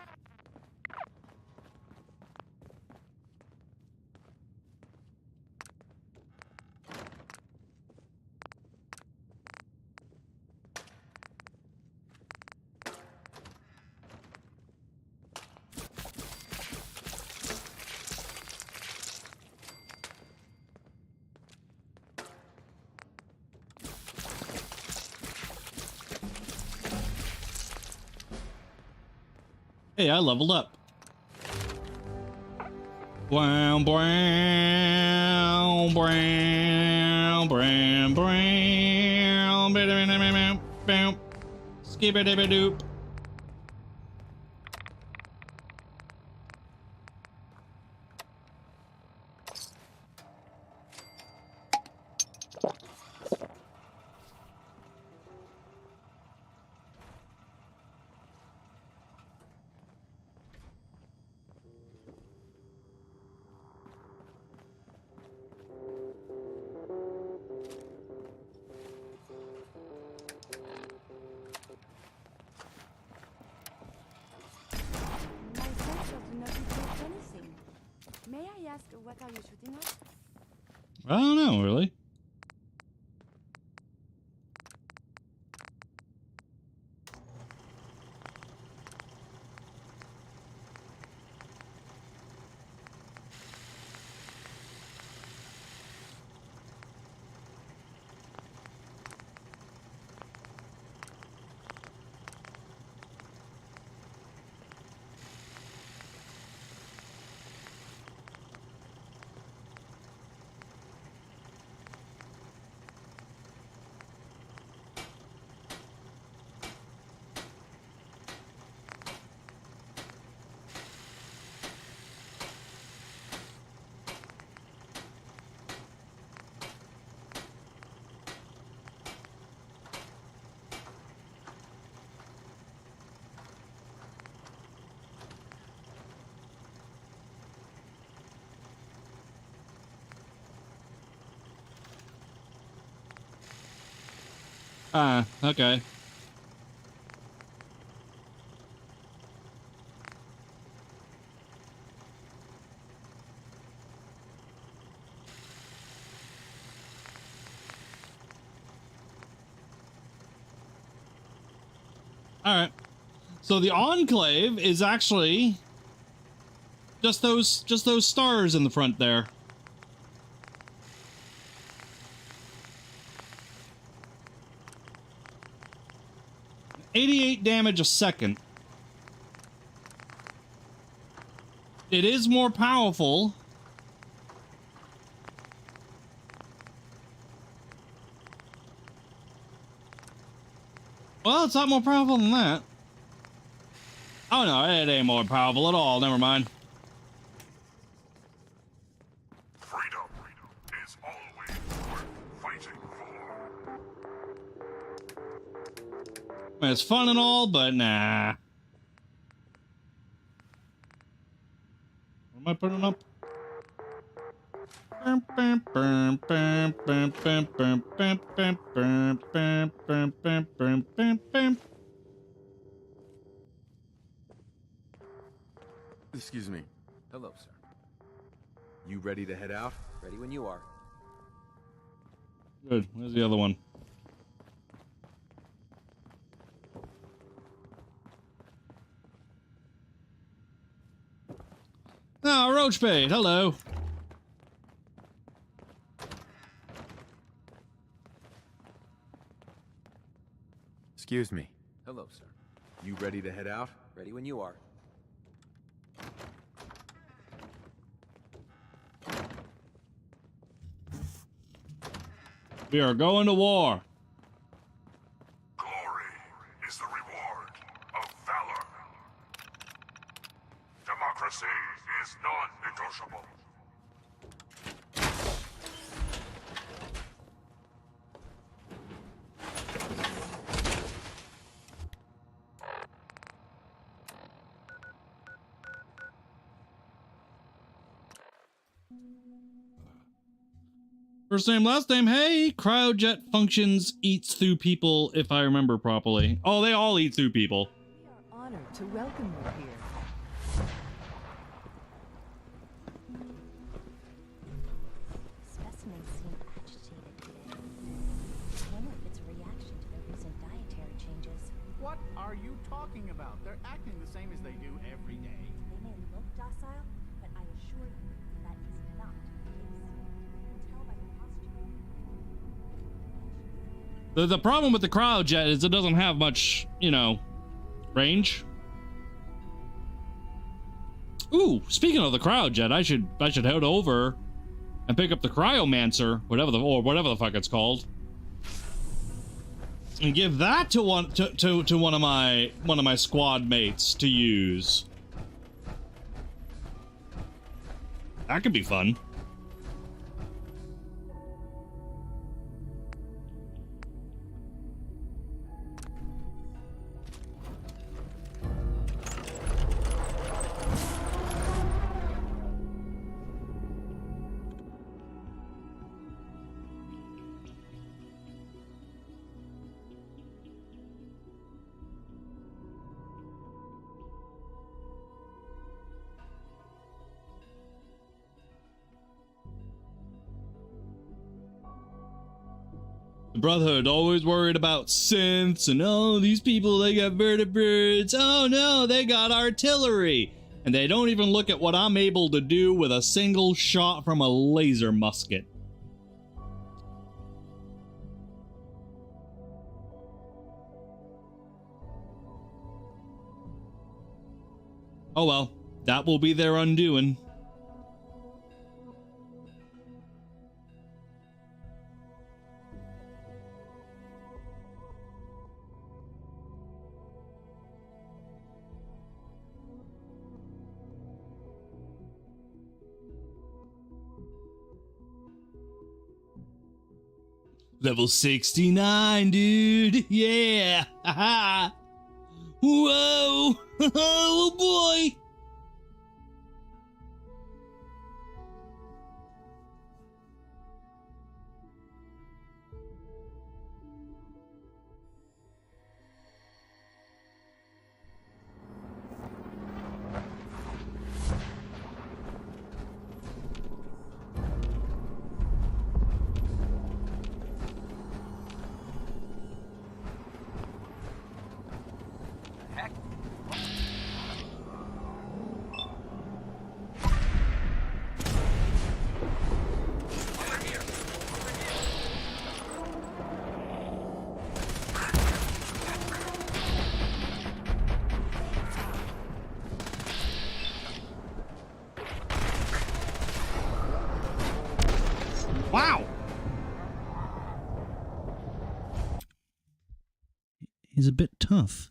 Hey, I leveled up. Brown, brown, brown, brown, brown, brown, skip-a-dip-a-doop. My sensors do not detect anything. May I ask, what are you shooting at? I don't know, really. Ah, okay. All right. So the Enclave is actually just those stars in the front there. $88 damage a second. It is more powerful. Well, it's not more powerful than that. Oh no, it ain't more powerful at all. Never mind. Freedom is always worth fighting for. It's fun and all, but nah. What am I putting up? Excuse me. Hello, sir. You ready to head out? Ready when you are. Good. Where's the other one? Oh, Roach Bait. Hello. Excuse me. Hello, sir. You ready to head out? Ready when you are. We are going to war. Glory is the reward of valor. Democracy is non-negotiable. First name, last name. Hey, cryojet functions, eats through people, if I remember properly. Oh, they all eat through people. We are honored to welcome you here. Specimens seem agitated today. I wonder if it's a reaction to their recent dietary changes. What are you talking about? They're acting the same as they do every day. They may look docile, but I assure you that is not the case. You can tell by the costume. The problem with the cryojet is it doesn't have much, you know, range. Ooh, speaking of the cryojet, I should head over and pick up the cryomancer, whatever the fuck it's called, and give that to one of my squad mates to use. That could be fun. The Brotherhood always worried about synths and, oh, these people, they got vertebrates. Oh no, they got artillery. And they don't even look at what I'm able to do with a single shot from a laser musket. Oh well, that will be their undoing. Level 69, dude. Yeah. Haha. Whoa. Oh boy. Wow. He's a bit tough.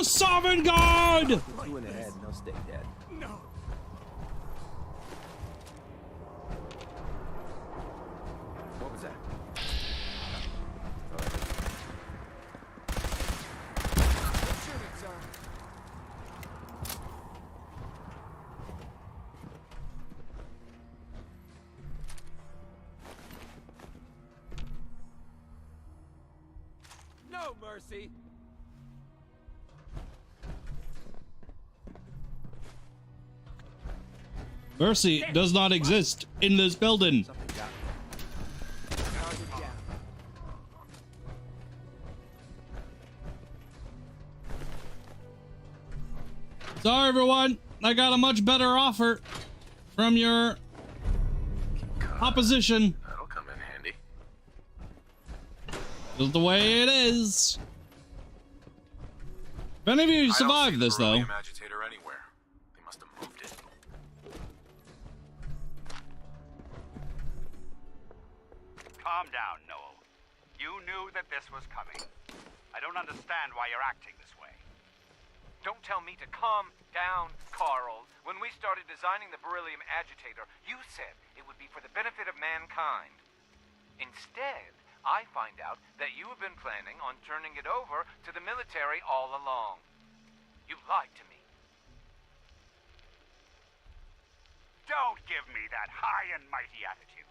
the Sovereign God! Two in the head, no stay dead. No. What was that? Shooting, sir. No mercy. Mercy does not exist in this building. Sorry, everyone. I got a much better offer from your opposition. That'll come in handy. Just the way it is. If any of you survive this, though. Agitator anywhere. They must have moved it. Calm down, Noel. You knew that this was coming. I don't understand why you're acting this way. Don't tell me to calm down, Carl. When we started designing the beryllium agitator, you said it would be for the benefit of mankind. Instead, I find out that you have been planning on turning it over to the military all along. You lied to me. Don't give me that high and mighty attitude.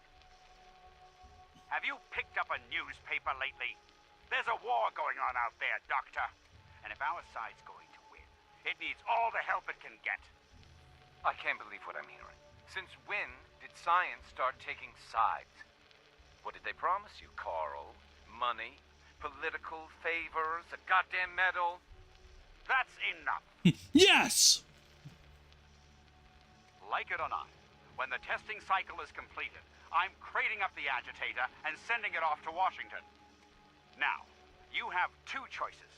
Have you picked up a newspaper lately? There's a war going on out there, Doctor. And if our side's going to win, it needs all the help it can get. I can't believe what I'm hearing. Since when did science start taking sides? What did they promise you, Carl? Money? Political favors? A goddamn medal? That's enough. Yes! Like it or not, when the testing cycle is completed, I'm crating up the agitator and sending it off to Washington. Now, you have two choices.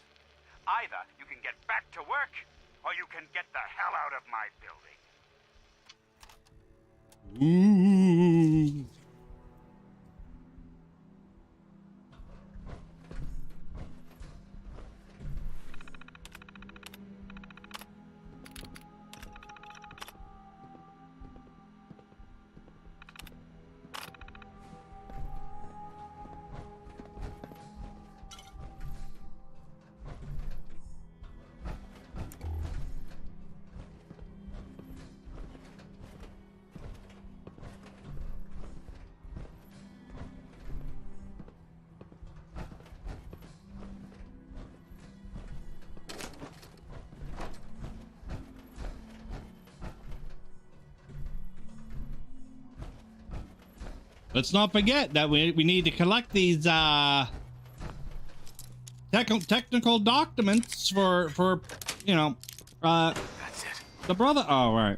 Either you can get back to work, or you can get the hell out of my building. Ooh. Let's not forget that we need to collect these technical documents for you know That's it. the brother. Oh, right.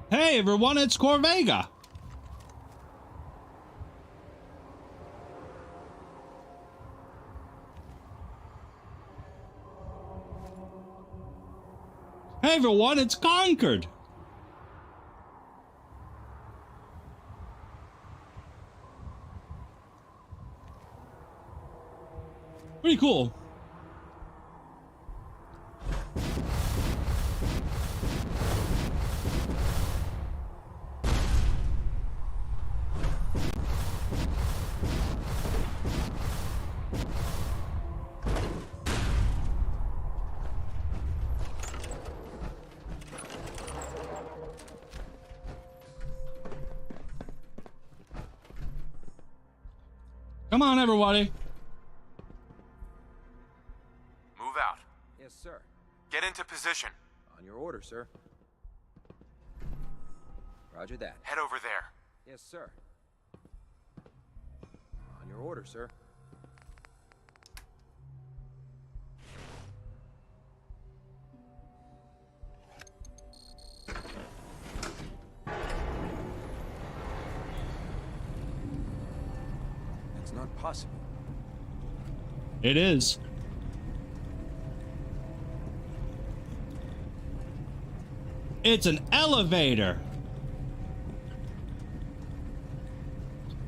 Hey everyone, it's Corvega. Hey everyone, it's Concord. Pretty cool. Come on, everybody. Move out. Yes, sir. Get into position. On your order, sir. Roger that. Head over there. Yes, sir. On your order, sir. possible. It is. It's an elevator.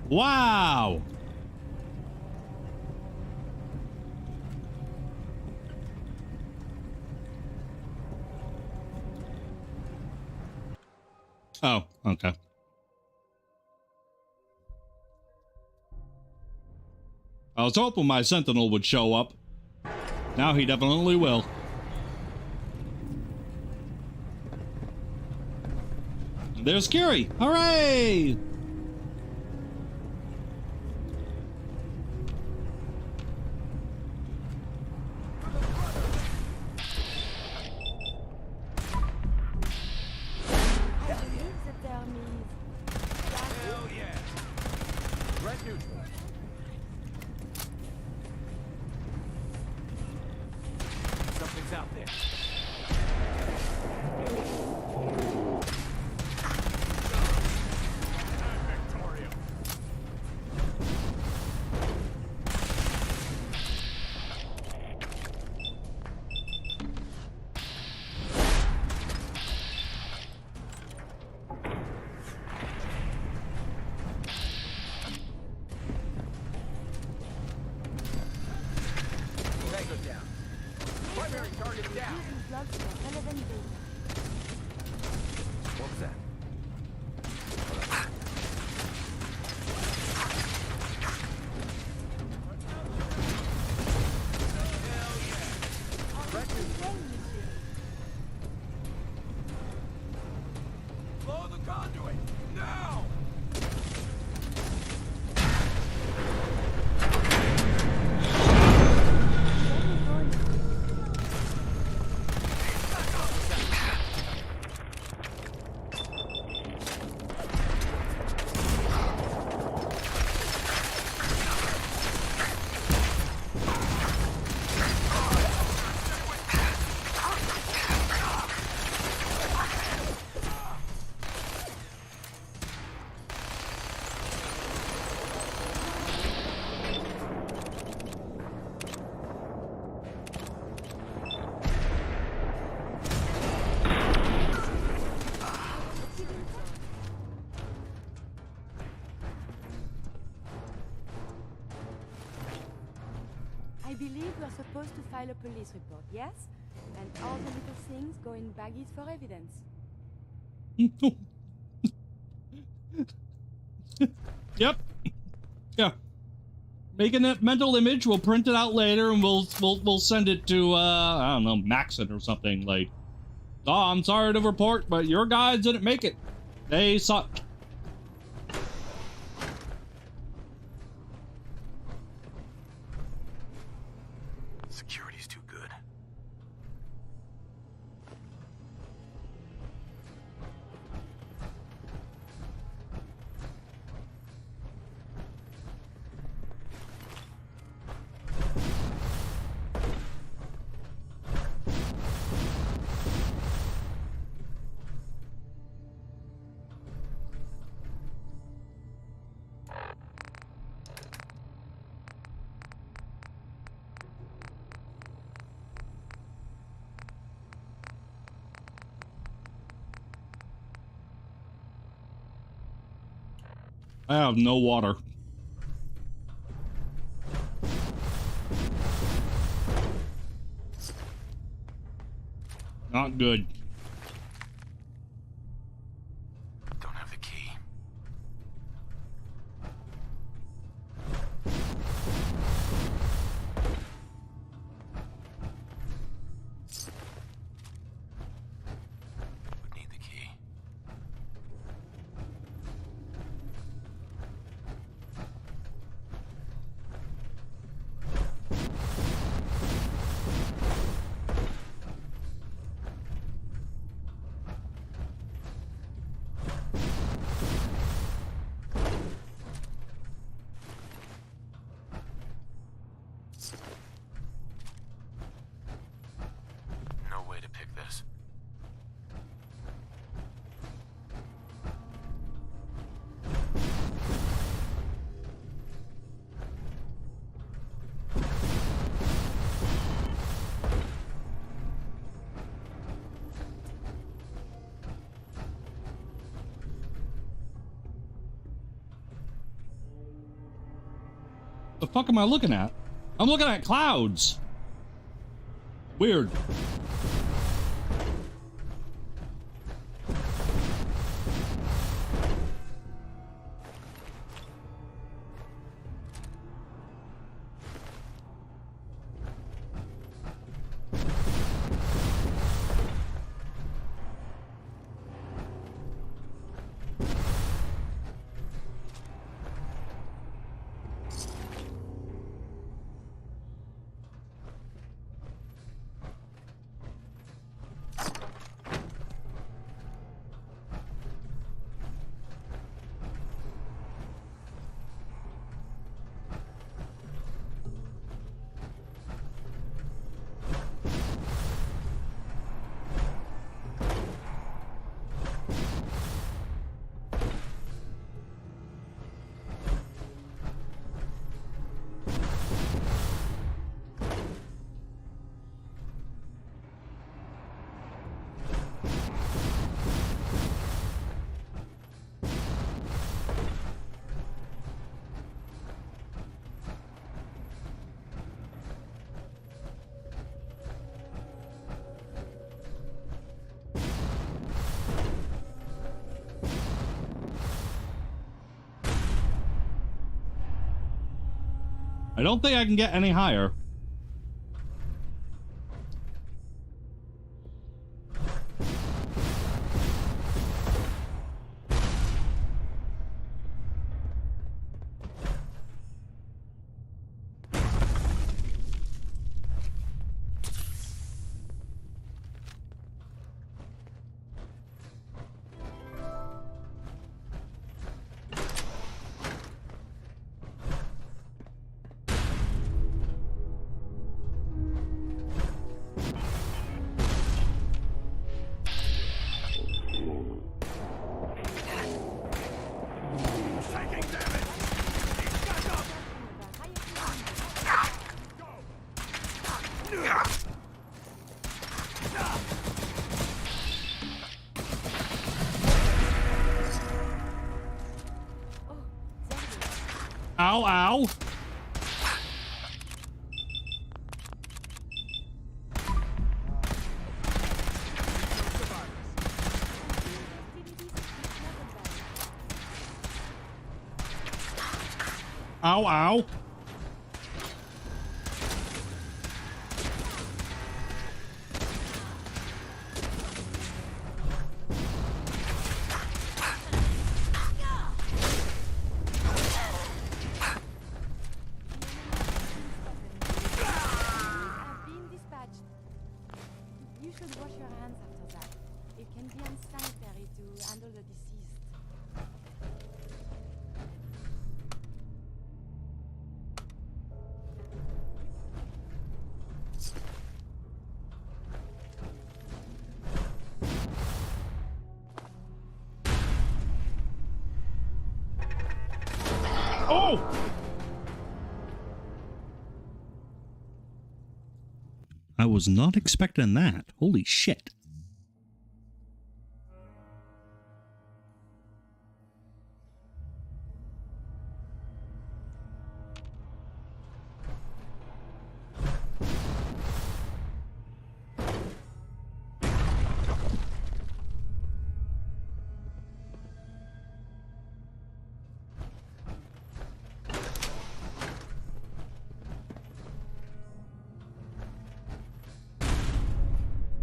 Wow. Oh, okay. I was hoping my sentinel would show up. Now he definitely will. There's Curie! Hooray! Hell yeah. Threat neutral. Something's out there. Tango down. Primary target down. What was that? Blow the conduit! Now! I believe we're supposed to file a police report, yes? And all the little things go in baggies for evidence. Yep. Yeah. Make a mental image, we'll print it out later, and we'll send it to I don't know, Maxon or something. Like, oh, I'm sorry to report, but your guys didn't make it. They sucked. Security's too good. I have no water. Not good. Don't have the key. Would need the key. The fuck am I looking at? I'm looking at clouds. Weird. I don't think I can get any higher. Ow, ow. Ow, ow. Oh! I was not expecting that. Holy shit.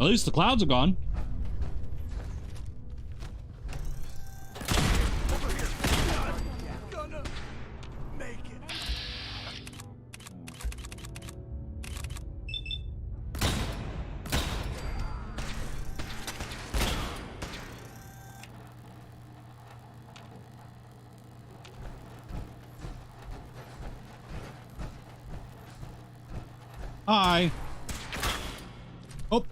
At least the clouds are gone. Hi. Oh.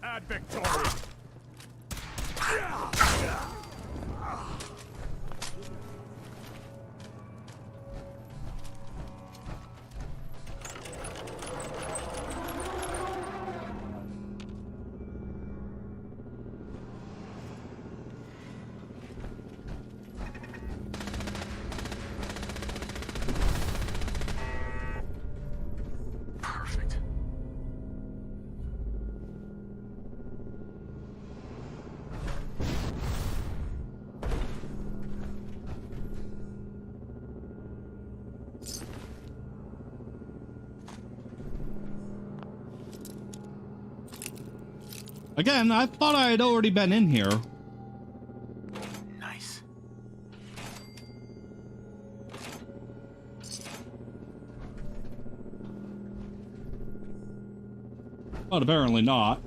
Ad Victoria. Again, I thought I had already been in here. Nice. But apparently not.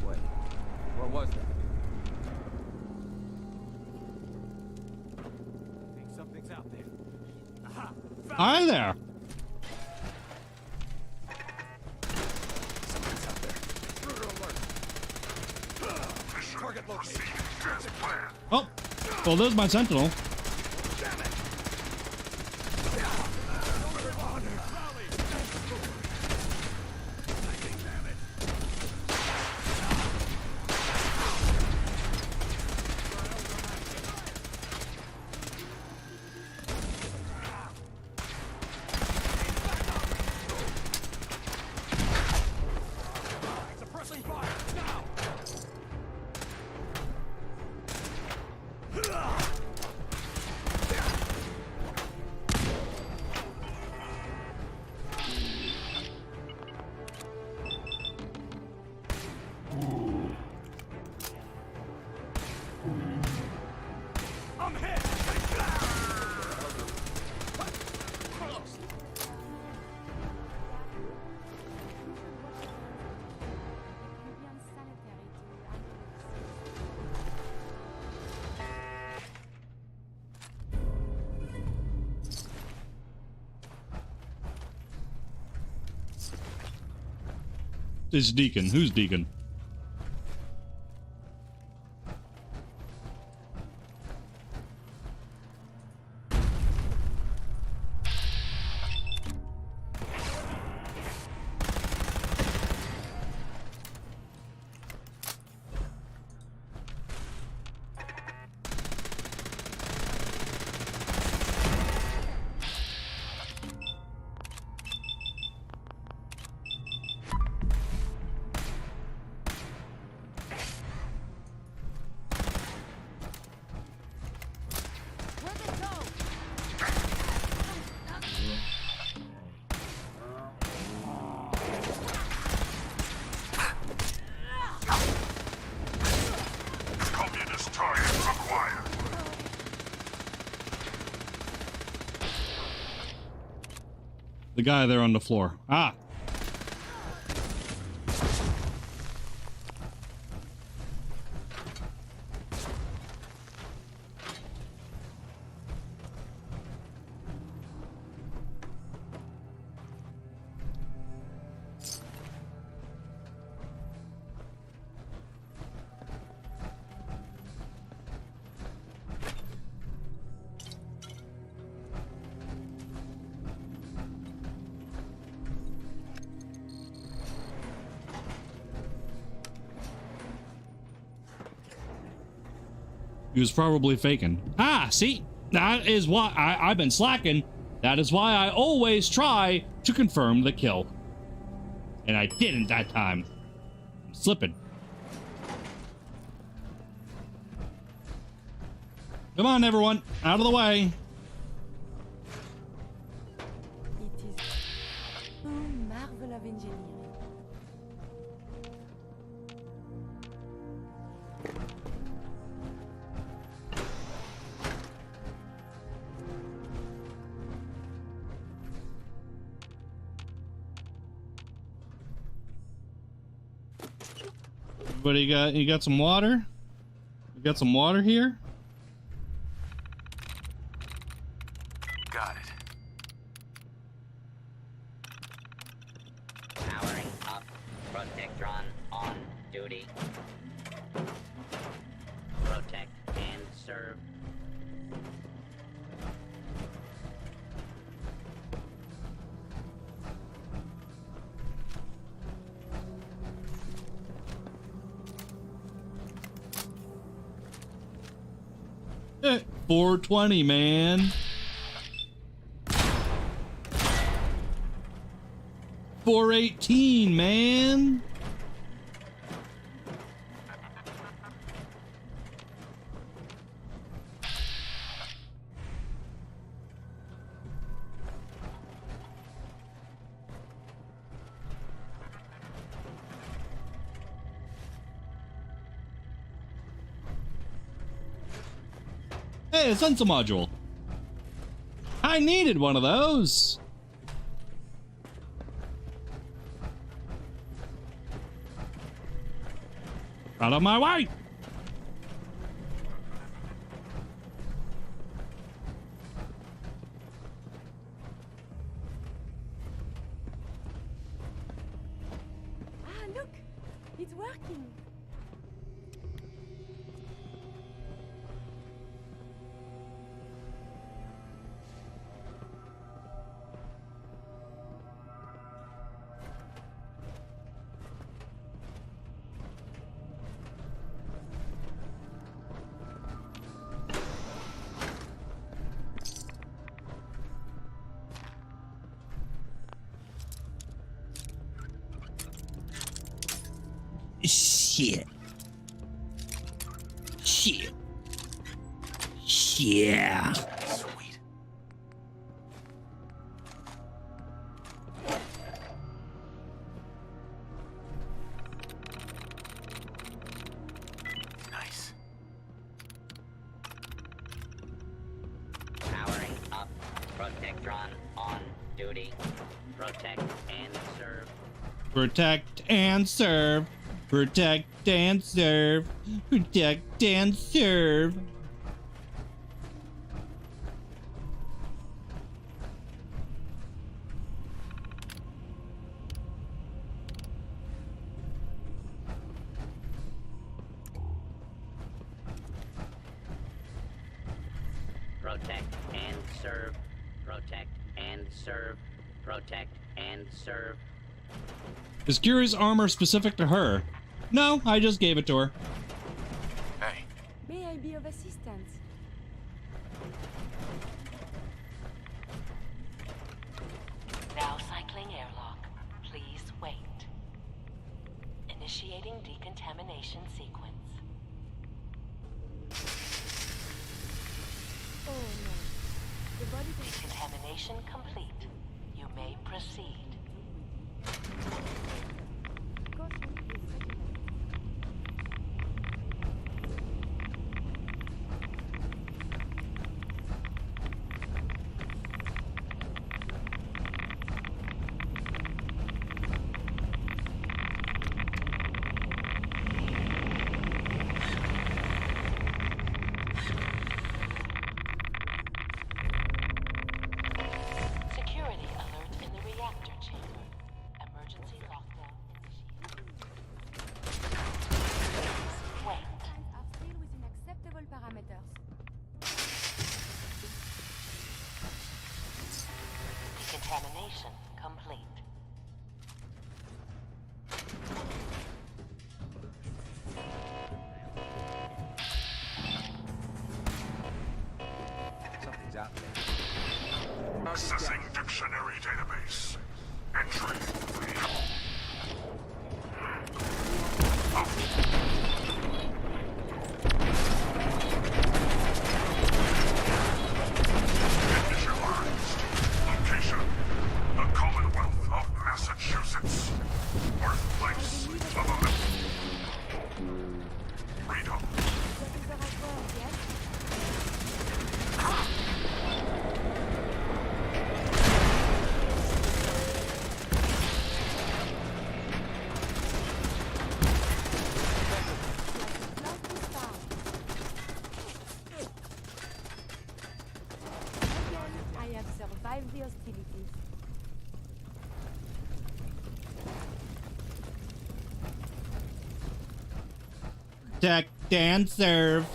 Wait, what was that? I think something's out there. Aha! Hi there. Something's out there. Intruder alert. Target located. Oh, well, there's my sentinel. Suppressing fire now. I'm hit. It's Deacon. Who's Deacon? Communist target acquired. The guy there on the floor. Ah. He was probably faking. Ah, see? That is why I've been slacking. That is why I always try to confirm the kill. And I didn't that time. I'm slipping. Come on, everyone. Out of the way. It is a marvel of engineering. But you got some water? You got some water here? Got it. Powering up. Protectron on duty. Protect and serve. Eh, 420, man. 418, man. Hey, a sensor module. I needed one of those. Out of my way. Ah, look! It's working! Shit. Shit. Yeah. Sweet. Nice. Powering up. Protectron on duty. Protect and serve. Protect and serve. Protect and serve. Protect and serve. Protect and serve. Protect and serve. Protect and serve. Is Kiri's armor specific to her? No, I just gave it to her. Hey. May I be of assistance? Now cycling airlock. Please wait. Initiating decontamination sequence. Oh no. The body Decontamination complete. You may proceed. Security alert in the reactor chamber. Emergency lockdown initiated. Wait. are still within acceptable parameters. Decontamination complete. Something's out there. Accessing dictionary database. Entry. Initialized. Location. The Commonwealth of Massachusetts. Birthplace of a... Freedom. I have survived the hostilities. Protect and serve.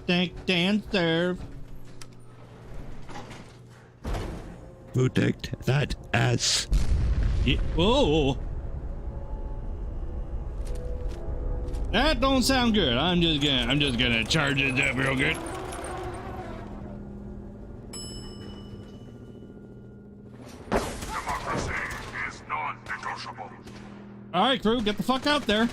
Protect and serve. Protect that ass. Yeah. Whoa. That don't sound good. I'm just gonna charge it up real good. Democracy is non-negotiable. All right, crew, get the fuck out there.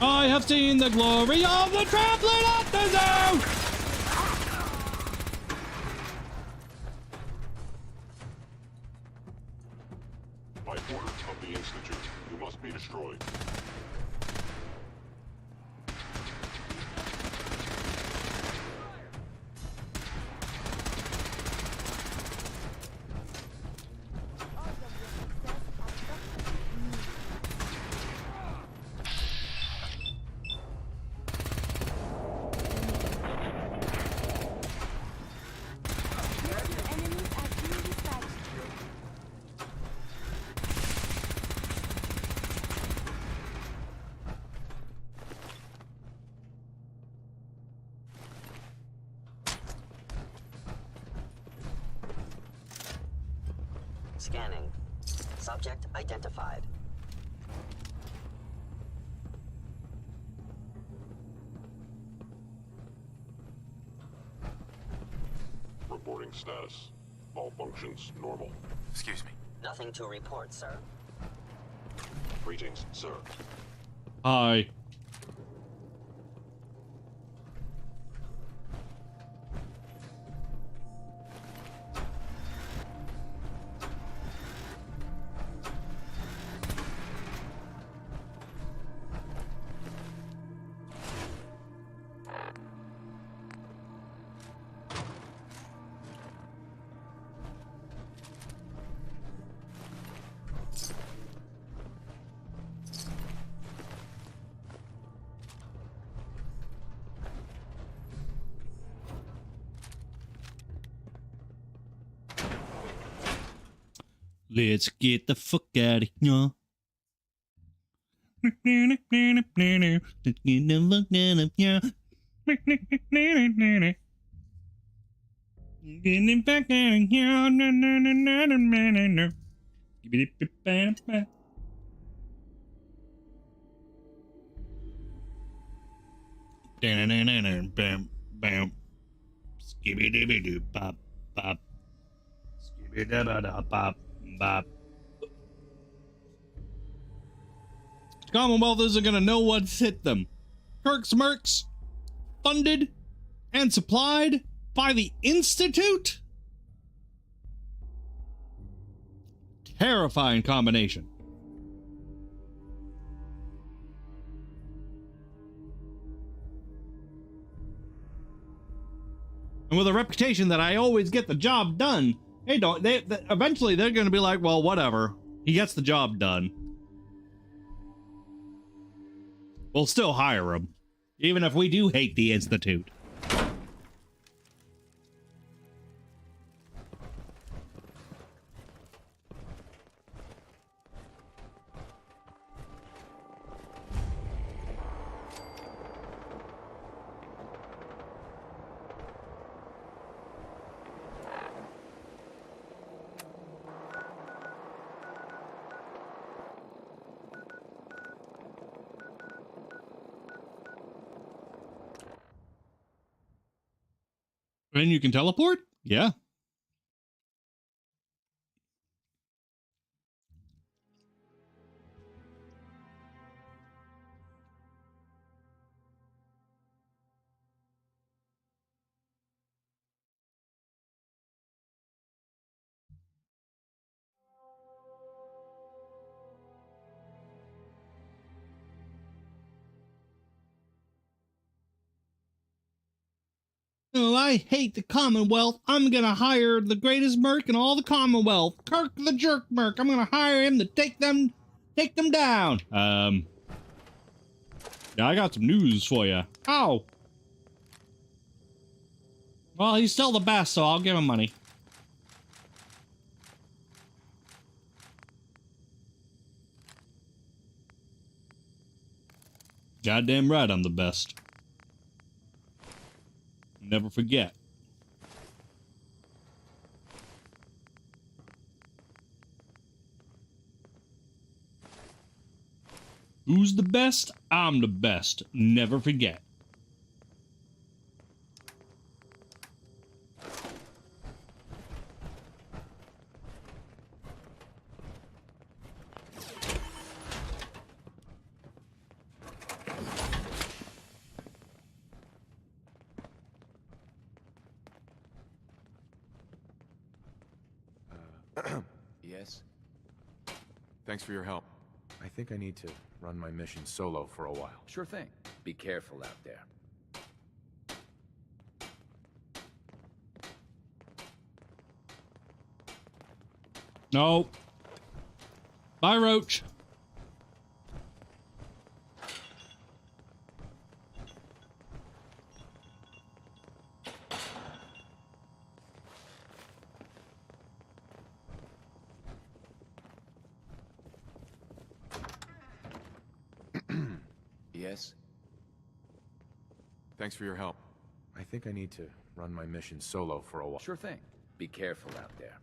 I have seen the glory of the traveler at the zoo! By order of the Institute, you must be destroyed. Scanning. Subject identified. Reporting status. All functions normal. Excuse me. Nothing to report, sir. Greetings, sir. Hi. Let's get the fuck out of here. Let's get the fuck out of here. Getting back out of here. Bam, bam. Skibby-dibby-doo, pop, pop. Skibby-dabba-da, pop. Bop. Commonwealth isn't gonna know what's hit them. Kirk's Mercs, funded and supplied by the Institute? Terrifying combination. And with a reputation that I always get the job done, they don't. They eventually they're going to be like, well, whatever. He gets the job done. We'll still hire him, even if we do hate the Institute. And you can teleport? Yeah. Oh, I hate the Commonwealth. I'm gonna hire the greatest merc in all the Commonwealth. Kirk the Jerk Merc. I'm gonna hire him to take them down. Yeah, I got some news for you. Ow. Well, he's still the best, so I'll give him money. Goddamn right, I'm the best. Never forget. Who's the best? I'm the best. Never forget. Yes? Thanks for your help. I think I need to run my mission solo for a while. Sure thing. Be careful out there. No. Bye, Roach. Yes? Thanks for your help. I think I need to run my mission solo for a while. Sure thing. Be careful out there.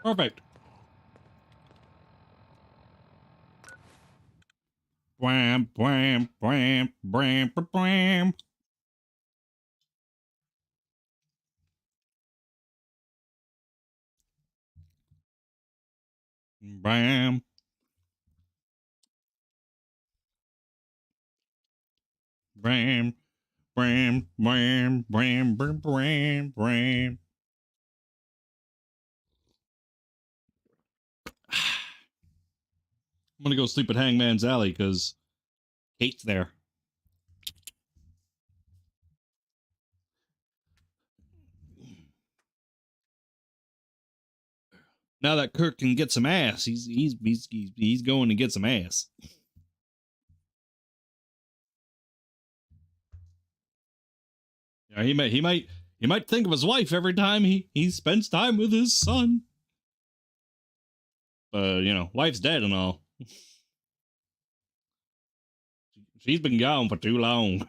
Perfect. Bwam, bwam, bwam, bwam, bwam. Bam. Bram, bram, bram, bram, bram, bram, bram. I'm gonna go sleep at Hangman's Alley because Kate's there. Now that Kirk can get some ass, he's going to get some ass. Yeah, he might think of his wife every time he spends time with his son. You know, wife's dead and all. She's been gone for too long.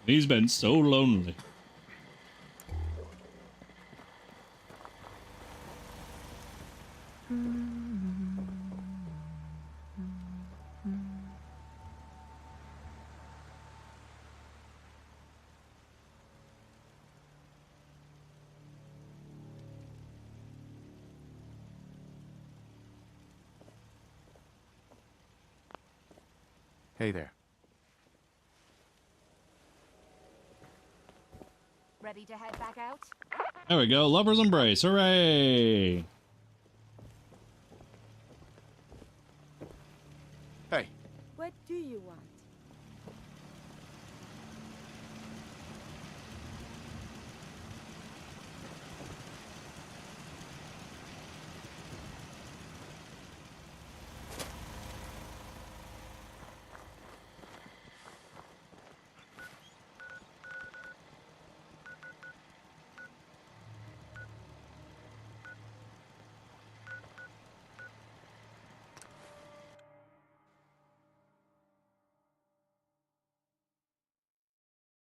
He's been so lonely. Hey there. Ready to head back out? There we go. Lover's embrace. Hooray! Hey. What do you want?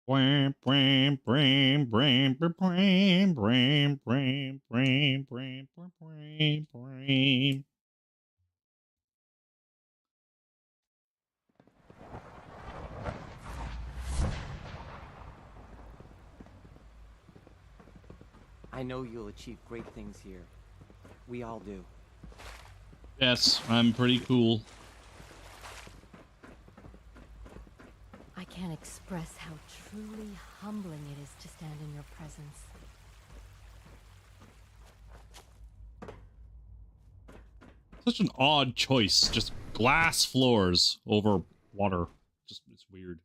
Bram, bram, bram, bram, bram, bram, bram, bram, bram, bram, bram, bram. I know you'll achieve great things here. We all do. Yes, I'm pretty cool. I can't express how truly humbling it is to stand in your presence. Such an odd choice. Just glass floors over water. Just, it's weird.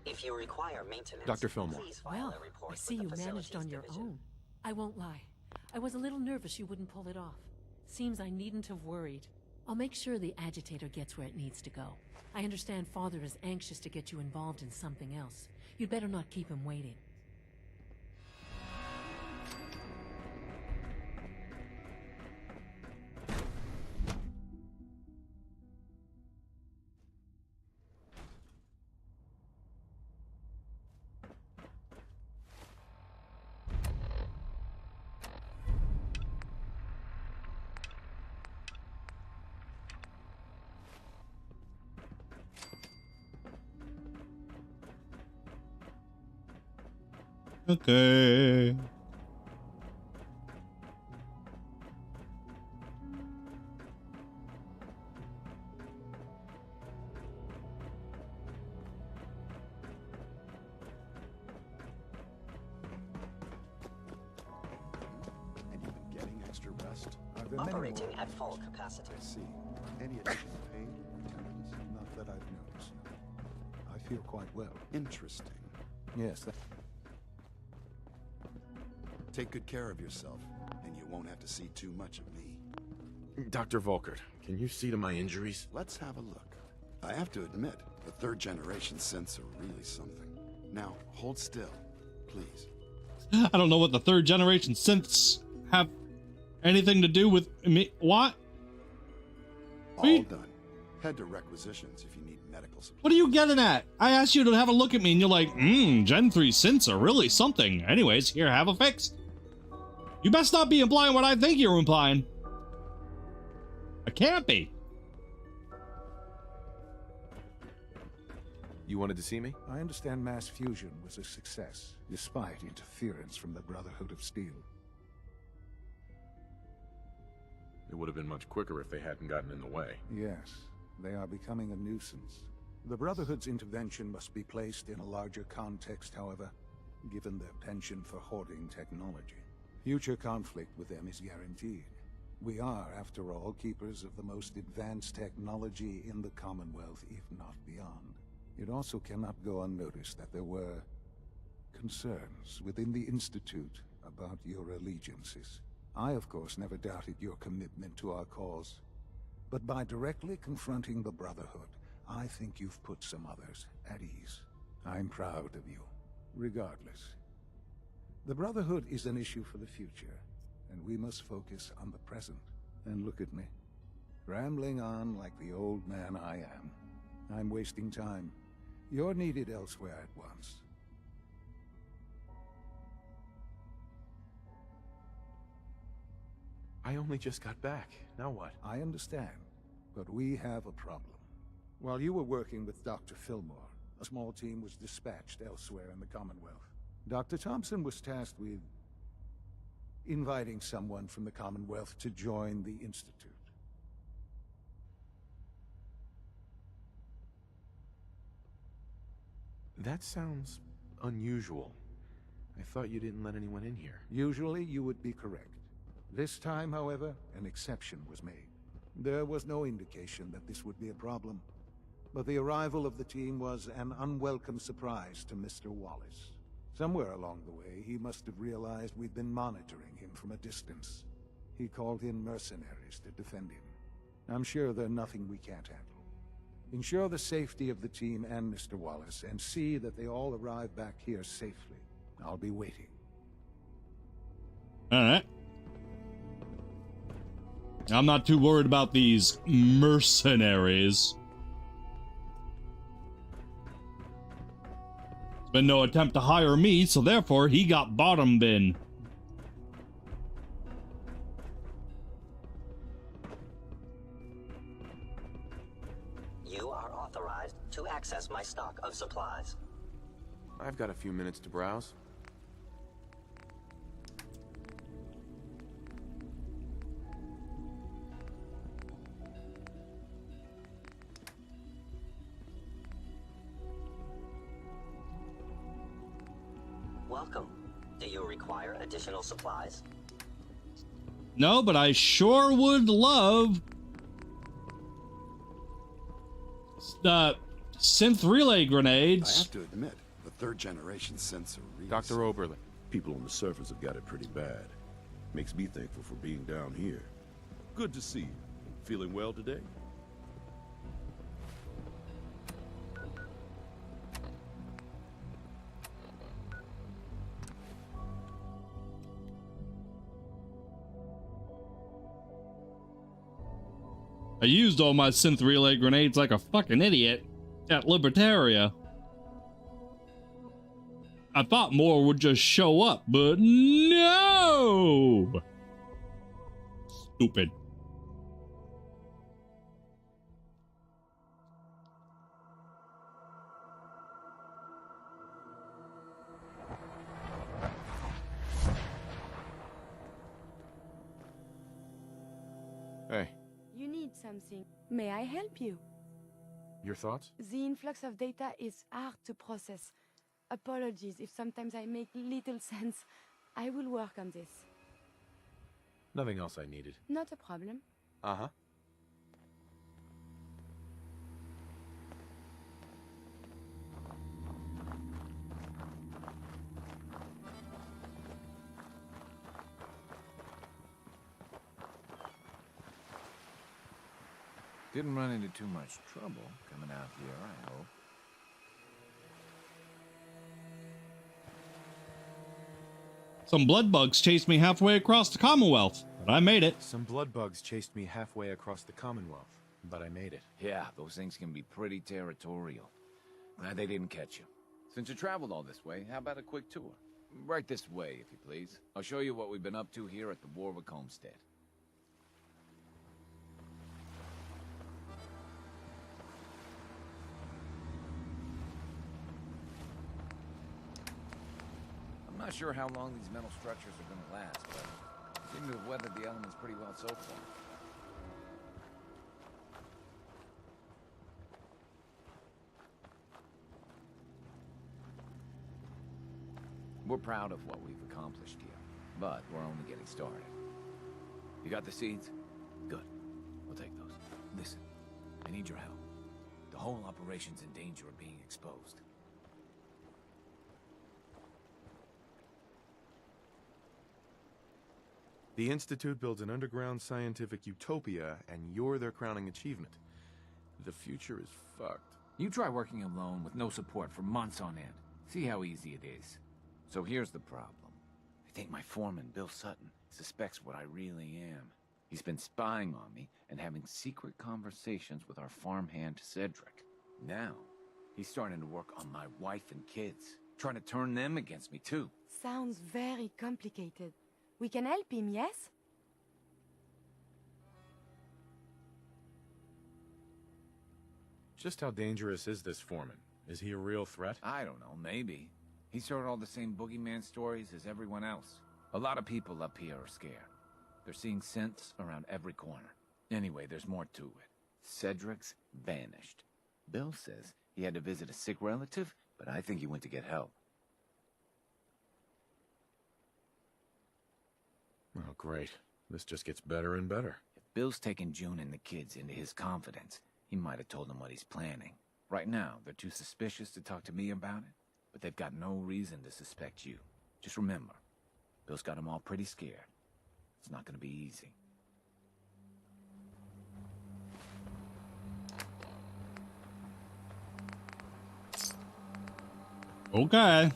If you require maintenance, Dr. Fillmore. please file Well, a report I see with you the managed on facilities your division. own. I won't lie. I was a little nervous you wouldn't pull it off. Seems I needn't have worried. I'll make sure the agitator gets where it needs to go. I understand Father is anxious to get you involved in something else. You'd better not keep him waiting. Okay. And you've been getting extra rest? Operating at full capacity. I see. Any additional pain or tenderness? Not that I've noticed. I feel quite well. Interesting. Yes. Take good care of yourself, and you won't have to see too much of me. Dr. Volkert, can you see to my injuries? Let's have a look. I have to admit, the third-generation synths are really something. Now, hold still, please. I don't know what the third generation synths have anything to do with me. What? All done. Head to requisitions if you need medical supplies. What are you getting at? I asked you to have a look at me and you're like, Gen 3 synths are really something. Anyways, here, have a fix. You best not be implying what I think you're implying. I can't be. You wanted to see me? I understand mass fusion was a success, despite interference from the Brotherhood of Steel. It would have been much quicker if they hadn't gotten in the way. Yes, they are becoming a nuisance. The Brotherhood's intervention must be placed in a larger context, however, given their penchant for hoarding technology. Future conflict with them is guaranteed. We are, after all, keepers of the most advanced technology in the Commonwealth, if not beyond. It also cannot go unnoticed that there were concerns within the Institute about your allegiances. I, of course, never doubted your commitment to our cause. But by directly confronting the Brotherhood, I think you've put some others at ease. I'm proud of you, regardless. The Brotherhood is an issue for the future, and we must focus on the present. And look at me, rambling on like the old man I am. I'm wasting time. You're needed elsewhere at once. I only just got back. Now what? I understand, but we have a problem. While you were working with Dr. Fillmore, a small team was dispatched elsewhere in the Commonwealth. Dr. Thompson was tasked with inviting someone from the Commonwealth to join the Institute. That sounds unusual. I thought you didn't let anyone in here. Usually you would be correct. This time, however, an exception was made. There was no indication that this would be a problem, but the arrival of the team was an unwelcome surprise to Mr. Wallace. Somewhere along the way, he must have realized we'd been monitoring him from a distance. He called in mercenaries to defend him. I'm sure they're nothing we can't handle. Ensure the safety of the team and Mr. Wallace, and see that they all arrive back here safely. I'll be waiting. All right. I'm not too worried about these mercenaries. There's been no attempt to hire me, so therefore he got bottom bin. You are authorized to access my stock of supplies. I've got a few minutes to browse. Welcome. Do you require additional supplies? No, but I sure would love synth relay grenades. I have to admit, the third-generation synths are real. Dr. Oberlin. People on the surface have got it pretty bad. Makes me thankful for being down here. Good to see you. Feeling well today? I used all my synth relay grenades like a fucking idiot at Libertaria. I thought more would just show up, but no! Stupid. need something. May I help you? Your thoughts? The influx of data is hard to process. Apologies if sometimes I make little sense. I will work on this. Nothing else I needed. Not a problem. Uh-huh. Didn't run into too much trouble coming out here, I hope. Some blood bugs chased me halfway across the Commonwealth, but I made it. Some blood bugs chased me halfway across the Commonwealth, but I made it. Yeah, those things can be pretty territorial. Glad they didn't catch you. Since you traveled all this way, how about a quick tour? Right this way, if you please. I'll show you what we've been up to here at the Warwick Homestead. I'm not sure how long these metal structures are going to last, but seem to have weathered the elements pretty well so far. We're proud of what we've accomplished here, but we're only getting started. You got the seeds? Good. We'll take those. Listen, I need your help. The whole operation's in danger of being exposed. The Institute builds an underground scientific utopia, and you're their crowning achievement. The future is fucked. You try working alone with no support for months on end. See how easy it is. So here's the problem. I think my foreman, Bill Sutton, suspects what I really am. He's been spying on me and having secret conversations with our farmhand, Cedric. Now, he's starting to work on my wife and kids, trying to turn them against me too. Sounds very complicated. We can help him, yes? Just how dangerous is this foreman? Is he a real threat? I don't know, maybe. He's heard all the same boogeyman stories as everyone else. A lot of people up here are scared. They're seeing synths around every corner. Anyway, there's more to it. Cedric's vanished. Bill says he had to visit a sick relative, but I think he went to get help. Oh, great. This just gets better and better. If Bill's taken June and the kids into his confidence, he might have told them what he's planning. Right now, they're too suspicious to talk to me about it, but they've got no reason to suspect you. Just remember, Bill's got them all pretty scared. It's not going to be easy. Okay.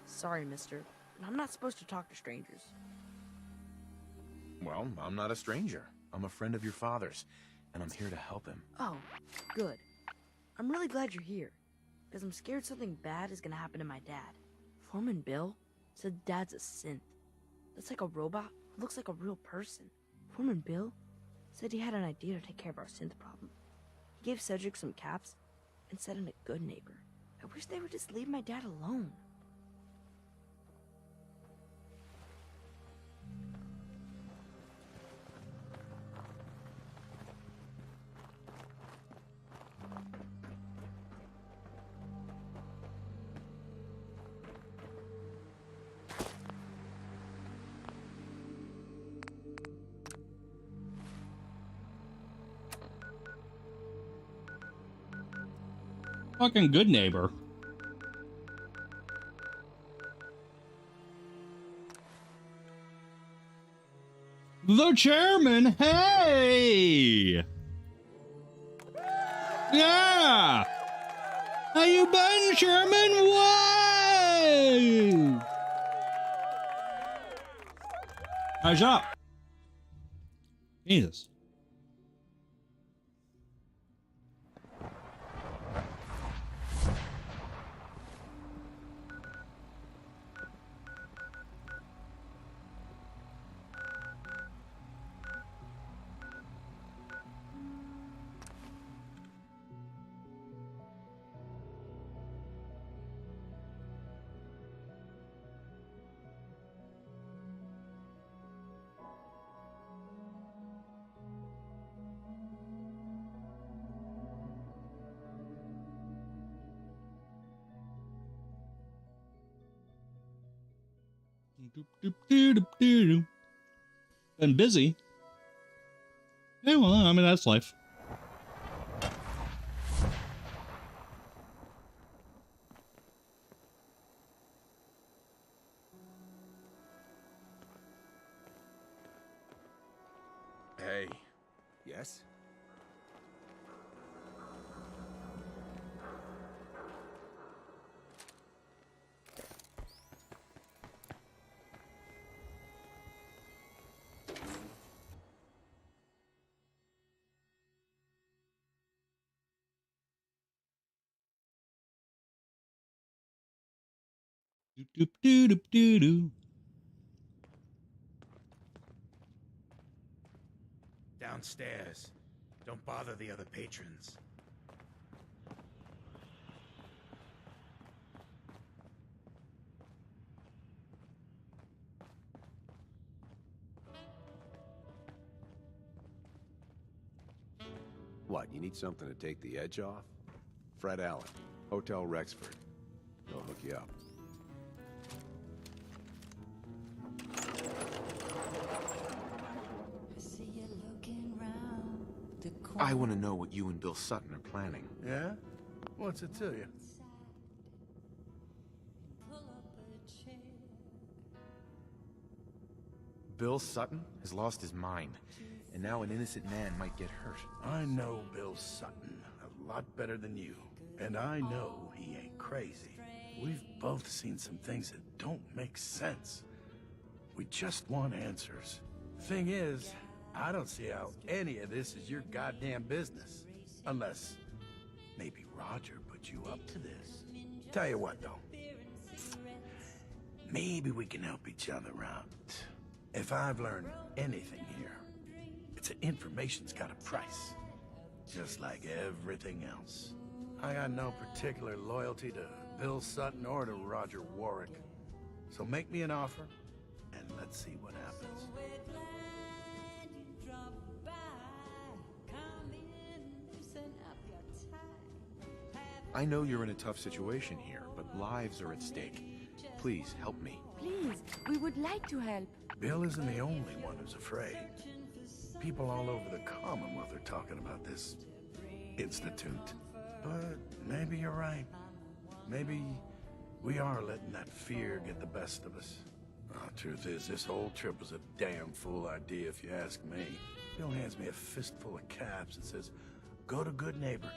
Sorry, mister. I'm not supposed to talk to strangers. Well, I'm not a stranger. I'm a friend of your father's, and I'm here to help him. Oh, good. I'm really glad you're here, because I'm scared something bad is gonna happen to my dad. Foreman Bill said Dad's a synth. That's like a robot who looks like a real person. Foreman Bill said he had an idea to take care of our synth problem. He gave Cedric some caps and said I'm a good neighbor. I wish they would just leave my dad alone. Fucking good neighbor. The chairman, hey! Yeah! How you been, Chairman? Whoa! How's up? Jesus. Been busy. Yeah, well, I mean, that's life. Hey. Yes? Downstairs. Don't bother the other patrons. What, you need something to take the edge off? Fred Allen, Hotel Rexford. He'll hook you up. I want to know what you and Bill Sutton are planning. Yeah? What's it to you? Bill Sutton has lost his mind, and now an innocent man might get hurt. I know Bill Sutton a lot better than you, and I know he ain't crazy. We've both seen some things that don't make sense. We just want answers. Thing is, I don't see how any of this is your goddamn business. Unless maybe Roger put you up to this. Tell you what, though. Maybe we can help each other out. If I've learned anything here, it's that information's got a price. Just like everything else. I got no particular loyalty to Bill Sutton or to Roger Warwick. So make me an offer, and let's see what happens. I know you're in a tough situation here, but lives are at stake. Please, help me. Please, we would like to help. Bill isn't the only one who's afraid. People all over the Commonwealth are talking about this institute. But maybe you're right. Maybe we are letting that fear get the best of us. Truth is, this whole trip was a damn fool idea if you ask me. Bill hands me a fistful of caps and says, go to Good Neighbor.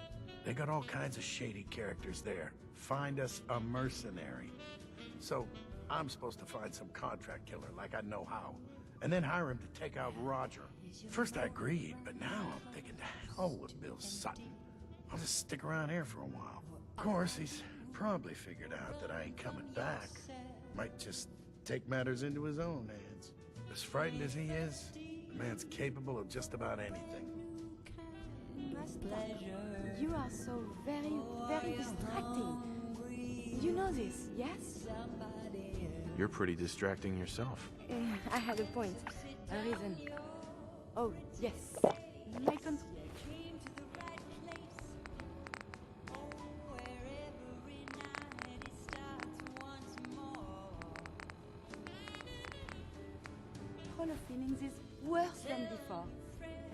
They got all kinds of shady characters there. Find us a mercenary. So, I'm supposed to find some contract killer like I know how, and then hire him to take out Roger. First I agreed, but now I'm thinking to hell with Bill Sutton. I'll just stick around here for a while. Of course, he's probably figured out that I ain't coming back. Might just take matters into his own hands. As frightened as he is, the man's capable of just about anything. You are so very, very distracting. You know this, yes? You're pretty distracting yourself. I had a point, a reason. Oh, yes. My country. Hall of Feelings is worse than before.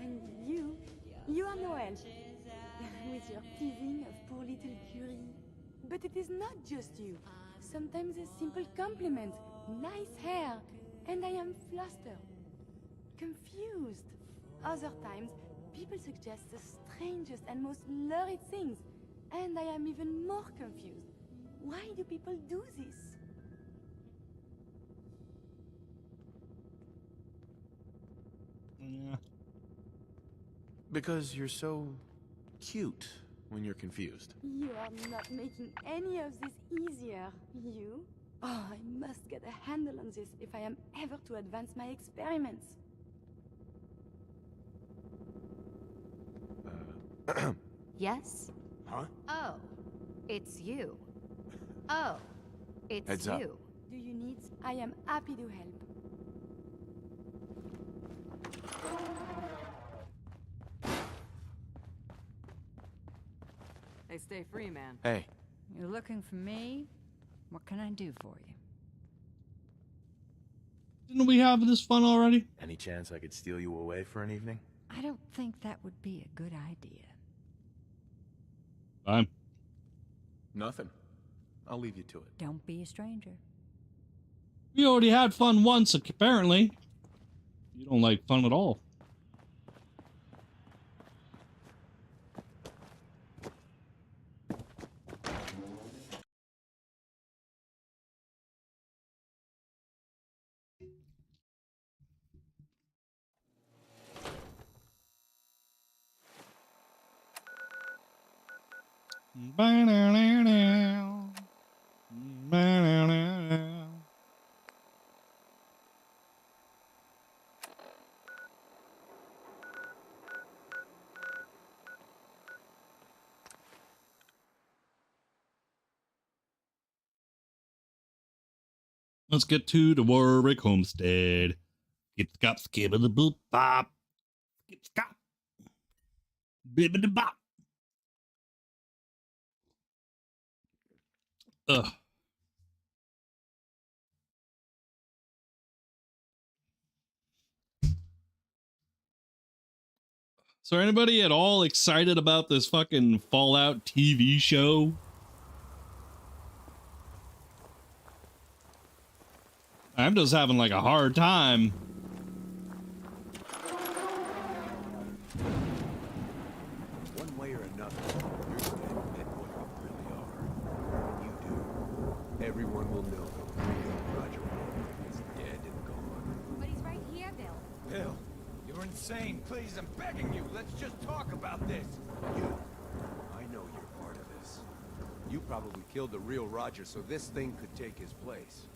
And you are no help. With your teasing of poor little Curie. But it is not just you. Sometimes a simple compliment, nice hair, and I am flustered, confused. Other times, people suggest the strangest and most lurid things, and I am even more confused. Why do people do this? Yeah. Because you're so cute when you're confused. You are not making any of this easier, you? Oh, I must get a handle on this if I am ever to advance my experiments. Yes? Huh? Oh, it's you. Oh, it's Heads you. up. Do you need? I am happy to help. Hey, stay free, man. Hey. You're looking for me? What can I do for you? Didn't we have this fun already? Any chance I could steal you away for an evening? I don't think that would be a good idea. Fine. Nothing. I'll leave you to it. Don't be a stranger. We already had fun once, apparently. You don't like fun at all. Let's get to the Warwick homestead. Skip scop, skibbity boop bop. Skip scop. Bibbity bop. Ugh. So anybody at all excited about this fucking Fallout TV show? I'm just having like a hard time. One way or another, you're gonna admit what you really are. When you do, everyone will know the real Roger Warwick is dead and gone. But he's right here, Bill. Bill, you're insane. Please, I'm begging you. Let's just talk about this. You, I know you're part of this. You probably killed the real Roger so this thing could take his place.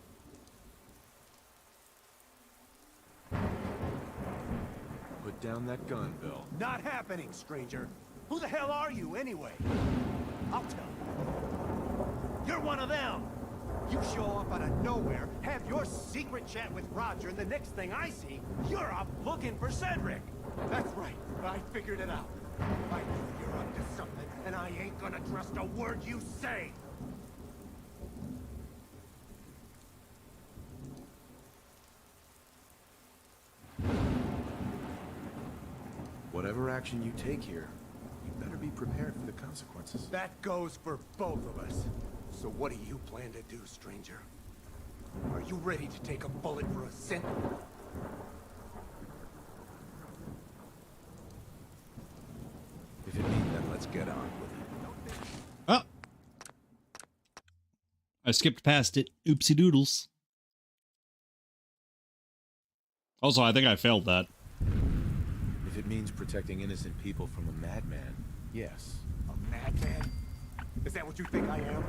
Put down that gun, Bill. Not happening, stranger. Who the hell are you, anyway? I'll tell you. You're one of them. You show up out of nowhere, have your secret chat with Roger, and the next thing I see, you're up looking for Cedric. That's right. I figured it out. I know you're up to something, and I ain't gonna trust a word you say. Whatever action you take here, you better be prepared for the consequences. That goes for both of us. So what do you plan to do, stranger? Are you ready to take a bullet for a synth? If it means then let's get on with it. Oh. I skipped past it. Oopsie doodles. Also, I think I failed that. If it means protecting innocent people from a madman, yes. A madman? Is that what you think I am?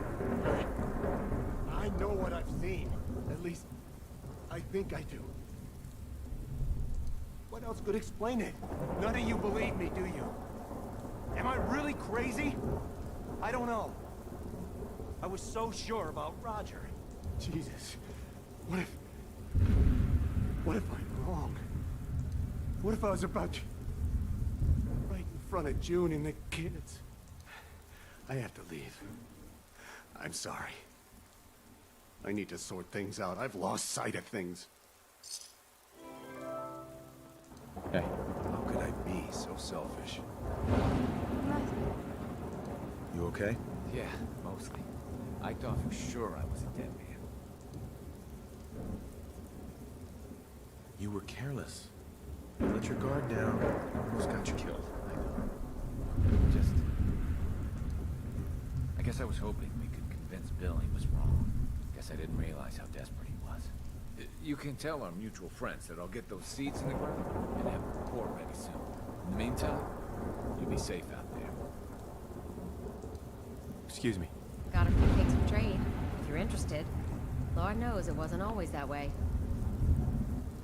I know what I've seen. At least, I think I do. What else could explain it? None of you believe me, do you? Am I really crazy? I don't know. I was so sure about Roger. Jesus. What if I'm wrong? What if I was about to... right in front of June and the kids? I have to leave. I'm sorry. I need to sort things out. I've lost sight of things. Hey, how could I be so selfish? You okay? Yeah, mostly. I thought for sure I was a dead man. You were careless. You let your guard down, almost got you killed. I know. I guess I was hoping we could convince Bill he was wrong. Guess I didn't realize how desperate he was. You can tell our mutual friends that I'll get those seeds in the ground and have a report ready soon. In the meantime, you be safe out there. Excuse me. Got a few pigs for trade, if you're interested. Lord knows it wasn't always that way.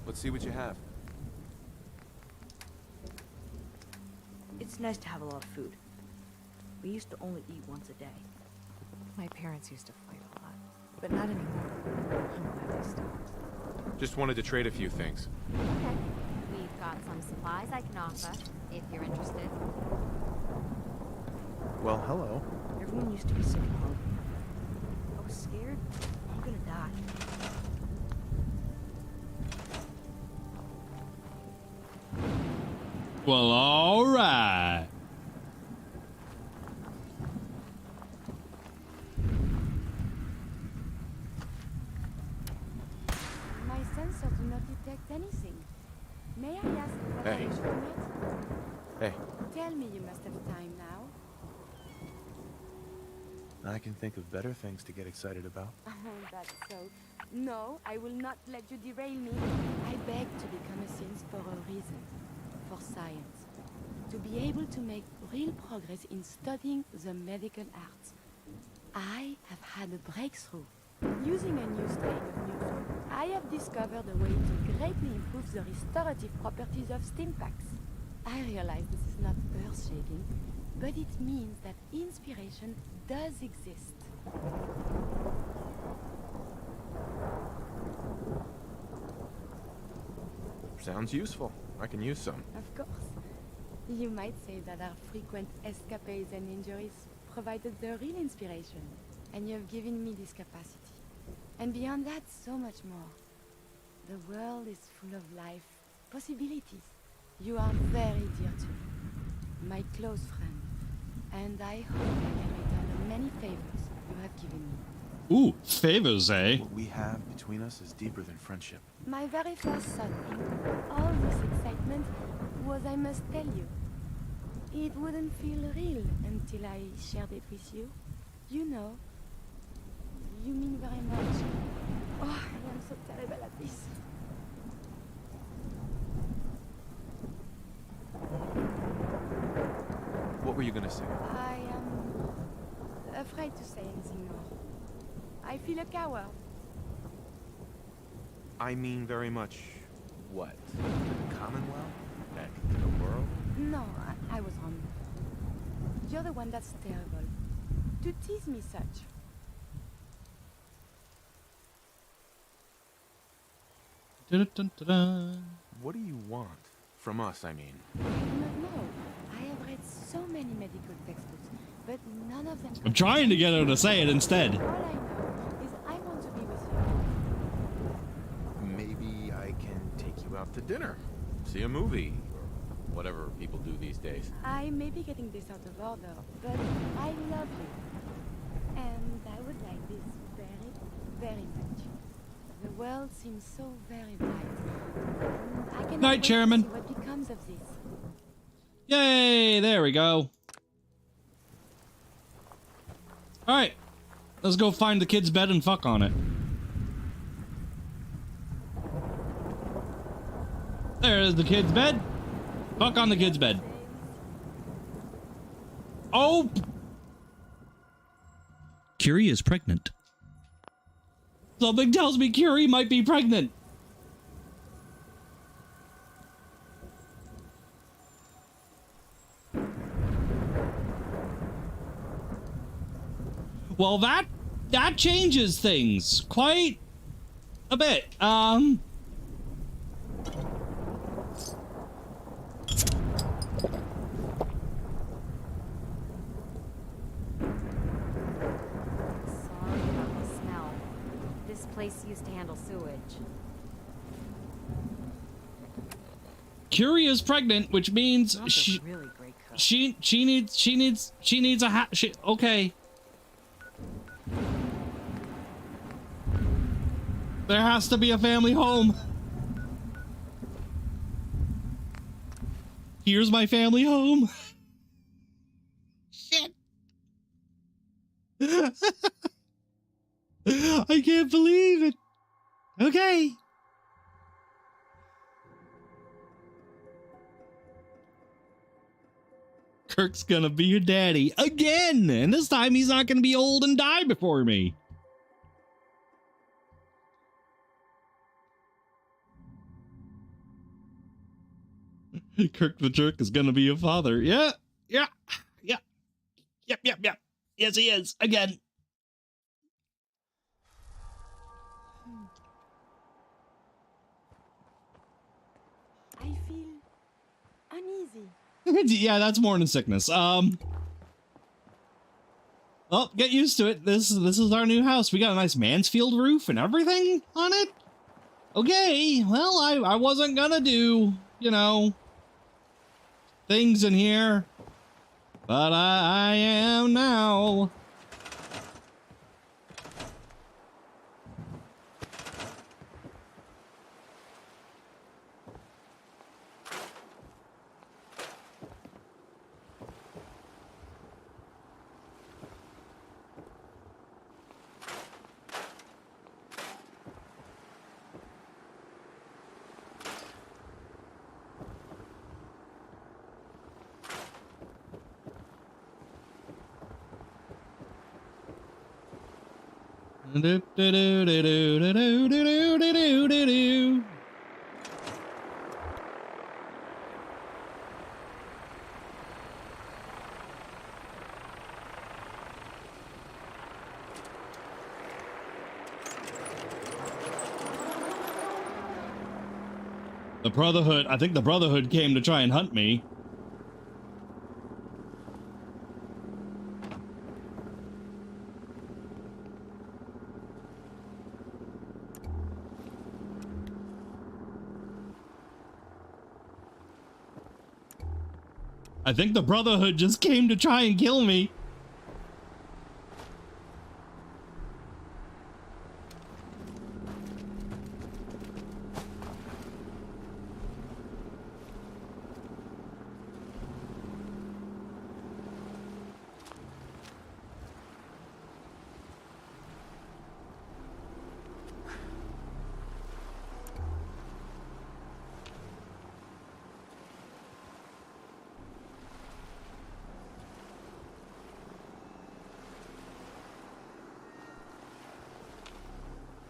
Let's see what you have. It's nice to have a lot of food. We used to only eat once a day. My parents used to fight a lot, but not anymore. I'm glad they stopped. Just wanted to trade a few things. Okay. We've got some supplies I can offer, if you're interested. Well, hello. Everyone used to be sick and hungry. I was scared I'm gonna die. Well, all right. My sensors do not detect anything. May I ask what Hey. I should not? Hey, Tell me you must have time now. I can think of better things to get excited about. Oh, that's so. No, I will not let you derail me. I beg to become a synth for a reason. For science. To be able to make real progress in studying the medical arts. I have had a breakthrough. Using a new strain of neutron, I have discovered a way to greatly improve the restorative properties of stim packs. I realize this is not earth-shaking, but it means that inspiration does exist. Sounds useful. I can use some. Of course. You might say that our frequent escapades and injuries provided the real inspiration, and you have given me this capacity. And beyond that, so much more. The world is full of life, possibilities. You are very dear to me, my close friend, and I hope I can return the many favors you have given me. Ooh, favors, eh? What we have between us is deeper than friendship. My very first thought in all this excitement was, I must tell you. It wouldn't feel real until I shared it with you. You know, you mean very much. Oh, I am so terrible at this. What were you gonna say? I am afraid to say anything more. I feel a coward. I mean very much what? To the Commonwealth? Back to the world? No, I was wrong. You're the one that's terrible. To tease me such. Dun-dun-dun-dun. What do you want? From us, I mean. I do not know. I have read so many medical textbooks, but none of them... I'm trying to get her to say it instead. All I know is I want to be with you. Maybe I can take you out to dinner. See a movie. Or whatever people do these days. I may be getting this out of order, but I love you. And I would like this very, very much. The world seems so very bright. And I cannot Night, wait Chairman. to see what becomes of this. Yay, there we go. Alright, let's go find the kid's bed and fuck on it. There's the kid's bed. Fuck on the kid's bed. Oh! Curie is pregnant. Something tells me Curie might be pregnant. Well, that changes things quite a bit. Sorry about the smell. This place used to handle sewage. Curie is pregnant, which means Mom's a really great cook. she needs a okay. There has to be a family home. Here's my family home. Shit. I can't believe it. Okay. Kirk's gonna be your daddy again, and this time he's not gonna be old and die before me. Kirk the jerk is gonna be a father. Yeah. Yep. Yes, he is again. I feel uneasy. Yeah, that's morning sickness. Oh, get used to it. This is our new house. We got a nice Mansfield roof and everything on it. Okay, well, I wasn't gonna do, you know, things in here, but I am now. The Brotherhood, I think the Brotherhood came to try and hunt me. I think the Brotherhood just came to try and kill me.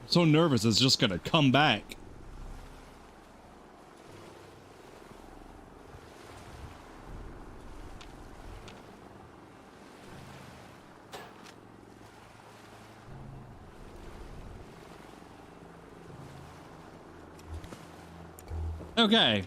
So nervous it's just gonna come back. Okay.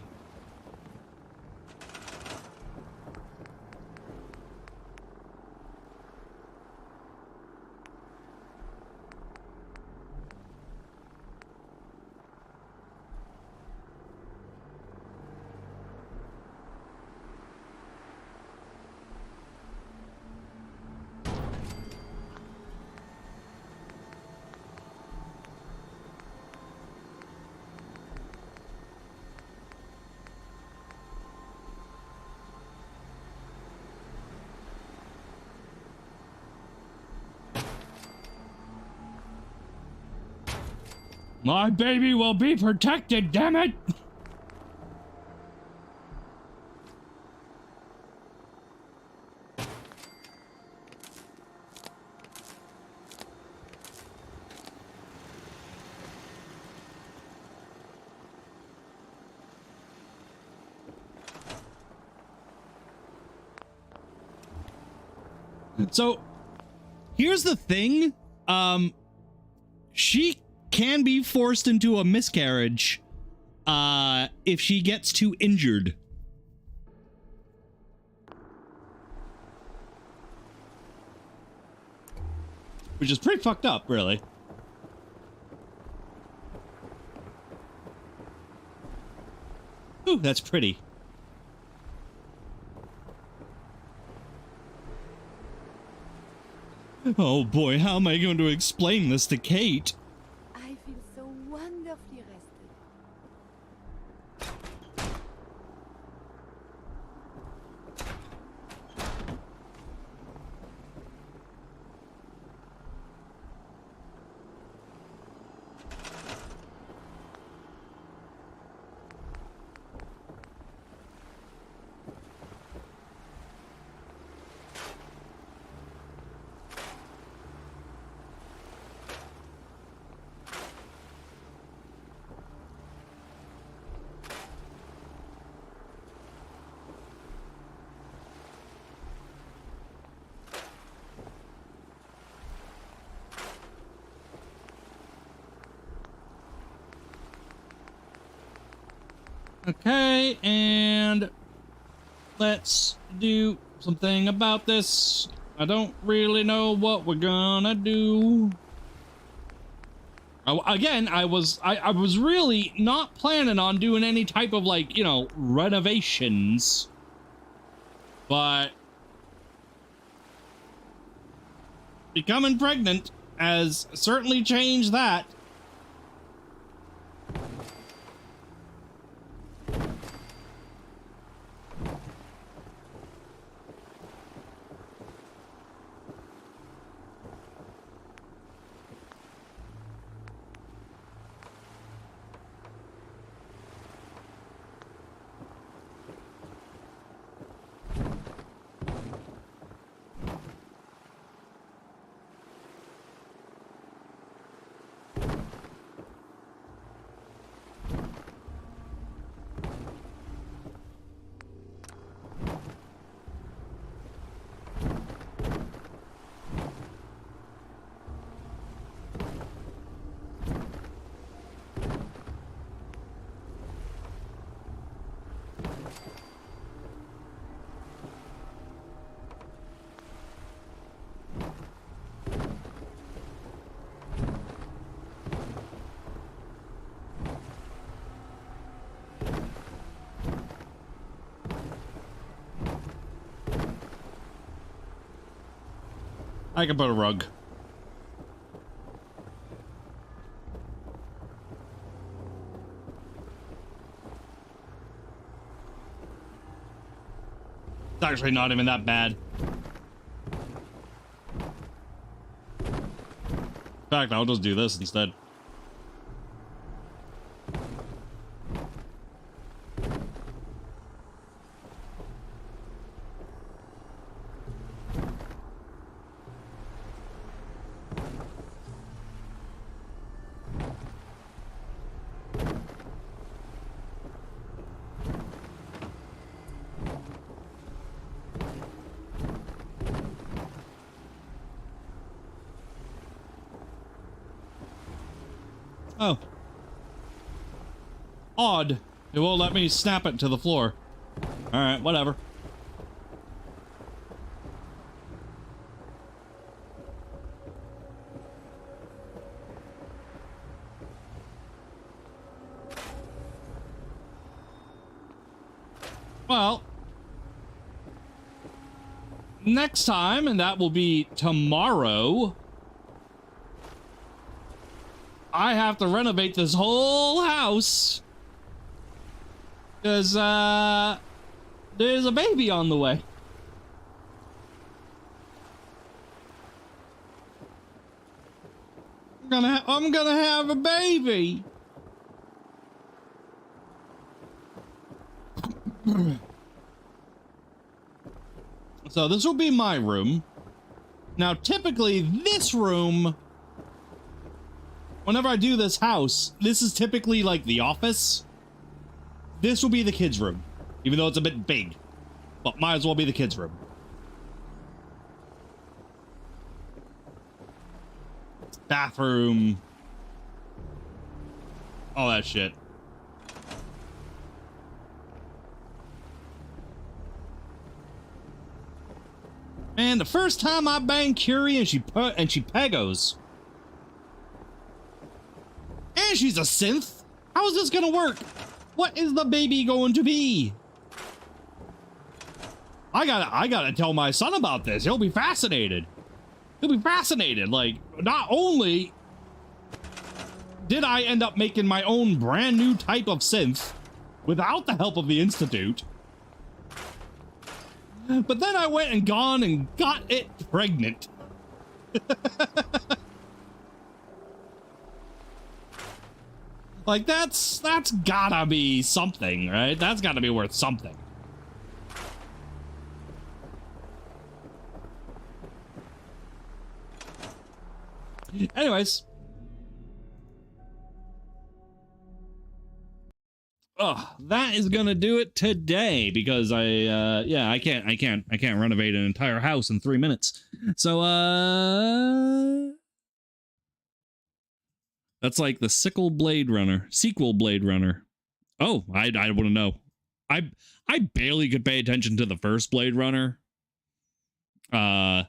My baby will be protected, damn it! So, here's the thing. She can be forced into a miscarriage if she gets too injured. Which is pretty fucked up, really. Ooh, that's pretty. Oh boy, how am I going to explain this to Kate? I feel so wonderfully rested. Okay, and let's do something about this. I don't really know what we're gonna do. Again, I was really not planning on doing any type of, like, you know, renovations. But becoming pregnant has certainly changed that. I can put a rug. It's actually not even that bad. In fact, I'll just do this instead. Oh. Odd. It won't let me snap it to the floor. Alright, whatever. Well, next time, and that will be tomorrow, I have to renovate this whole house because there's a baby on the way. I'm gonna have a baby. So this will be my room. Now, typically this room, whenever I do this house, this is typically like the office. This will be the kids' room, even though it's a bit big, but might as well be the kids' room. Bathroom, all that shit. Man, the first time I banged Curie and she pegos. And she's a synth. How is this gonna work? What is the baby going to be? I gotta tell my son about this. He'll be fascinated. He'll be fascinated. Like, not only did I end up making my own brand new type of synth without the help of the Institute, but then I went and got it pregnant. Like, that's gotta be something, right? That's gotta be worth something. Anyways. Oh, that is gonna do it today because I can't renovate an entire house in 3 minutes. So that's like the sequel Blade Runner. Oh, I want to know. I barely could pay attention to the first Blade Runner. I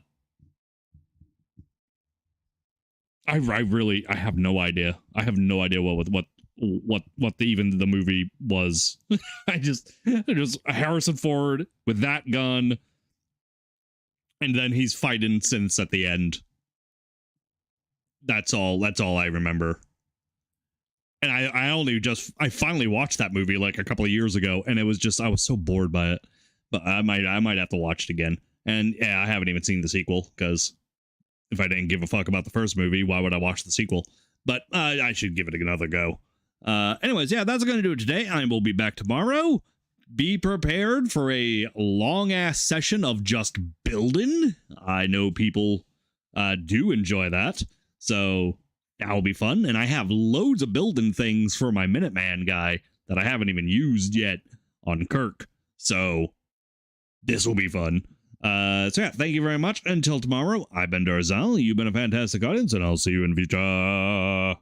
have no idea. I have no idea what even the movie was. I just Harrison Ford with that gun and then he's fighting synths at the end. That's all I remember. And I finally watched that movie like a couple of years ago, and it was just, I was so bored by it. But I might have to watch it again. And yeah, I haven't even seen the sequel, because if I didn't give a fuck about the first movie, why would I watch the sequel? But I should give it another go. Anyways, yeah, that's going to do it today. I will be back tomorrow. Be prepared for a long-ass session of just building. I know people do enjoy that, so that'll be fun. And I have loads of building things for my Minuteman guy that I haven't even used yet on Kirk, so this will be fun. So yeah, thank you very much. Until tomorrow, I've been Darzal. You've been a fantastic audience, and I'll see you in the future.